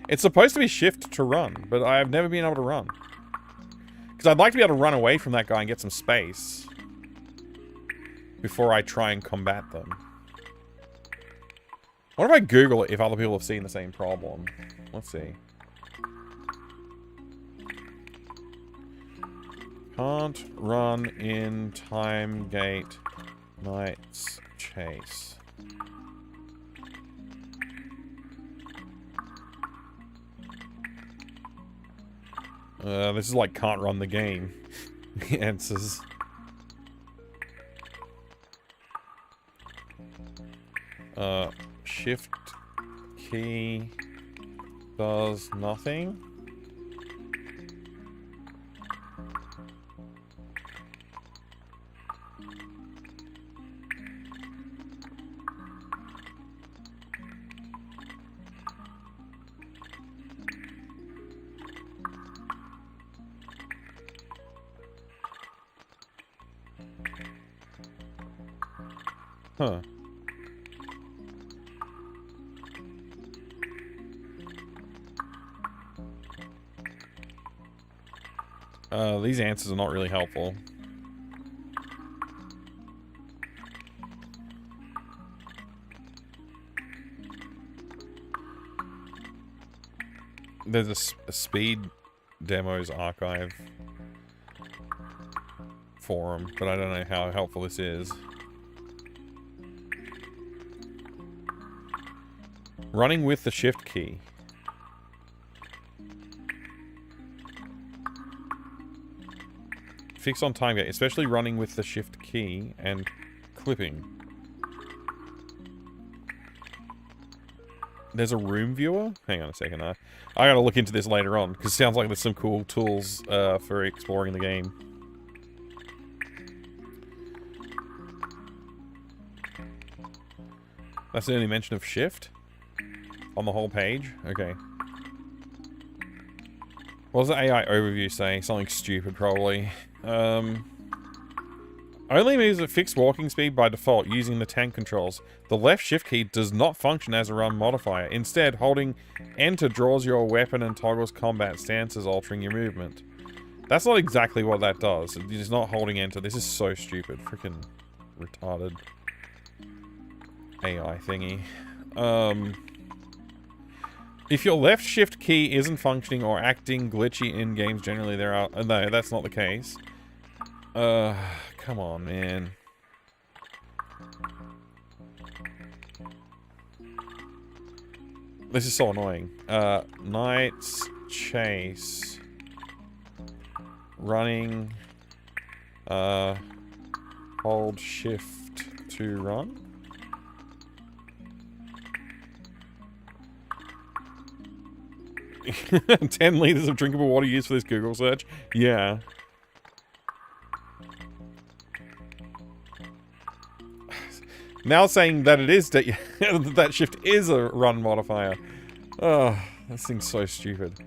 Speaker 1: It's supposed to be shift to run, but I have never been able to run. Because I'd like to be able to run away from that guy and get some space before I try and combat them. What if I Google it if other people have seen the same problem? Let's see. Can't run in Time Gate Knight's Chase. This is like can't run the game. The answers. Shift key does nothing. Huh. These answers are not really helpful. There's a speed demos archive forum, but I don't know how helpful this is. Running with the shift key. Fix on time gate, especially running with the shift key and clipping. There's a room viewer? Hang on a second. I gotta look into this later on, because it sounds like there's some cool tools for exploring the game. That's the only mention of shift? On the whole page? Okay. What does the AI overview say? Something stupid, probably. Only moves at fixed walking speed by default using the tank controls. The left shift key does not function as a run modifier. Instead, holding enter draws your weapon and toggles combat stances, altering your movement. That's not exactly what that does. It's not holding enter. This is so stupid. Freaking retarded AI thingy. If your left shift key isn't functioning or acting glitchy in games generally, there are... No, that's not the case. Come on, man. This is so annoying. Knight's Chase. Running. Hold shift to run. $10 liters of drinkable water used for this Google search. Yeah. Now saying that it is that shift is a run modifier. Oh, this thing's so stupid.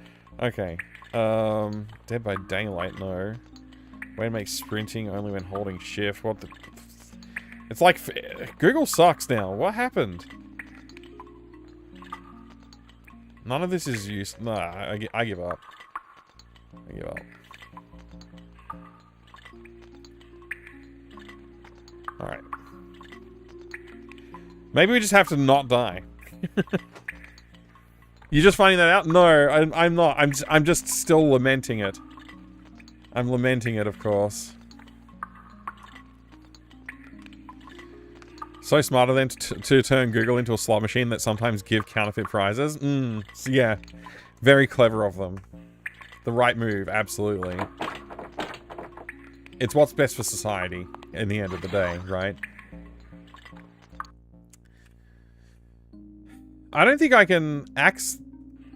Speaker 1: Okay. Dead by Daylight, no. Way to make sprinting only when holding shift. What the... It's like... Google sucks now. What happened? None of this is used. Nah, I give up. I give up. Alright. Maybe we just have to not die. You just finding that out? No, I'm not. I'm just still lamenting it. I'm lamenting it, of course. So smart of them to turn Google into a slot machine that sometimes give counterfeit prizes. So yeah, very clever of them. The right move, absolutely. It's what's best for society in the end of the day, right? I don't think I can axe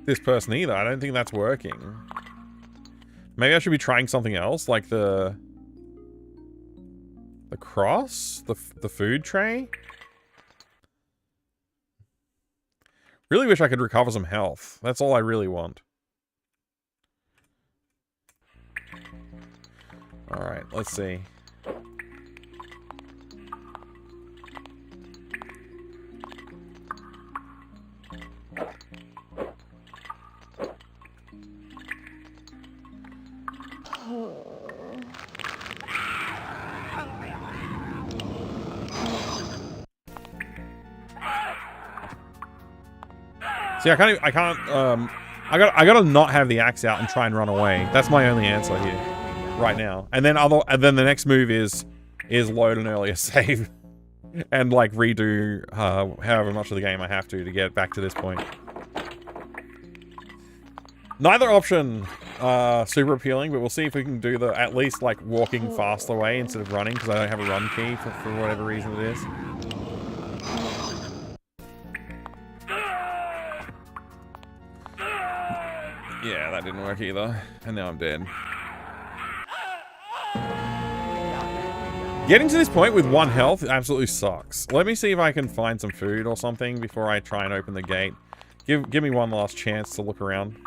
Speaker 1: this person either. I don't think that's working. Maybe I should be trying something else, like the cross? The food tray? Really wish I could recover some health. That's all I really want. Alright, let's see. See, I gotta not have the axe out and try and run away. That's my only answer here, right now. And then the next move is load an earlier save, and like redo however much of the game I have to get back to this point. Neither option super appealing, but we'll see if we can do the at least like walking faster way instead of running, because I don't have a run key for whatever reason it is. Yeah, that didn't work either. And now I'm dead. Getting to this point with 1 health absolutely sucks. Let me see if I can find some food or something before I try and open the gate. Give me one last chance to look around.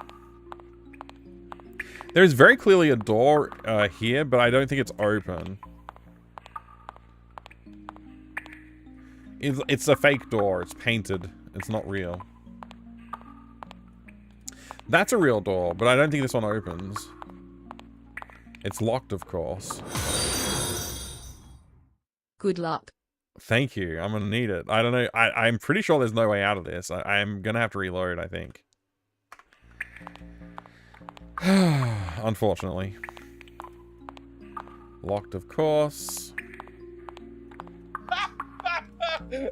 Speaker 1: There is very clearly a door here, but I don't think it's open. It's a fake door. It's painted. It's not real. That's a real door, but I don't think this one opens. It's locked, of course.
Speaker 6: Good luck.
Speaker 1: Thank you. I'm gonna need it. I don't know. I'm pretty sure there's no way out of this. I'm gonna have to reload, I think. Unfortunately. Locked, of course.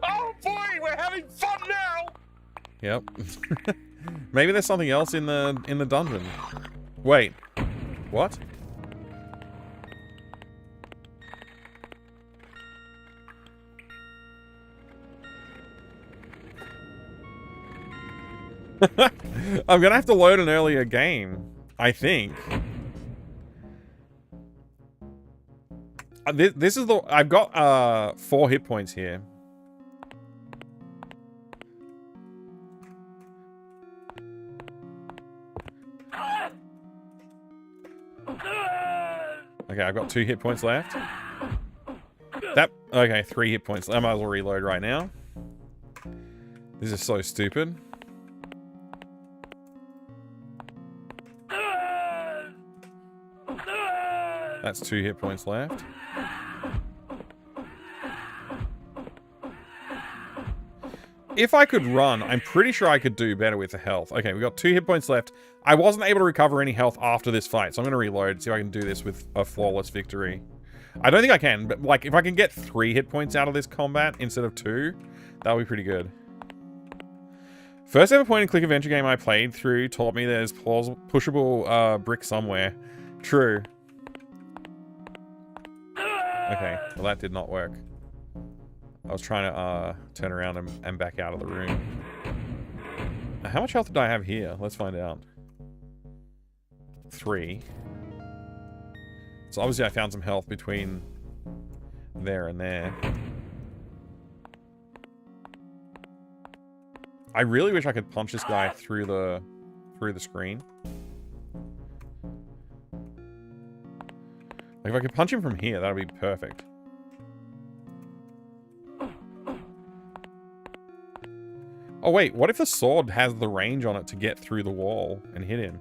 Speaker 8: Oh boy, we're having fun now!
Speaker 1: Yep. Maybe there's something else in the dungeon. Wait. What? I'm gonna have to load an earlier game, I think. This is the... I've got 4 hit points here. Okay, I've got 2 hit points left. Okay, 3 hit points. I might as well reload right now. This is so stupid. That's 2 hit points left. If I could run, I'm pretty sure I could do better with the health. Okay, we got 2 hit points left. I wasn't able to recover any health after this fight, so I'm going to reload, see if I can do this with a flawless victory. I don't think I can, but like if I can get 3 hit points out of this combat instead of 2, that would be pretty good. First ever point-and-click adventure game I played through taught me there's pushable brick somewhere. True. Okay, well that did not work. I was trying to turn around and back out of the room. How much health did I have here? Let's find out. 3. So obviously I found some health between there and there. I really wish I could punch this guy through the screen. Like if I could punch him from here, that would be perfect. Oh wait, what if the sword has the range on it to get through the wall and hit him?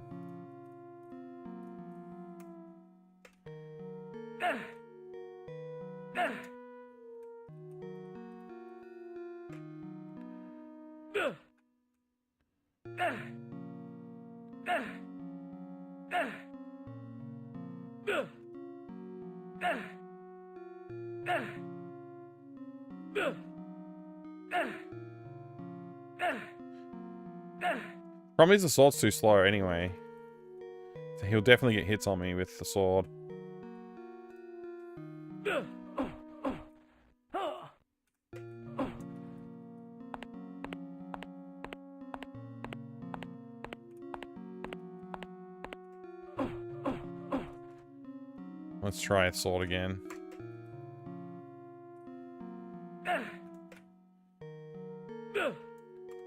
Speaker 1: Problem is the sword's too slow anyway. So he'll definitely get hits on me with the sword. Let's try a sword again.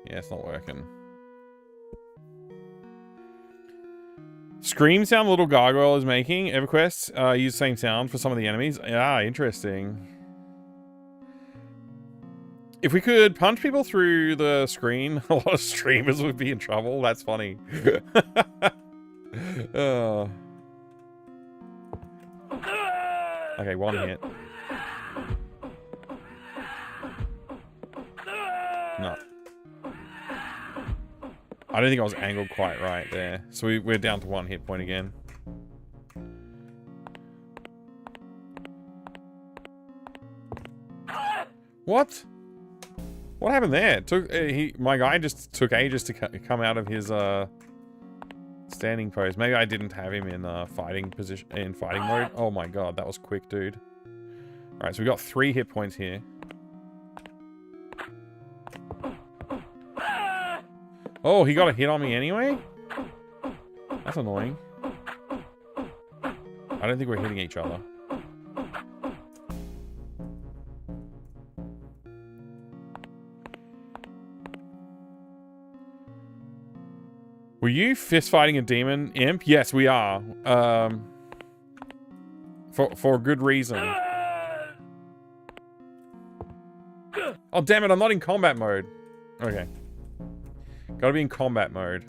Speaker 1: Yeah, it's not working. Scream sound the little gargoyle is making. EverQuest use the same sound for some of the enemies. Ah, interesting. If we could punch people through the screen, a lot of streamers would be in trouble. That's funny. Oh. Okay, 1 hit. No. I don't think I was angled quite right there. So we're down to 1 hit point again. What? What happened there? It took my guy just took ages to come out of his standing pose. Maybe I didn't have him in fighting position fighting mode. Oh my god, that was quick, dude. All right, so we got 3 hit points here. Oh, he got a hit on me anyway? That's annoying. I don't think we're hitting each other. Were you fist fighting a demon imp? Yes, we are. For a good reason. Oh, damn it, I'm not in combat mode. Okay. Gotta be in combat mode.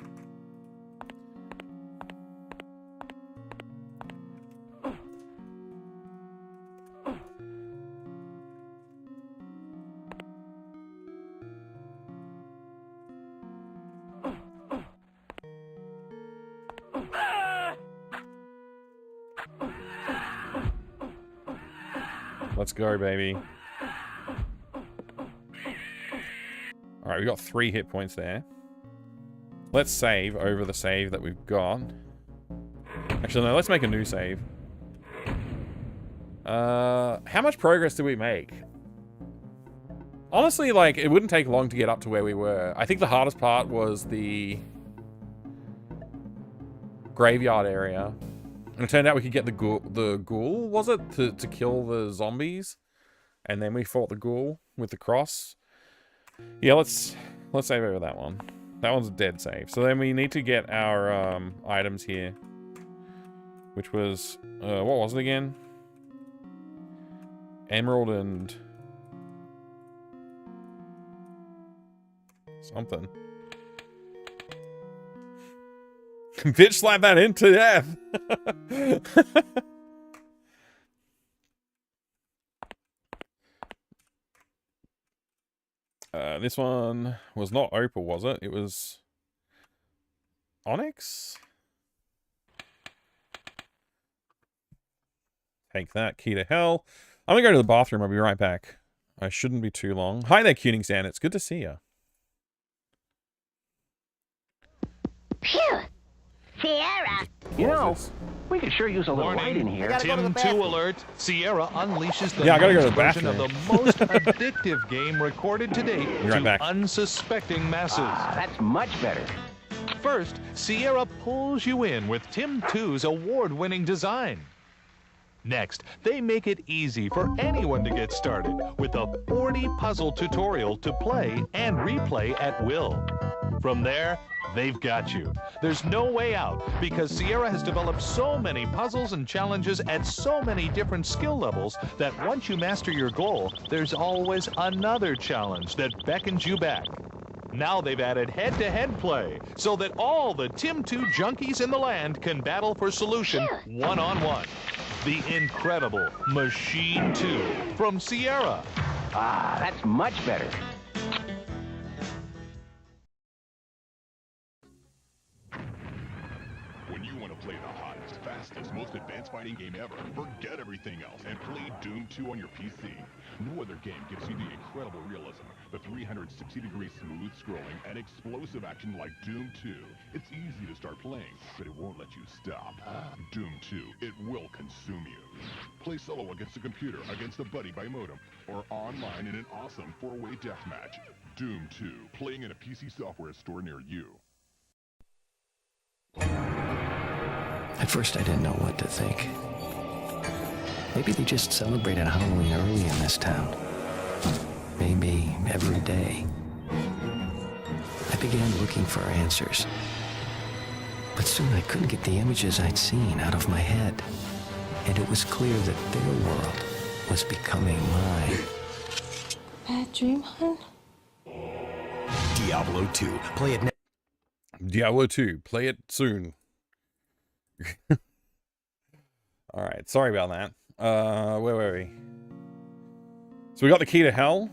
Speaker 1: Let's go, baby. Alright, we got 3 hit points there. Let's save over the save that we've got. Actually, no, let's make a new save. How much progress did we make? Honestly, like, it wouldn't take long to get up to where we were. I think the hardest part was the graveyard area. And it turned out we could get the ghoul, was it? To kill the zombies. And then we fought the ghoul with the cross. Yeah, let's save over that one. That one's a dead save. So then we need to get our items here. Which was, what was it again? Emerald and something. Bitch slap that into death. This one was not opal, was it? It was onyx? Take that, key to hell. I'm gonna go to the bathroom. I'll be right back. I shouldn't be too long. Hi there, Cuning Stan. It's good to see you.
Speaker 10: Phew! Sierra!
Speaker 5: You know, we could sure use a little light in here.
Speaker 4: Tim 2
Speaker 12: alert. Sierra unleashes the
Speaker 1: I gotta go to the
Speaker 12: version of
Speaker 1: bathroom.
Speaker 12: the most addictive game recorded to date
Speaker 1: Be right
Speaker 12: to
Speaker 1: back.
Speaker 12: unsuspecting masses.
Speaker 5: That's much better.
Speaker 12: First, Sierra pulls you in with Tim 2's award-winning design. Next, they make it easy for anyone to get started with a 40-puzzle tutorial to play and replay at will. From there, they've got you. There's no way out because Sierra has developed so many puzzles and challenges at so many different skill levels that once you master your goal, there's always another challenge that beckons you back. Now they've added head-to-head play so that all the Tim 2 junkies in the land can battle for solution one-on-one. The incredible Machine 2 from Sierra.
Speaker 5: That's much better.
Speaker 2: When you want to play the hottest, fastest, most advanced fighting game ever, forget everything else and play Doom 2 on your PC. No other game gives you the incredible realism, the 360-degree smooth scrolling, and explosive action like Doom 2. It's easy to start playing, but it won't let you stop. Doom 2, it will consume you. Play solo against a computer, against a buddy by modem, or online in an awesome 4-way deathmatch. Doom 2, playing in a PC software store near you.
Speaker 13: At first, I didn't know what to think. Maybe they just celebrated Halloween early in this town. Maybe every day. I began looking for answers. But soon I couldn't get the images I'd seen out of my head. And it was clear that their world was becoming mine.
Speaker 10: Bad dream, hun?
Speaker 13: Diablo 2. Play it now.
Speaker 1: Diablo 2. Play it soon. Alright, sorry about that. Where were we? So we got the key to hell.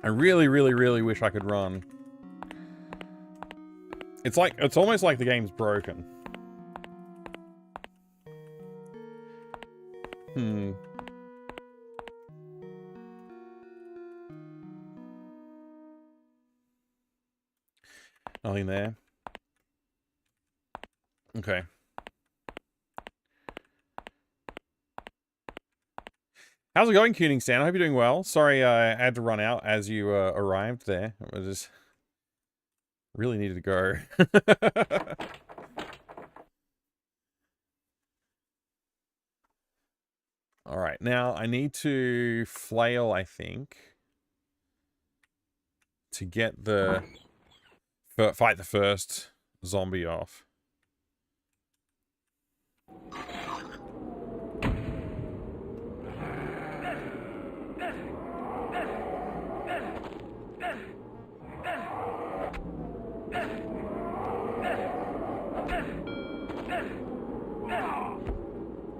Speaker 1: I really, really, really wish I could run. It's almost like the game's broken. Nothing there. Okay. How's it going, Cuning Stan? I hope you're doing well. Sorry I had to run out as you arrived there. I just really needed to go. Alright, now I need to flail, I think, to get the... fight the first zombie off.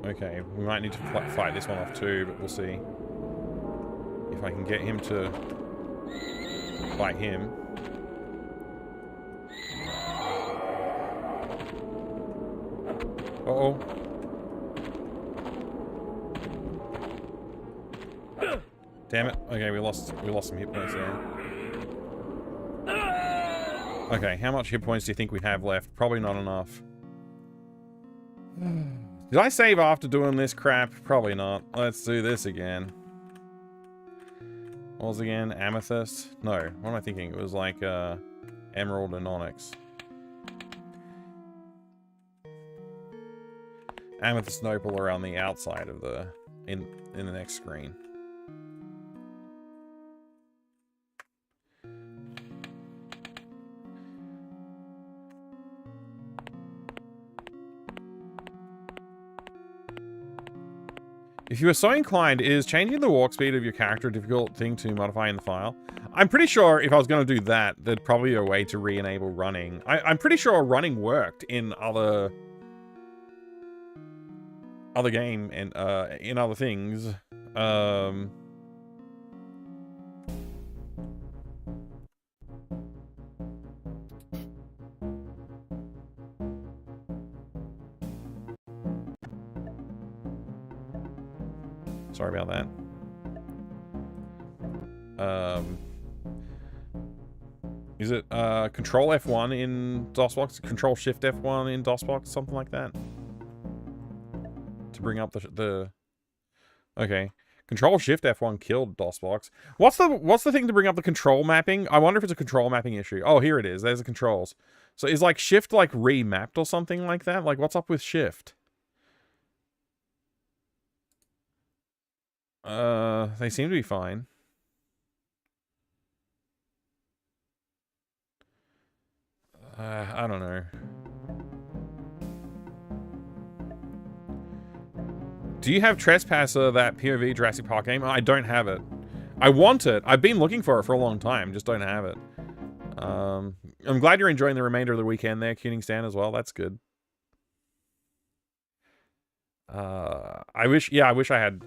Speaker 1: Okay, we might need to fight this one off too, but we'll see if I can get him to fight him. Uh-oh. Damn it. Okay, we lost some hit points there. Okay, how much hit points do you think we have left? Probably not enough. Did I save after doing this crap? Probably not. Let's do this again. What was it again? Amethyst? No, what am I thinking? It was like emerald and onyx. Amethyst and opal around the outside of the in the next screen. If you are so inclined, is changing the walk speed of your character a difficult thing to modify in the file? I'm pretty sure if I was going to do that, there'd probably be a way to re-enable running. I'm pretty sure running worked in other game and in other things. Sorry about that. Is it Control F1 in DOSBox? Control Shift F1 in DOSBox? Something like that. To bring up the okay. Control Shift F1 killed DOSBox. What's the thing to bring up the control mapping? I wonder if it's a control mapping issue. Oh, here it is. There's the controls. So is like Shift like remapped or something like that? Like what's up with Shift? They seem to be fine. I don't know. Do you have Trespasser, that POV Jurassic Park game? I don't have it. I want it. I've been looking for it for a long time. Just don't have it. I'm glad you're enjoying the remainder of the weekend there, Kuning Stan, as well. That's good. I wish I had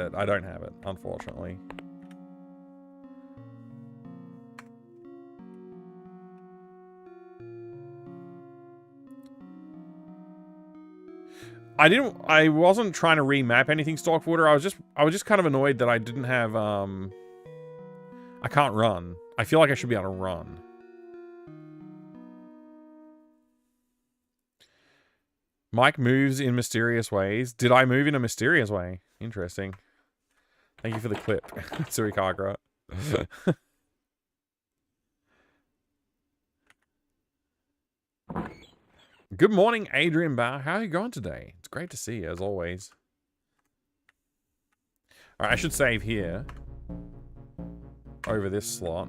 Speaker 1: it. I don't have it, unfortunately. I wasn't trying to remap anything stock footer. I was just kind of annoyed that I didn't have I can't run. I feel like I should be able to run. Mike moves in mysterious ways. Did I move in a mysterious way? Interesting. Thank you for the clip, Surikagra. Good morning, Adrian Barr. How are you going today? It's great to see you, as always. Alright, I should save here. Over this slot.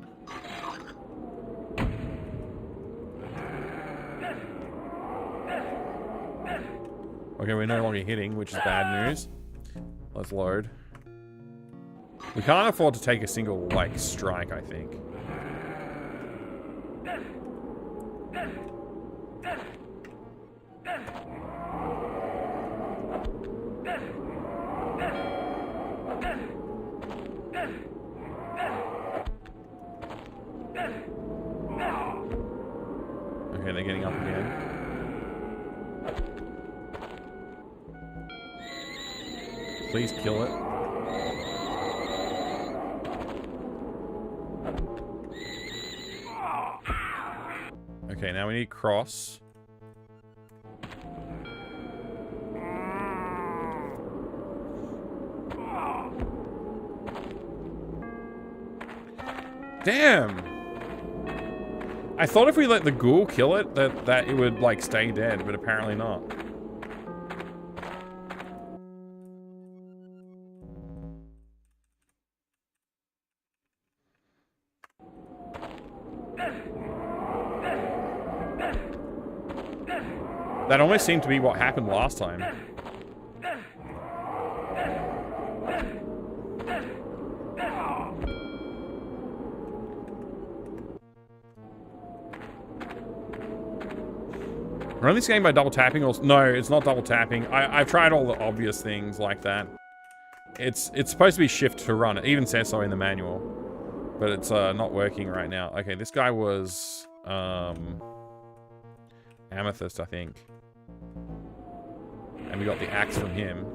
Speaker 1: Okay, we're no longer hitting, which is bad news. Let's load. We can't afford to take a single, like, strike, I think. Okay, they're getting up again. Please kill it. Okay, now we need cross. Damn! I thought if we let the ghoul kill it, that it would, like, stay dead, but apparently not. That almost seemed to be what happened last time. Run this game by double tapping or... No, it's not double tapping. I've tried all the obvious things like that. It's supposed to be shift to run. It even says so in the manual. But it's not working right now. Okay, this guy was... Amethyst, I think. And we got the axe from him.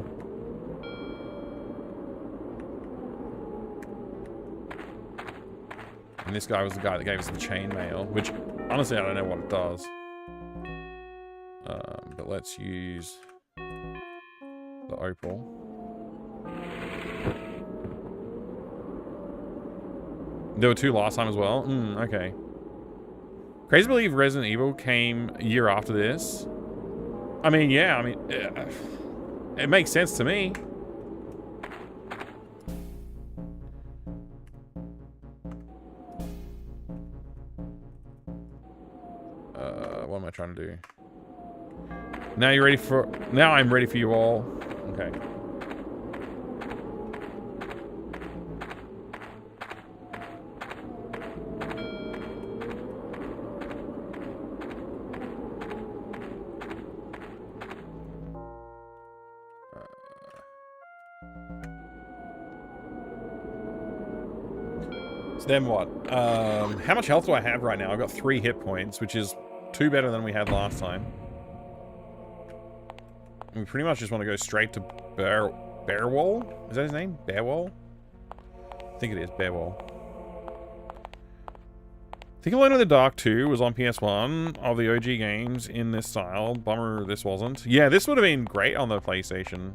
Speaker 1: And this guy was the guy that gave us the chainmail, which honestly I don't know what it does. But let's use The opal. There were 2 last time as well? Okay. Crazy to believe Resident Evil came a year after this. I mean, yeah, I mean, it makes sense to me. What am I trying to do? Now you're ready for... Now I'm ready for you all. Okay. So then what? How much health do I have right now? I've got 3 hit points, which is 2 better than we had last time. We pretty much just want to go straight to Bearwall? Is that his name? Bearwall? I think it is Bearwall. I think Alone in the Dark 2 was on PS1 of the OG games in this style. Bummer this wasn't. Yeah, this would have been great on the PlayStation.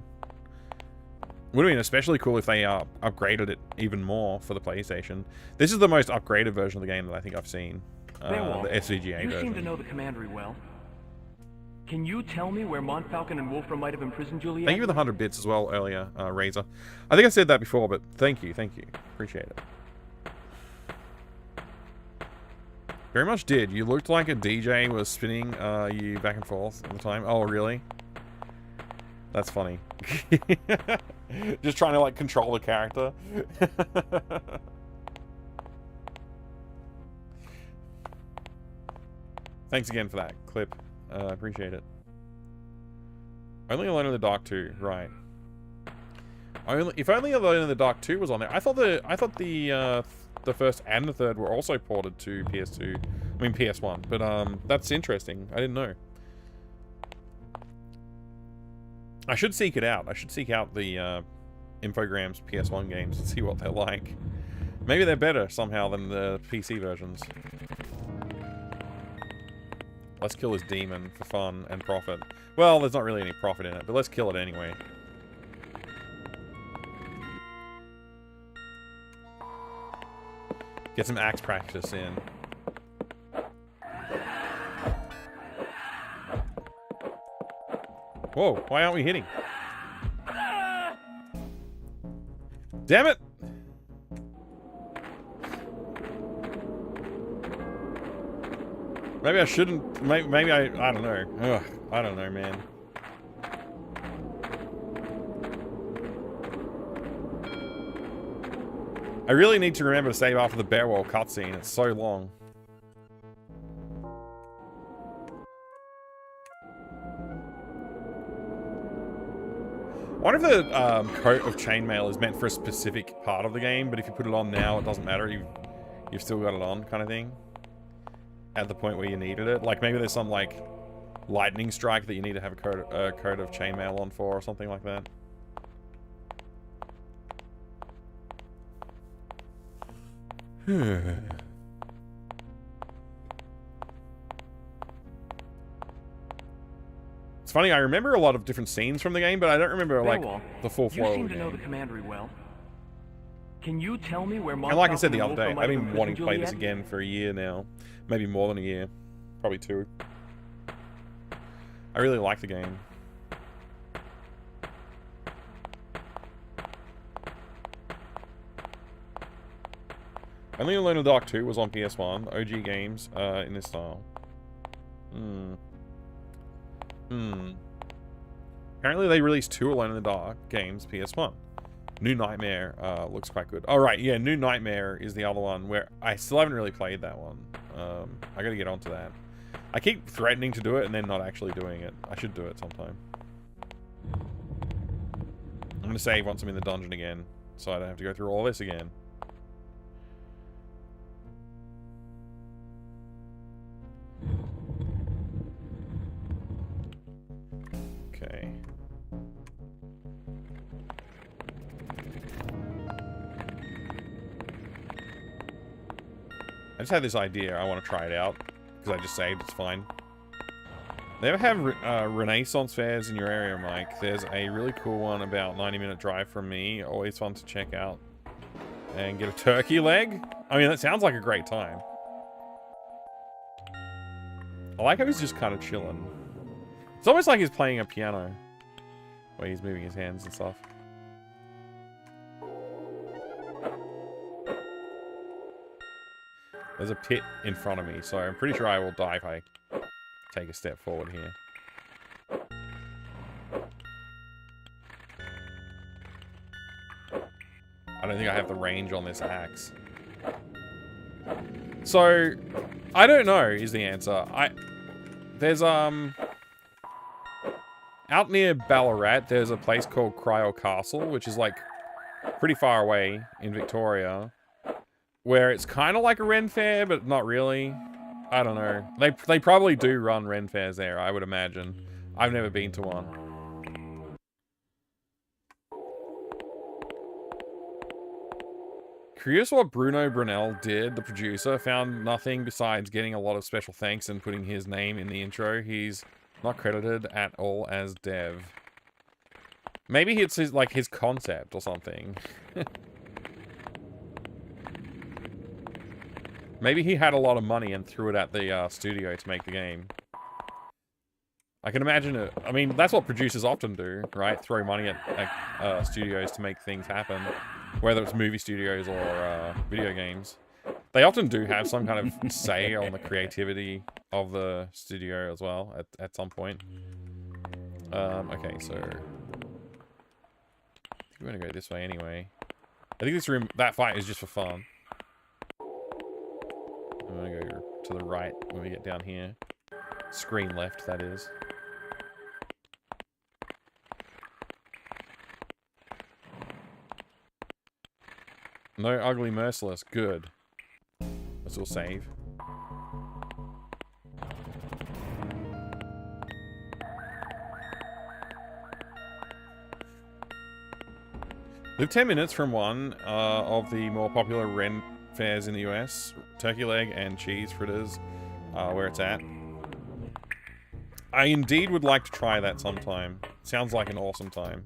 Speaker 1: Would have been especially cool if they upgraded it even more for the PlayStation. This is the most upgraded version of the game that I think I've seen. The SVGA
Speaker 9: you
Speaker 12: version.
Speaker 9: seem to know the commandery well. Can you tell me where Montfalcon and Wolfram might have imprisoned Juliet?
Speaker 1: Thank you for the 100 bits as well earlier, Razor. I think I said that before, but thank you. Appreciate it. Very much did. You looked like a DJ was spinning you back and forth all the time. Oh, really? That's funny. Just trying to, like, control the character. Thanks again for that clip. Appreciate it. Only Alone in the Dark 2, right. If only Alone in the Dark 2 was on there. I thought the first and the third were also ported to PS2. I mean PS1. But that's interesting. I didn't know. I should seek it out. I should seek out the Infogrames PS1 games and see what they're like. Maybe they're better somehow than the PC versions. Let's kill this demon for fun and profit. Well, there's not really any profit in it, but let's kill it anyway. Get some axe practice in. Whoa, why aren't we hitting? Damn it! Maybe I shouldn't. Maybe I don't know. Ugh, I don't know, man. I really need to remember to save after the Bearwall cutscene. It's so long. I wonder if the coat of chainmail is meant for a specific part of the game, but if you put it on now, it doesn't matter. You've still got it on, kind of thing. At the point where you needed it. Like, maybe there's some, like, lightning strike that you need to have a coat of chainmail on for, or something like that. It's funny, I remember a lot of different scenes from the game, but I don't remember, like, the full flow of the game.
Speaker 9: You seem to know the commandery well. Can you tell me where
Speaker 1: And like I said the other day,
Speaker 9: Wolfram
Speaker 1: I've been
Speaker 9: might have
Speaker 1: wanting to play
Speaker 9: imprisoned
Speaker 1: this
Speaker 9: Juliet?
Speaker 1: again for a year now. Maybe more than a year. Probably 2. I really like the game. Only Alone in the Dark 2 was on PS1. OG games in this style. Apparently they released 2 Alone in the Dark games PS1. New Nightmare looks quite good. Oh, right, yeah, New Nightmare is the other one where I still haven't really played that one. I gotta get onto that. I keep threatening to do it and then not actually doing it. I should do it sometime. I'm gonna save once I'm in the dungeon again, so I don't have to go through all this again. Okay. I just had this idea. I want to try it out because I just saved. It's fine. They ever have Renaissance fairs in your area, Mike? There's a really cool one about 90-minute drive from me. Always fun to check out. And get a turkey leg? I mean, that sounds like a great time. I like how he's just kind of chilling. It's almost like he's playing a piano. Where he's moving his hands and stuff. There's a pit in front of me, so I'm pretty sure I will die if I take a step forward here. I don't think I have the range on this axe. So, I don't know is the answer. There's, out near Ballarat, there's a place called Cryo Castle, which is, like, pretty far away in Victoria, where it's kind of like a Ren Fair, but not really. I don't know. They probably do run Ren Fairs there, I would imagine. I've never been to one. Curious what Bruno Brunel did, the producer. Found nothing besides getting a lot of special thanks and putting his name in the intro. He's not credited at all as dev. Maybe it's his, like, his concept or something. Maybe he had a lot of money and threw it at the studio to make the game. I can imagine it. I mean, that's what producers often do, right? Throw money at studios to make things happen. Whether it's movie studios or video games. They often do have some kind of say on the creativity of the studio as well at some point. Okay, so... we're gonna go this way anyway. I think this room, that fight is just for fun. I'm gonna go to the right when we get down here. Screen left, that is. No ugly merciless. Good. This will save. Live 10 minutes from one of the more popular Ren fairs in the US. Turkey leg and cheese fritters, where it's at. I indeed would like to try that sometime. Sounds like an awesome time.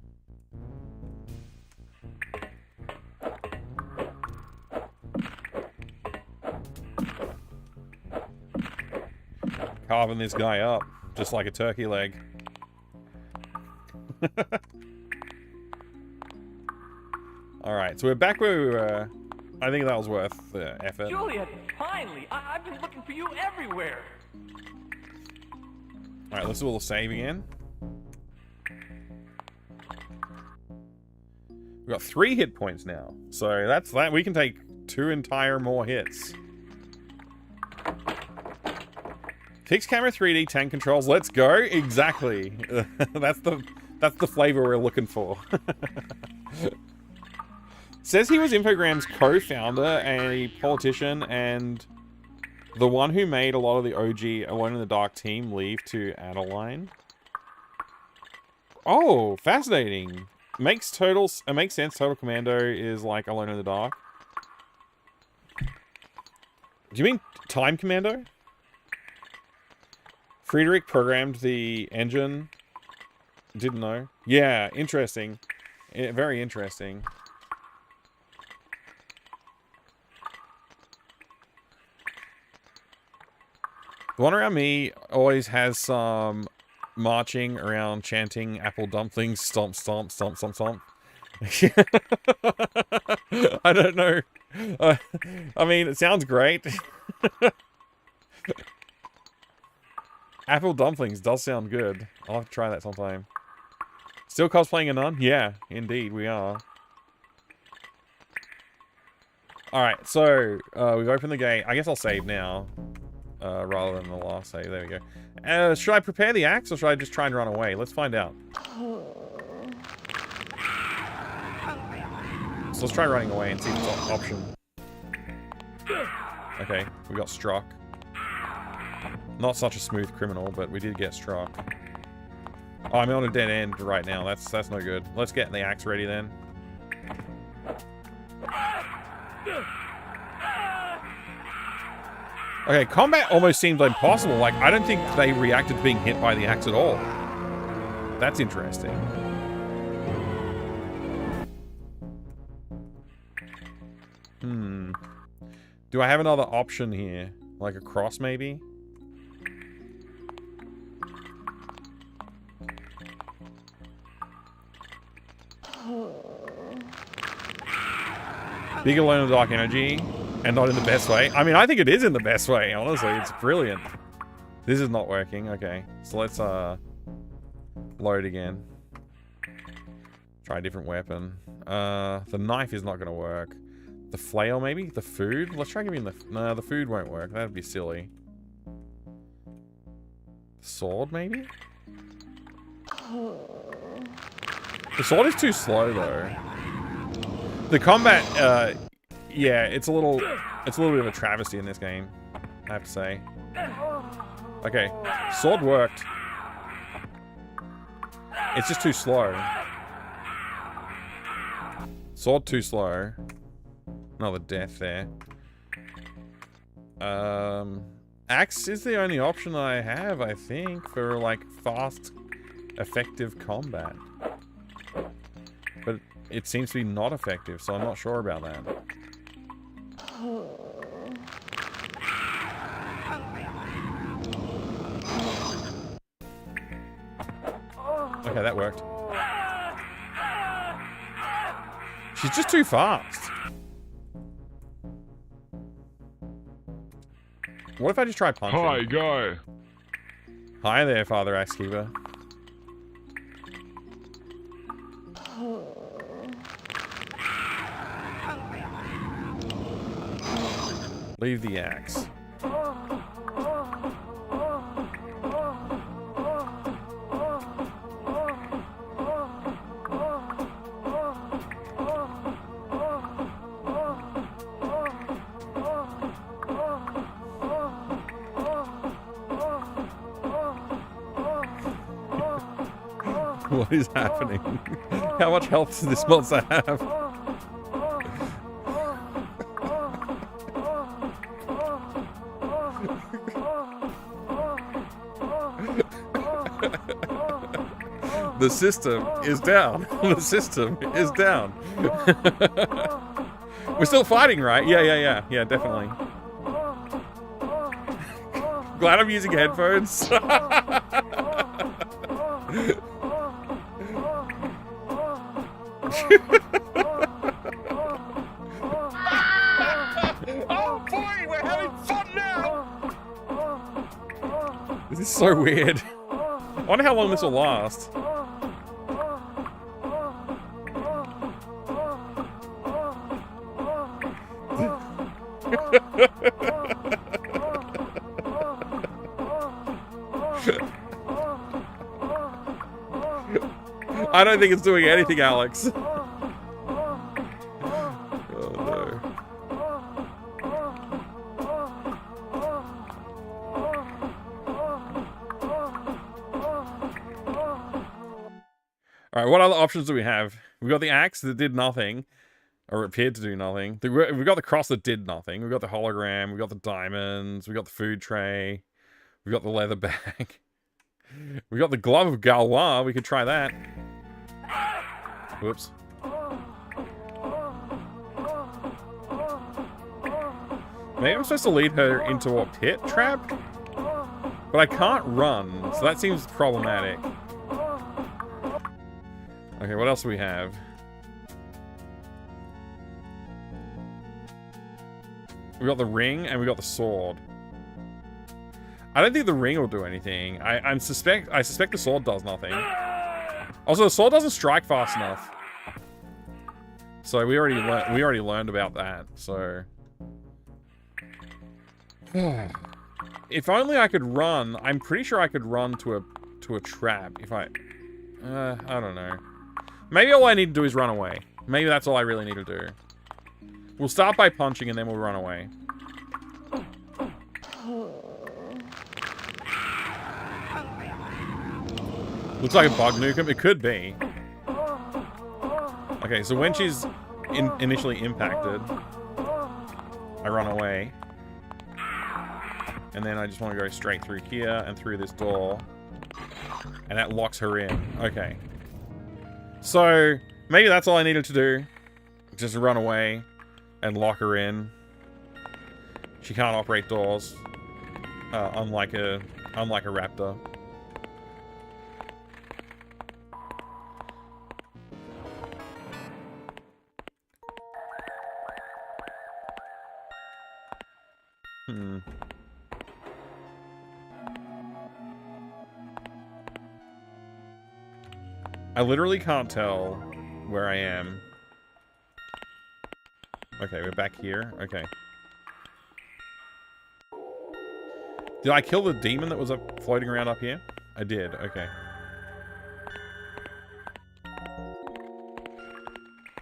Speaker 1: Carving this guy up, just like a turkey leg. Alright, so we're back where we were. I think that was worth the effort.
Speaker 9: Juliet, finally! I've been looking for you everywhere!
Speaker 1: Alright, let's do a little save again. We've got 3 hit points now. So that's that. We can take 2 entire more hits. Fixed camera 3D, tank controls, let's go. Exactly. That's the flavor we're looking for. Says he was Infogram's co-founder, a politician, and the one who made a lot of the OG Alone in the Dark team leave to Adeline. Oh, fascinating. Makes sense. Total Commando is like Alone in the Dark. Do you mean Time Commando? Friedrich programmed the engine. Didn't know. Yeah, interesting. Very interesting. The one around me always has some marching around chanting apple dumplings, stomp, stomp, stomp, stomp, stomp. I don't know. I mean, it sounds great. Apple dumplings does sound good. I'll have to try that sometime. Still cosplaying a nun? Yeah, indeed, we are. Alright, so, we've opened the gate. I guess I'll save now. Rather than the last save. There we go. Should I prepare the axe, or should I just try and run away? Let's find out. So let's try running away and see if it's an option. Okay, we got struck. Not such a smooth criminal, but we did get struck. Oh, I'm on a dead end right now. That's no good. Let's get the axe ready then. Okay, combat almost seemed impossible. Like, I don't think they reacted to being hit by the axe at all. That's interesting. Do I have another option here? Like a cross, maybe? Big Alone in the Dark Energy, and not in the best way. I mean, I think it is in the best way, honestly. It's brilliant. This is not working. Okay, so let's load again. Try a different weapon. The knife is not going to work. The flail, maybe? The food? Let's try giving the... No, the food won't work. That'd be silly. Sword, maybe? The sword is too slow, though. The combat, yeah, it's a little bit of a travesty in this game, I have to say. Okay, sword worked. It's just too slow. Sword too slow. Another death there. Axe is the only option that I have, I think, for like fast, effective combat. But it seems to be not effective, so I'm not sure about that. Okay, that worked. She's just too fast. What if I just try punching?
Speaker 8: Hi, guy.
Speaker 1: Hi there, Father Axekeeper. Leave the axe. What is happening? How much health does this monster have? The system is down. The system is down. We're still fighting, right? Yeah, definitely. Glad I'm using headphones.
Speaker 8: Oh boy, we're having fun now!
Speaker 1: This is so weird. I wonder how long this will last. I don't think it's doing anything, Alex. Oh no. Alright, what other options do we have? We've got the axe that did nothing. Or appeared to do nothing. We've got the cross that did nothing. We've got the hologram. We've got the diamonds. We've got the food tray. We've got the leather bag. We've got the glove of Galois. We could try that. Whoops. Maybe I'm supposed to lead her into a pit trap? But I can't run, so that seems problematic. Okay, what else do we have? We got the ring and we got the sword. I don't think the ring will do anything. I suspect the sword does nothing. Also, the sword doesn't strike fast enough. So we already learned about that. So if only I could run. I'm pretty sure I could run to a trap if I don't know. Maybe all I need to do is run away. Maybe that's all I really need to do. We'll start by punching and then we'll run away. Looks like a bug nukem. It could be. Okay, so when she's initially impacted, I run away. And then I just want to go straight through here and through this door. And that locks her in. Okay. So, maybe that's all I needed to do. Just run away and lock her in. She can't operate doors. Unlike a raptor. I literally can't tell where I am. Okay, we're back here. Okay. Did I kill the demon that was floating around up here? I did. Okay.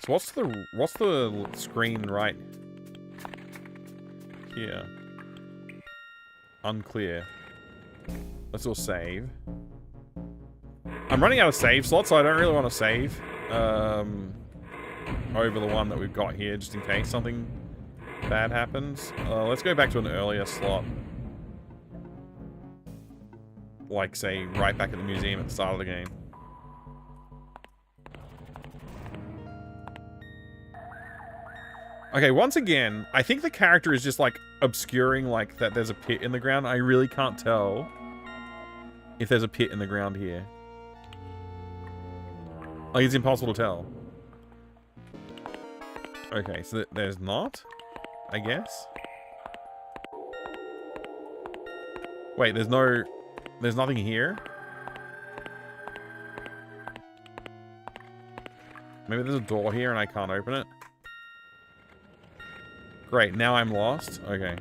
Speaker 1: So what's the screen right here? Unclear. Let's all save. I'm running out of save slots, so I don't really want to save over the one that we've got here, just in case something bad happens. Let's go back to an earlier slot. Like, say, right back at the museum at the start of the game. Okay, once again, I think the character is just, like, obscuring, like, that there's a pit in the ground. I really can't tell if there's a pit in the ground here. Like, it's impossible to tell. Okay, so there's not, I guess. Wait, there's nothing here? Maybe there's a door here and I can't open it? Great, now I'm lost? Okay.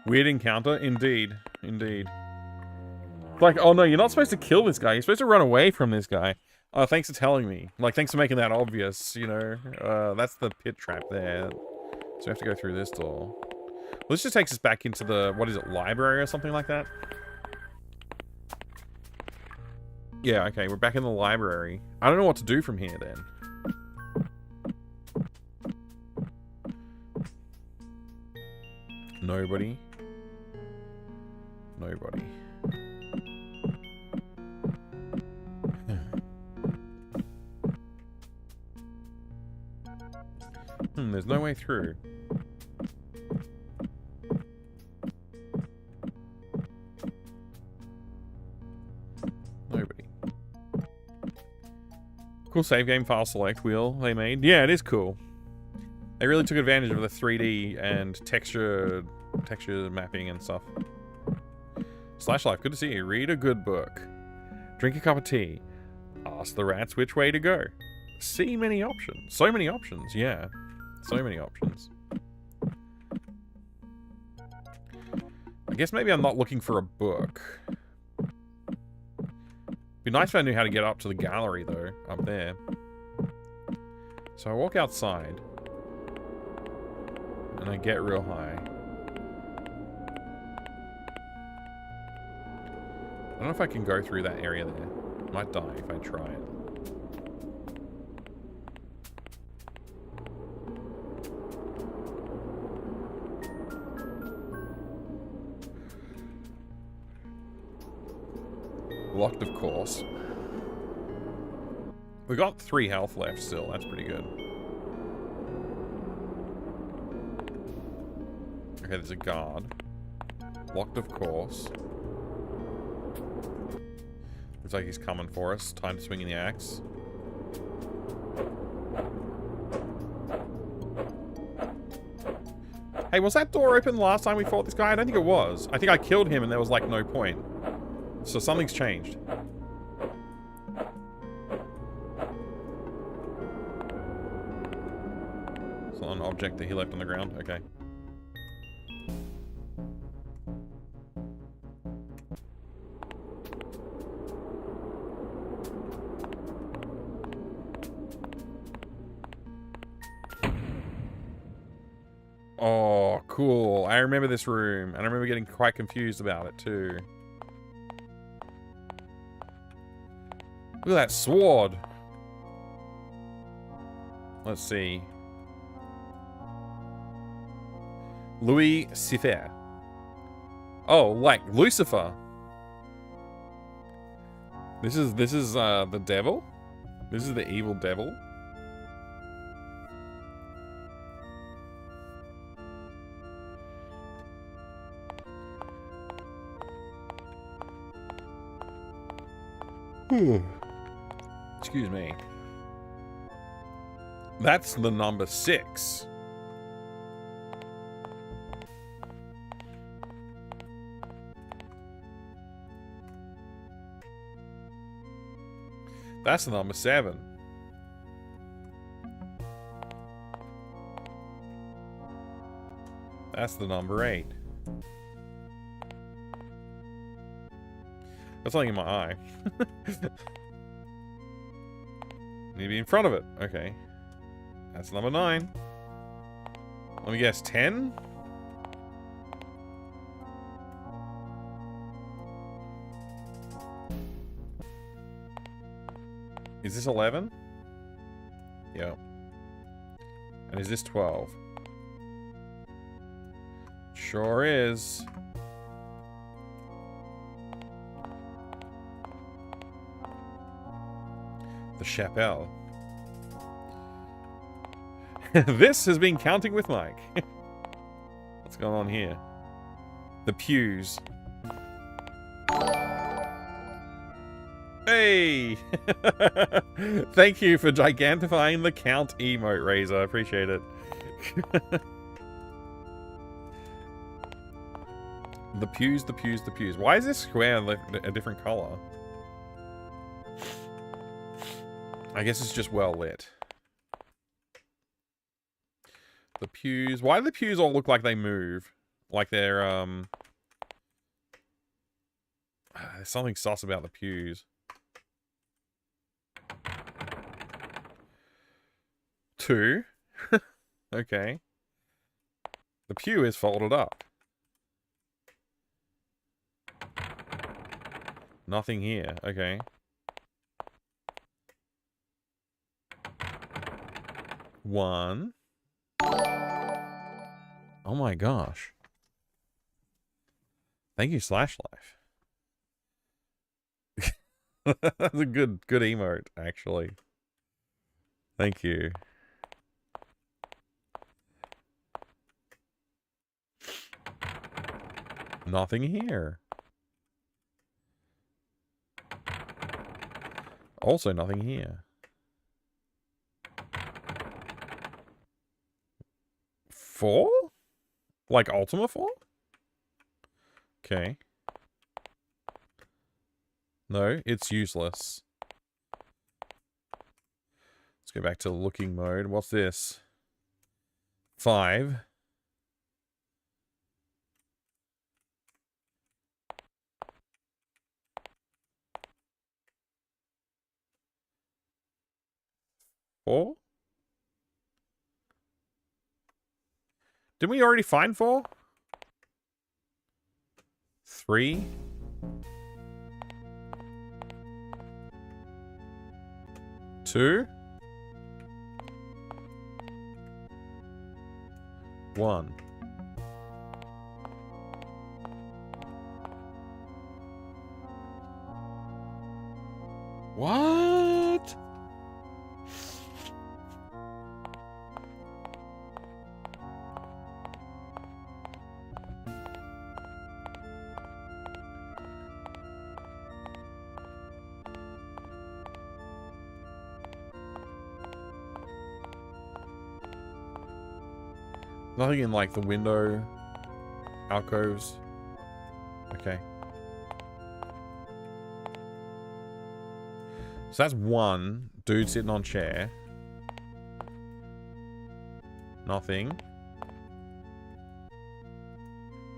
Speaker 1: Weird encounter? Indeed. Indeed. Like, oh no, you're not supposed to kill this guy. You're supposed to run away from this guy. Oh, thanks for telling me. Like, thanks for making that obvious, you know. That's the pit trap there. So we have to go through this door. Well, this just takes us back into the, what is it, library or something like that? Yeah, okay, we're back in the library. I don't know what to do from here then. Nobody. Nobody. There's no way through. Nobody. Cool save game file select wheel they made. Yeah, it is cool. They really took advantage of the 3D and texture mapping and stuff. Slashlife, good to see you. Read a good book. Drink a cup of tea. Ask the rats which way to go. See many options. So many options, yeah. So many options. I guess maybe I'm not looking for a book. Be nice if I knew how to get up to the gallery, though. Up there. So I walk outside. And I get real high. I don't know if I can go through that area there. I might die if I try it. Locked, of course. We got 3 health left still. That's pretty good. Okay, there's a guard. Locked, of course. Looks like he's coming for us. Time to swing in the axe. Hey, was that door open last time we fought this guy? I don't think it was. I think I killed him and there was like no point. So something's changed. It's not an object that he left on the ground. Okay. Oh, cool. I remember this room, and I remember getting quite confused about it, too. Look at that sword. Let's see. Louis Lucifer. Oh, like Lucifer. This is the devil? This is the evil devil? Excuse me. That's the number 6. That's the number 7. That's the number 8. That's something in my eye. Need to be in front of it. Okay. That's number 9. Let me guess, 10? Is this 11? Yeah. And is this 12? Sure is. The Chapelle. This has been Counting with Mike. What's going on here? The pews. Hey! Thank you for gigantifying the count emote, Razor. I appreciate it. The pews, the pews, the pews. Why is this square a different color? I guess it's just well lit. The pews. Why do the pews all look like they move? Like they're, there's something sus about the pews. 2. Okay. The pew is folded up. Nothing here. Okay. One. Oh my gosh. Thank you, Slash Life. That's a good emote, actually. Thank you. Nothing here. Also nothing here. 4? Like Ultima 4? Okay. No, it's useless. Let's go back to looking mode. What's this? 5. Four? Didn't we already find 4? 3? 2? 1. What? Nothing in, like, the window alcoves. Okay. So that's 1. Dude sitting on chair. Nothing.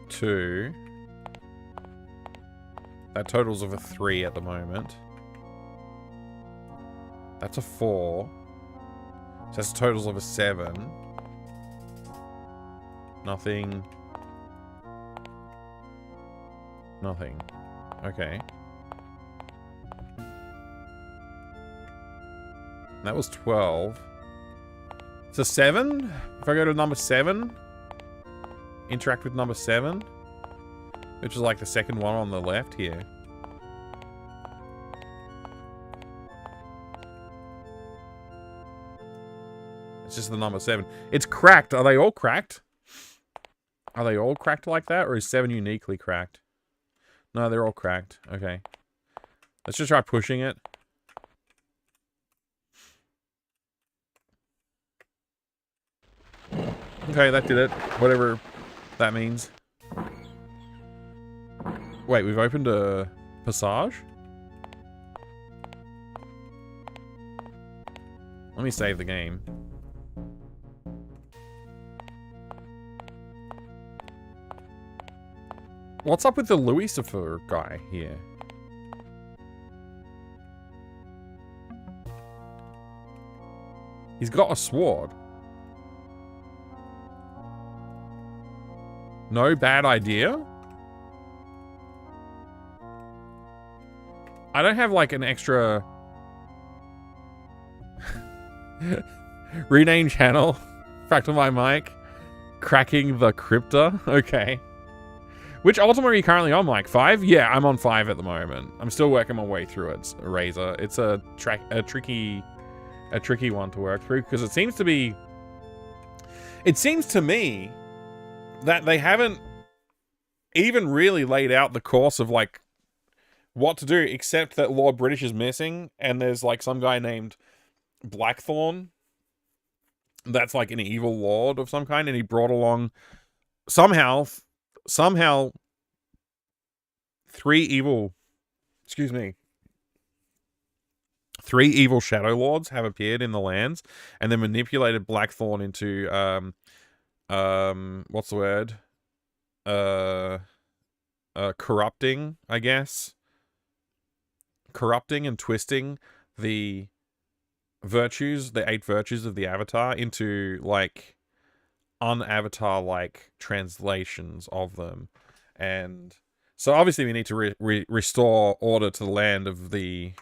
Speaker 1: 2. That totals of a 3 at the moment. That's a 4. So that's totals of a 7. Nothing. Nothing. Okay. That was 12. So 7? If I go to number 7, interact with number 7, which is like the second one on the left here. It's just the number 7. It's cracked. Are they all cracked? Are they all cracked like that? Or is 7 uniquely cracked? No, they're all cracked. Okay. Let's just try pushing it. Okay, that did it. Whatever that means. Wait, we've opened a passage? Let me save the game. What's up with the Lucifer guy here? He's got a sword. No bad idea? I don't have like an extra... Rename channel. Back to my mic. Cracking the Crypta. Okay. Which Ultima are you currently on, Mike? 5? Yeah, I'm on 5 at the moment. I'm still working my way through it, Razor. It's a tricky one to work through, because it seems to be... It seems to me that they haven't even really laid out the course of, like, what to do, except that Lord British is missing, and there's, like, some guy named Blackthorn that's, like, an evil lord of some kind, and he brought along somehow 3 evil Shadow Lords have appeared in the lands, and then manipulated Blackthorn into what's the word? Corrupting, I guess. Corrupting and twisting the virtues, the 8 virtues of the Avatar into, like, un-Avatar-like translations of them. And so obviously we need to restore order to the land of the...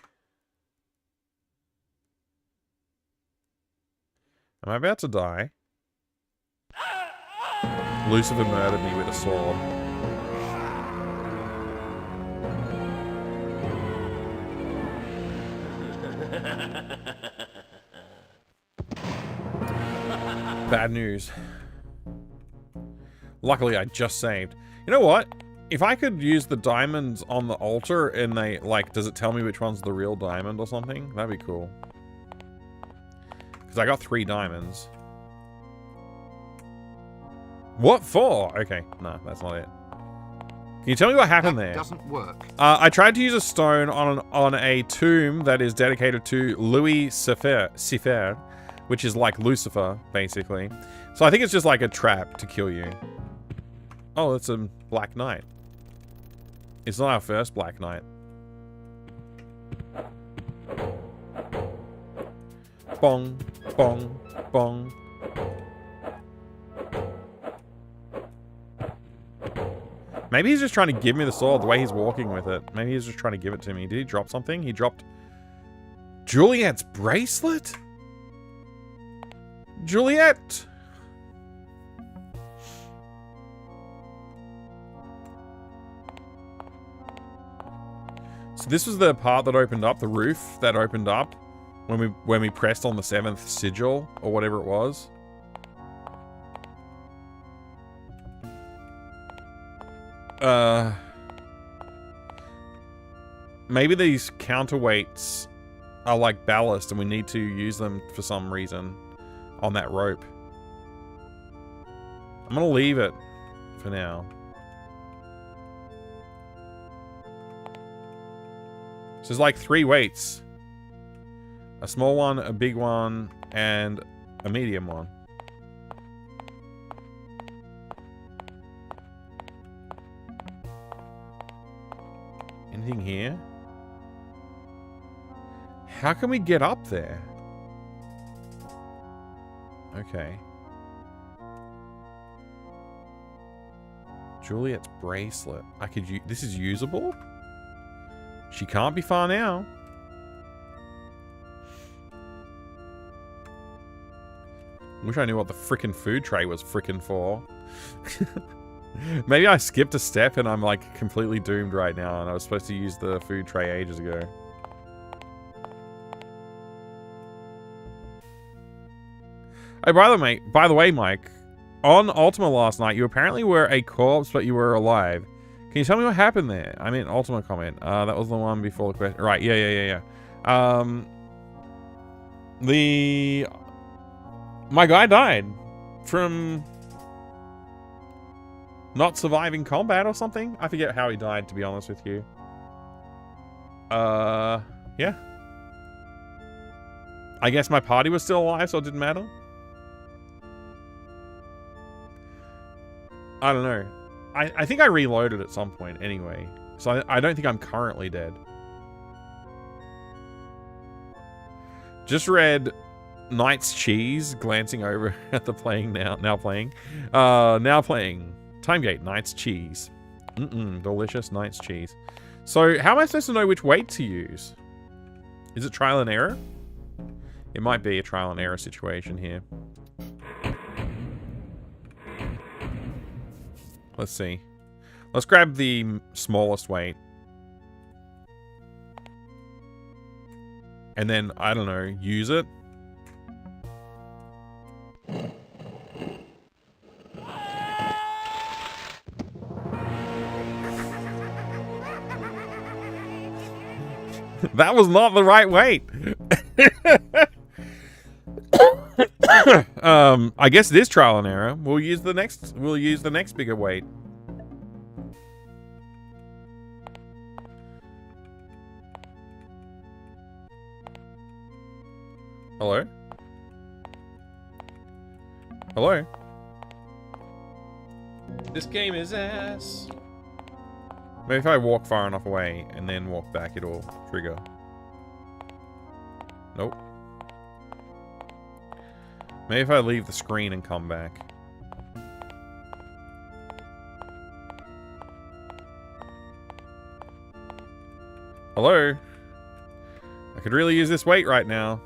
Speaker 1: Am I about to die? Lucifer murdered me with a sword. Bad news. Luckily, I just saved. You know what? If I could use the diamonds on the altar and they, like, does it tell me which one's the real diamond or something? That'd be cool. Because I got 3 diamonds. What for? Okay, no, that's not it. Can you tell me what happened there?
Speaker 14: Doesn't work.
Speaker 1: I tried to use a stone on a tomb that is dedicated to Louis Sifer, which is like Lucifer, basically. So I think it's just like a trap to kill you. Oh, it's a Black Knight. It's not our first Black Knight. Bong, bong, bong. Maybe he's just trying to give me the sword, the way he's walking with it. Maybe he's just trying to give it to me. Did he drop something? He dropped Juliet's bracelet? Juliet! So this was the part that opened up, the roof that opened up when we pressed on the 7th sigil, or whatever it was. Maybe these counterweights are like ballast and we need to use them for some reason on that rope. I'm gonna leave it for now. So there's like 3 weights. A small one, a big one, and a medium one. Anything here? How can we get up there? Okay. Juliet's bracelet. I could use... This is usable? She can't be far now. Wish I knew what the frickin' food tray was frickin' for. Maybe I skipped a step and I'm like completely doomed right now and I was supposed to use the food tray ages ago. Oh, by the way, Mike, on Ultima last night, you apparently were a corpse, but you were alive. Can you tell me what happened there? I mean, Ultima comment. That was the one before the question. Right, yeah. My guy died from not surviving combat or something. I forget how he died, to be honest with you. Yeah. I guess my party was still alive, so it didn't matter. I don't know. I think I reloaded at some point anyway. So I don't think I'm currently dead. Just read Knight's Cheese, glancing over at the playing now playing. Timegate, Knight's Cheese. Delicious Knight's Cheese. So how am I supposed to know which weight to use? Is it trial and error? It might be a trial and error situation here. Let's see. Let's grab the smallest weight. And then, I don't know, use it. That was not the right weight. I guess it is trial and error. We'll use the next bigger weight. Hello? Hello?
Speaker 3: This game is ass.
Speaker 1: Maybe if I walk far enough away and then walk back, it'll trigger. Nope. Maybe if I leave the screen and come back. Hello? I could really use this weight right now.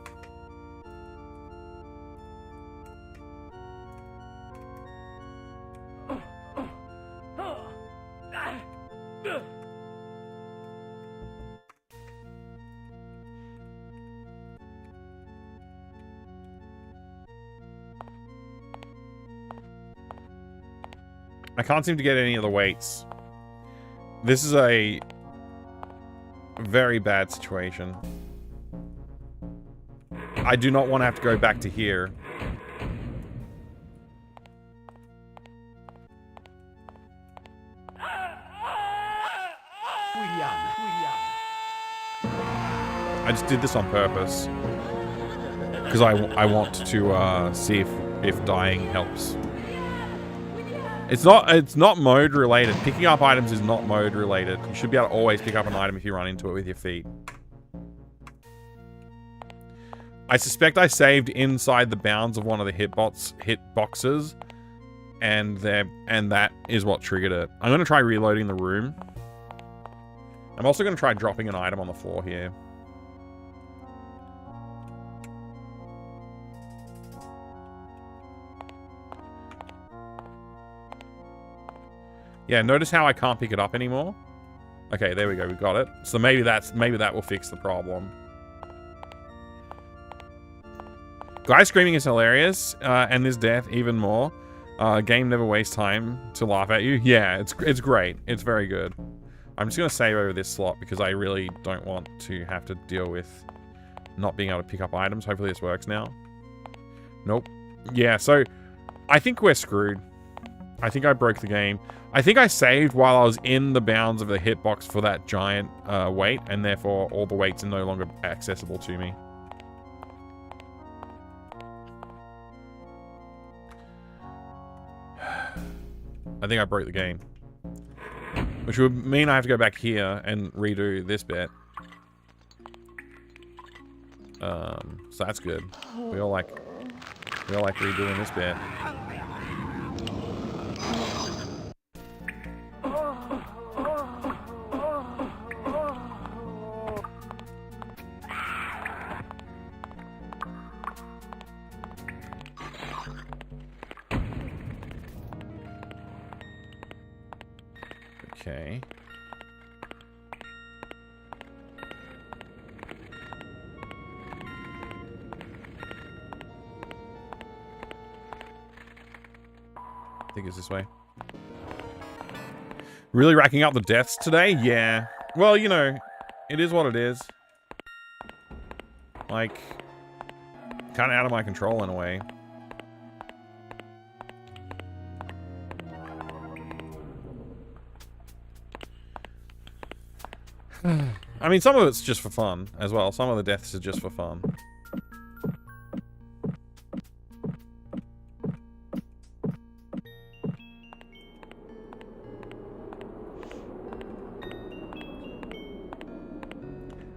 Speaker 1: I can't seem to get any of the weights. This is a very bad situation. I do not want to have to go back to here. I just did this on purpose. Because I want to see if dying helps. It's not mode related. Picking up items is not mode related. You should be able to always pick up an item if you run into it with your feet. I suspect I saved inside the bounds of one of the hitboxes, and that is what triggered it. I'm gonna try reloading the room. I'm also gonna try dropping an item on the floor here. Yeah, notice how I can't pick it up anymore? Okay, there we go, we got it. So maybe that will fix the problem. Guy screaming is hilarious, and this death even more. Game never wastes time to laugh at you. Yeah, it's great. It's very good. I'm just gonna save over this slot because I really don't want to have to deal with not being able to pick up items. Hopefully this works now. Nope. Yeah, so I think we're screwed. I think I broke the game. I think I saved while I was in the bounds of the hitbox for that giant weight, and therefore all the weights are no longer accessible to me. I think I broke the game. Which would mean I have to go back here and redo this bit. So that's good. We all like redoing this bit. Okay. I think it's this way. Really racking up the deaths today? Yeah. Well, you know, it is what it is. Like, kind of out of my control in a way. I mean, some of it's just for fun as well. Some of the deaths are just for fun.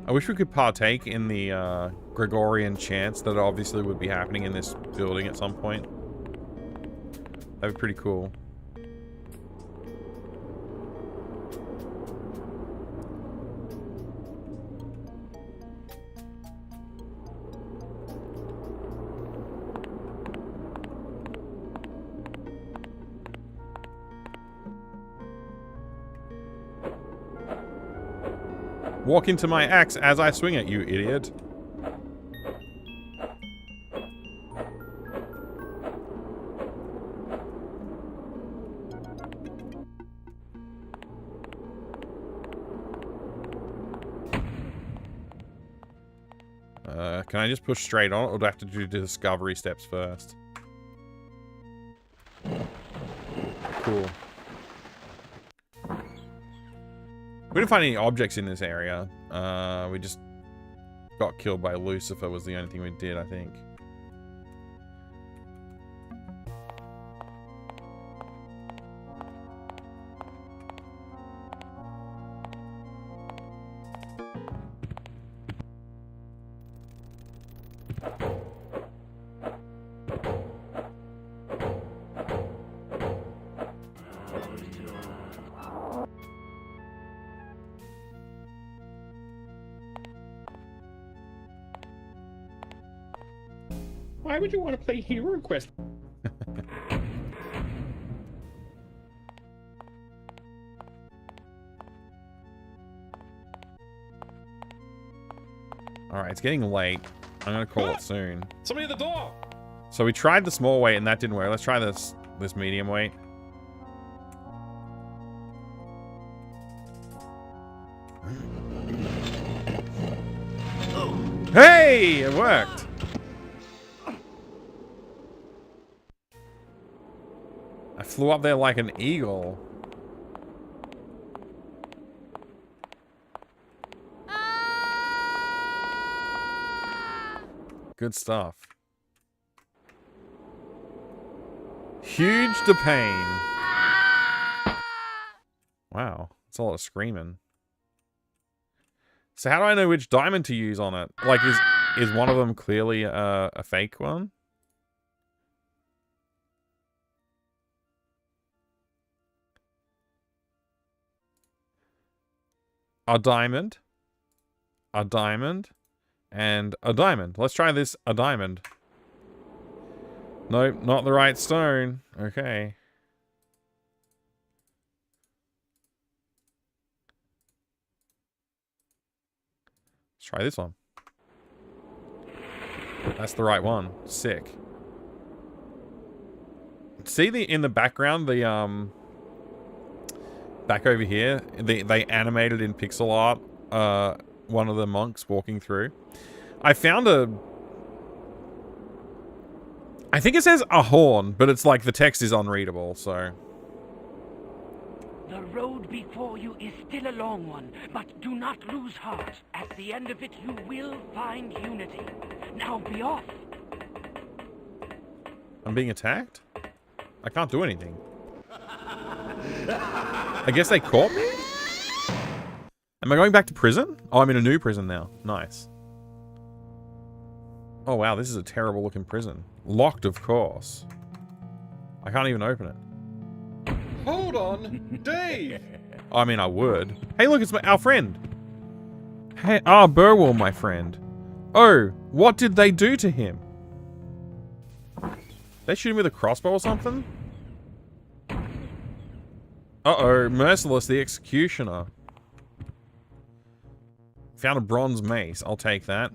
Speaker 1: I wish we could partake in the Gregorian chants that obviously would be happening in this building at some point. That'd be pretty cool. Walk into my axe as I swing at you, idiot. Can I just push straight on, or do I have to do discovery steps first? Cool. We didn't find any objects in this area. We just got killed by Lucifer was the only thing we did, I think.
Speaker 3: Why would you want to play Hero Quest?
Speaker 1: Alright, it's getting late. I'm gonna call it soon.
Speaker 3: Somebody at the door!
Speaker 1: So we tried the small weight and that didn't work. Let's try this medium weight. Hey! It worked! I flew up there like an eagle. Good stuff. Huge to pain. Wow, that's a lot of screaming. So how do I know which diamond to use on it? Like, is one of them clearly a fake one? A diamond, and a diamond. Let's try this, a diamond. Nope, not the right stone. Okay. Let's try this one. That's the right one. Sick. See in the background, the back over here, they animated in pixel art one of the monks walking through. I found I think it says a horn, but it's like the text is unreadable, so.
Speaker 14: The road before you is still a long one, but do not lose heart. At the end of it, you will find unity. Now be off.
Speaker 1: I'm being attacked? I can't do anything. I guess they caught me? Am I going back to prison? Oh, I'm in a new prison now. Nice. Oh, wow, this is a terrible looking prison. Locked, of course. I can't even open it.
Speaker 3: Hold on, Dave!
Speaker 1: I mean, I would. Hey, look, it's our friend. Hey, Burwell, my friend. Oh, what did they do to him? They shoot him with a crossbow or something? Uh-oh, Merciless the Executioner. Found a bronze mace. I'll take that.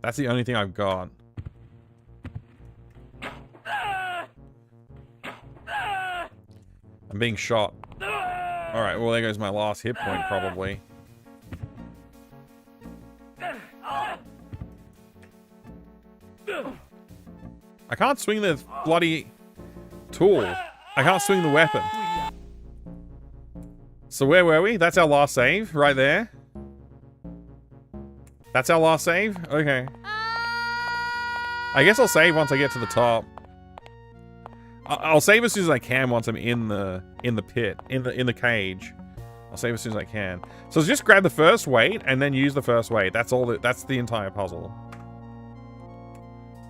Speaker 1: That's the only thing I've got. I'm being shot. Alright, well there goes my last hit point, probably. I can't swing the bloody tool. I can't swing the weapon. So where were we? That's our last save, right there. That's our last save? Okay. I guess I'll save once I get to the top. I'll save as soon as I can once I'm in the pit, in the cage. I'll save as soon as I can. So just grab the first weight and then use the first weight. That's all. That's the entire puzzle.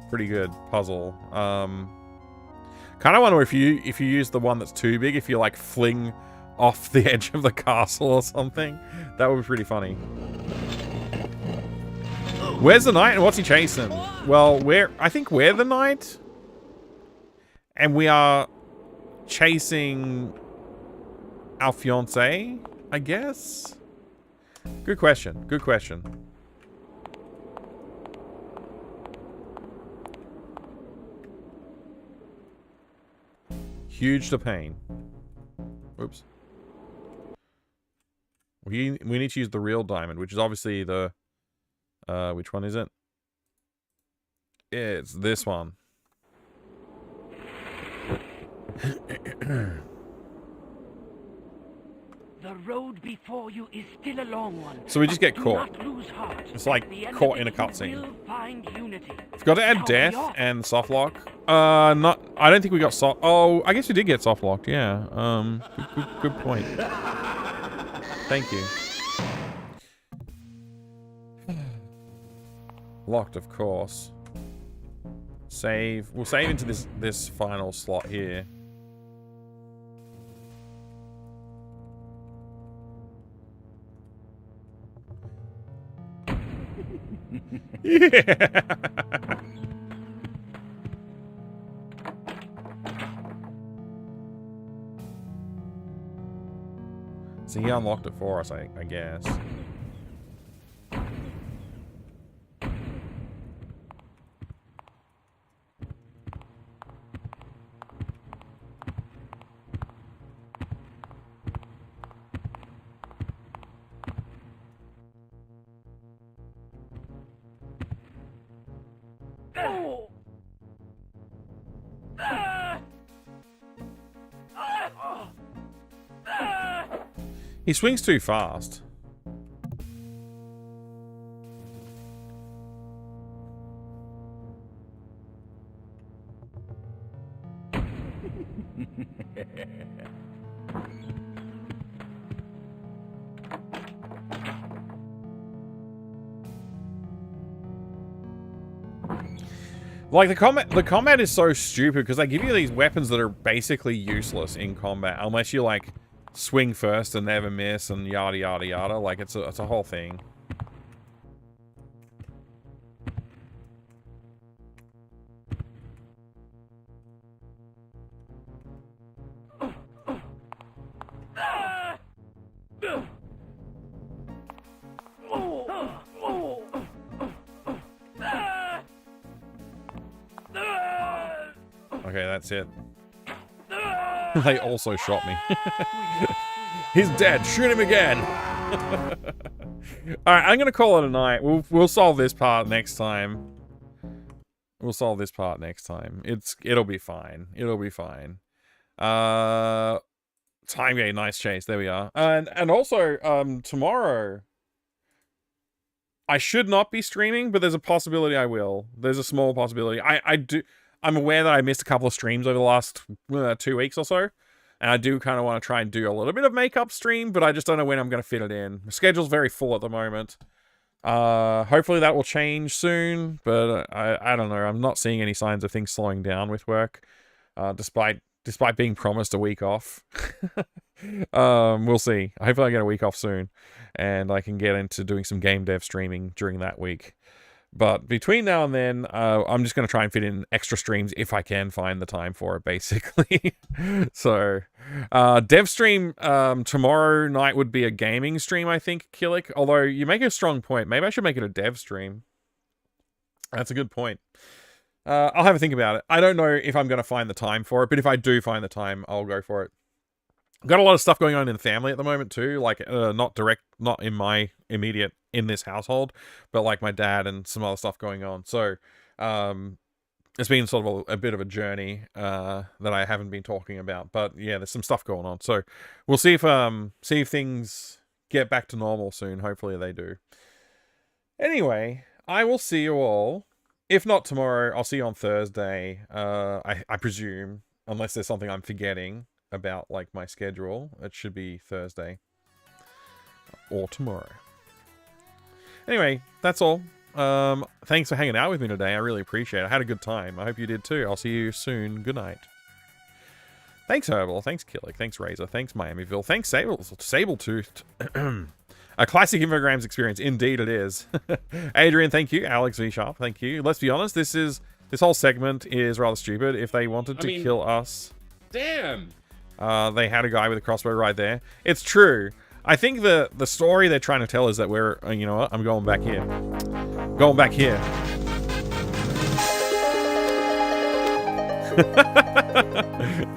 Speaker 1: Pretty good puzzle. Kind of wonder if you use the one that's too big, if you like fling off the edge of the castle or something. That would be pretty funny. Where's the knight and what's he chasing? Well, I think we're the knight. And we are chasing our fiancé, I guess? Good question. Good question. Huge to pain. Oops. We need to use the real diamond, which is obviously the... which one is it? It's this one.
Speaker 14: The road before you is still a long one.
Speaker 1: So we just get caught. It's like caught in a cutscene. Got to add death and softlock. Not. I don't think we got soft. Oh, I guess we did get softlocked. Yeah. Good point. Thank you. Locked, of course. Save. We'll save into this final slot here. Yeah. So he unlocked it for us, I guess. He swings too fast. Like, the combat is so stupid because they give you these weapons that are basically useless in combat unless you, like, swing first and never miss and yada yada yada. Like, it's a whole thing. Okay, that's it. They also shot me. He's dead. Shoot him again. All right, I'm gonna call it a night. We'll solve this part next time. We'll solve this part next time. It'll be fine. It'll be fine. Time gate, nice chase. There we are. And also tomorrow I should not be streaming, but there's a possibility I will. There's a small possibility. I'm aware that I missed a couple of streams over the last 2 weeks or so. And I do kind of want to try and do a little bit of makeup stream, but I just don't know when I'm going to fit it in. My schedule's very full at the moment. Hopefully that will change soon, but I don't know. I'm not seeing any signs of things slowing down with work, despite being promised a week off. We'll see. Hopefully I get a week off soon, and I can get into doing some game dev streaming during that week. But between now and then, I'm just going to try and fit in extra streams if I can find the time for it, basically. So, dev stream tomorrow night would be a gaming stream, I think, Killick. Although, you make a strong point. Maybe I should make it a dev stream. That's a good point. I'll have a think about it. I don't know if I'm going to find the time for it, but if I do find the time, I'll go for it. Got a lot of stuff going on in the family at the moment too, like not in my immediate in this household, but like my dad and some other stuff going on. So it's been sort of a bit of a journey that I haven't been talking about, but yeah, there's some stuff going on. So we'll see if things get back to normal soon. Hopefully they do. Anyway, I will see you all. If not tomorrow, I'll see you on Thursday. I presume, unless there's something I'm forgetting about like my schedule. It should be Thursday or tomorrow. Anyway, that's all. Thanks for hanging out with me today. I really appreciate it. I had a good time. I hope you did too. I'll see you soon. Good night. Thanks, Herbal. Thanks, Killick. Thanks, Razor. Thanks, Miamiville. Thanks, Sabletoothed. A classic Infogrames experience. Indeed it is. Adrian, thank you. Alex V Sharp, thank you. Let's be honest, this whole segment is rather stupid. If they wanted to kill us...
Speaker 3: Damn!
Speaker 1: They had a guy with a crossbow right there. It's true. I think the story they're trying to tell is that we're... you know what? I'm going back here. Going back here.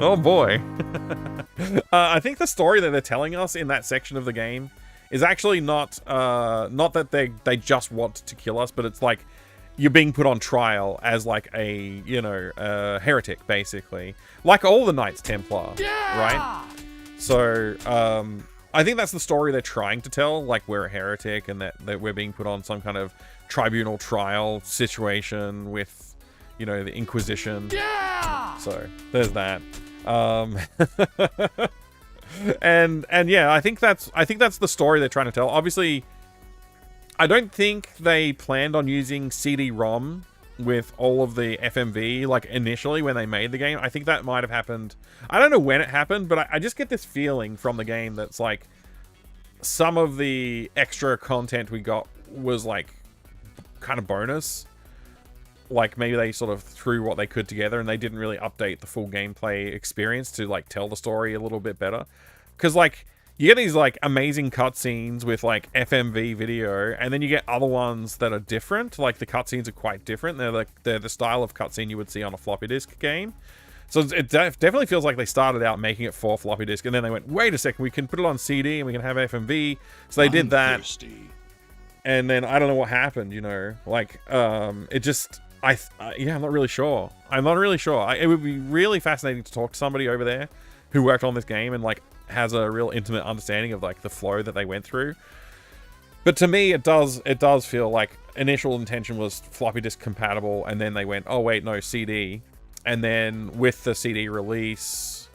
Speaker 1: Oh boy. I think the story that they're telling us in that section of the game is actually not that they just want to kill us, but it's like you're being put on trial as like a, you know, heretic, basically. Like all the Knights Templar, right? So, I think that's the story they're trying to tell, like we're a heretic and that we're being put on some kind of tribunal trial situation with, you know, the Inquisition. So, there's that. And yeah, I think that's the story they're trying to tell. Obviously, I don't think they planned on using CD-ROM with all of the FMV, like, initially when they made the game. I think that might have happened. I don't know when it happened, but I just get this feeling from the game that's, like, some of the extra content we got was, like, kind of bonus. Like, maybe they sort of threw what they could together and they didn't really update the full gameplay experience to, like, tell the story a little bit better. Because, like, you get these, like, amazing cutscenes with, like, FMV video, and then you get other ones that are different. Like, the cutscenes are quite different. They're the style of cutscene you would see on a floppy disk game. So it definitely feels like they started out making it for floppy disk, and then they went, wait a second, we can put it on CD and we can have FMV. So they did that. Thirsty. And then I don't know what happened, you know. Like, it just... yeah, I'm not really sure. I'm not really sure. It would be really fascinating to talk to somebody over there who worked on this game and, like, has a real intimate understanding of, like, the flow that they went through. But to me, it does feel like initial intention was floppy disk compatible, and then they went, oh wait, no, CD. And then with the CD release,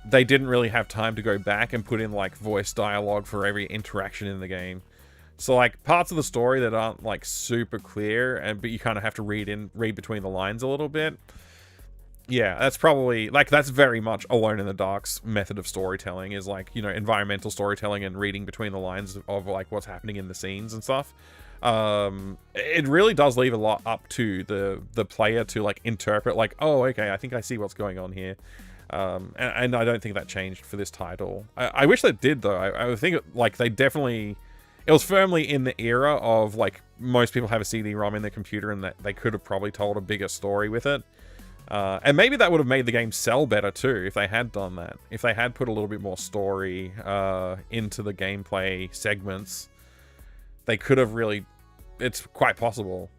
Speaker 1: they didn't really have time to go back and put in, like, voice dialogue for every interaction in the game. So, like, parts of the story that aren't, like, super clear, but you kind of have to read between the lines a little bit. Yeah, that's probably, like, that's very much Alone in the Dark's method of storytelling, is, like, you know, environmental storytelling and reading between the lines of like, what's happening in the scenes and stuff. It really does leave a lot up to the player to, like, interpret, like, oh, okay, I think I see what's going on here. And I don't think that changed for this title. I wish that did, though. I think, like, they definitely... It was firmly in the era of, like, most people have a CD-ROM in their computer and that they could have probably told a bigger story with it. And maybe that would have made the game sell better too if they had done that. If they had put a little bit more story into the gameplay segments, they could have really... It's quite possible.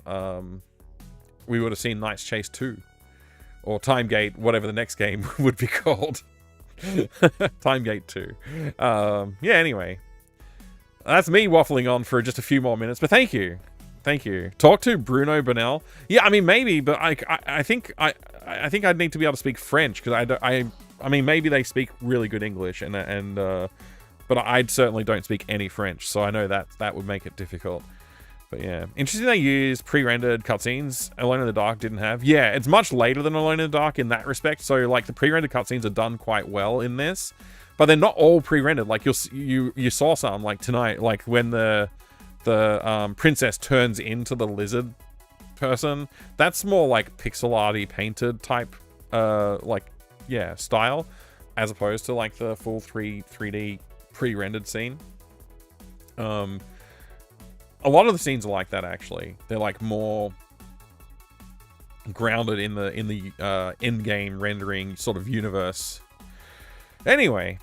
Speaker 1: We would have seen Knight's Chase 2. Or Timegate, whatever the next game would be called. Timegate 2. Yeah, anyway. That's me waffling on for just a few more minutes, but thank you. Thank you. Talk to Bruno Bonnell. Yeah, I mean, maybe, but I think I'd need to be able to speak French, because I mean, maybe they speak really good English, but I certainly don't speak any French, so I know that would make it difficult. But yeah, interesting they use pre-rendered cutscenes. Alone in the Dark didn't have. Yeah, it's much later than Alone in the Dark in that respect. So, like, the pre-rendered cutscenes are done quite well in this, but they're not all pre-rendered. Like, you saw some, like, tonight, like when the the princess turns into the lizard person. That's more like pixel arty painted type, style, as opposed to like the full 3D pre-rendered scene. A lot of the scenes are like that actually. They're like more grounded in the in-game rendering sort of universe. Anyway,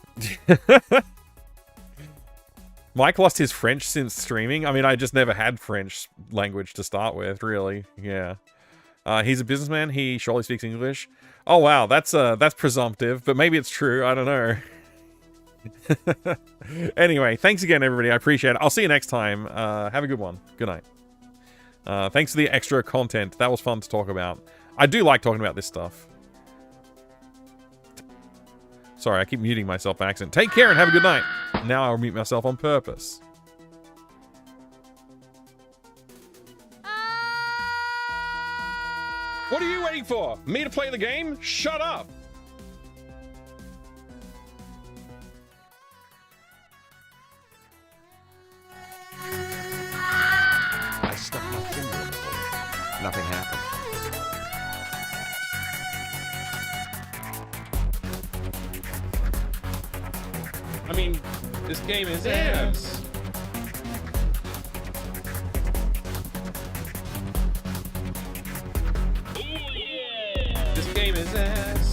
Speaker 1: Mike lost his French since streaming. I mean, I just never had French language to start with, really. Yeah. He's a businessman. He surely speaks English. Oh, wow. That's presumptive, but maybe it's true. I don't know. Anyway, thanks again, everybody. I appreciate it. I'll see you next time. Have a good one. Good night. Thanks for the extra content. That was fun to talk about. I do like talking about this stuff. Sorry, I keep muting myself by accident. Take care and have a good night. Now I'll mute myself on purpose.
Speaker 3: What are you waiting for? Me to play the game? Shut up!
Speaker 5: I stuck my finger in the hole. Nothing happened.
Speaker 3: I mean, this game is ass. This game is ass.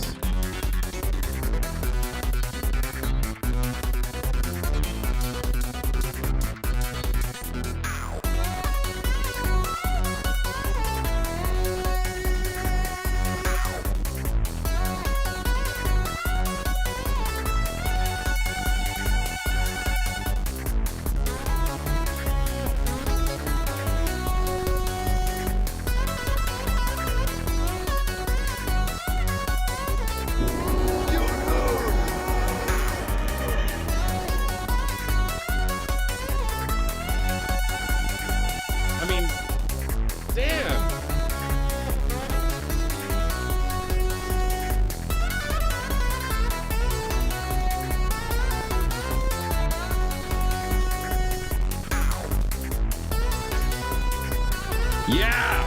Speaker 3: Yeah!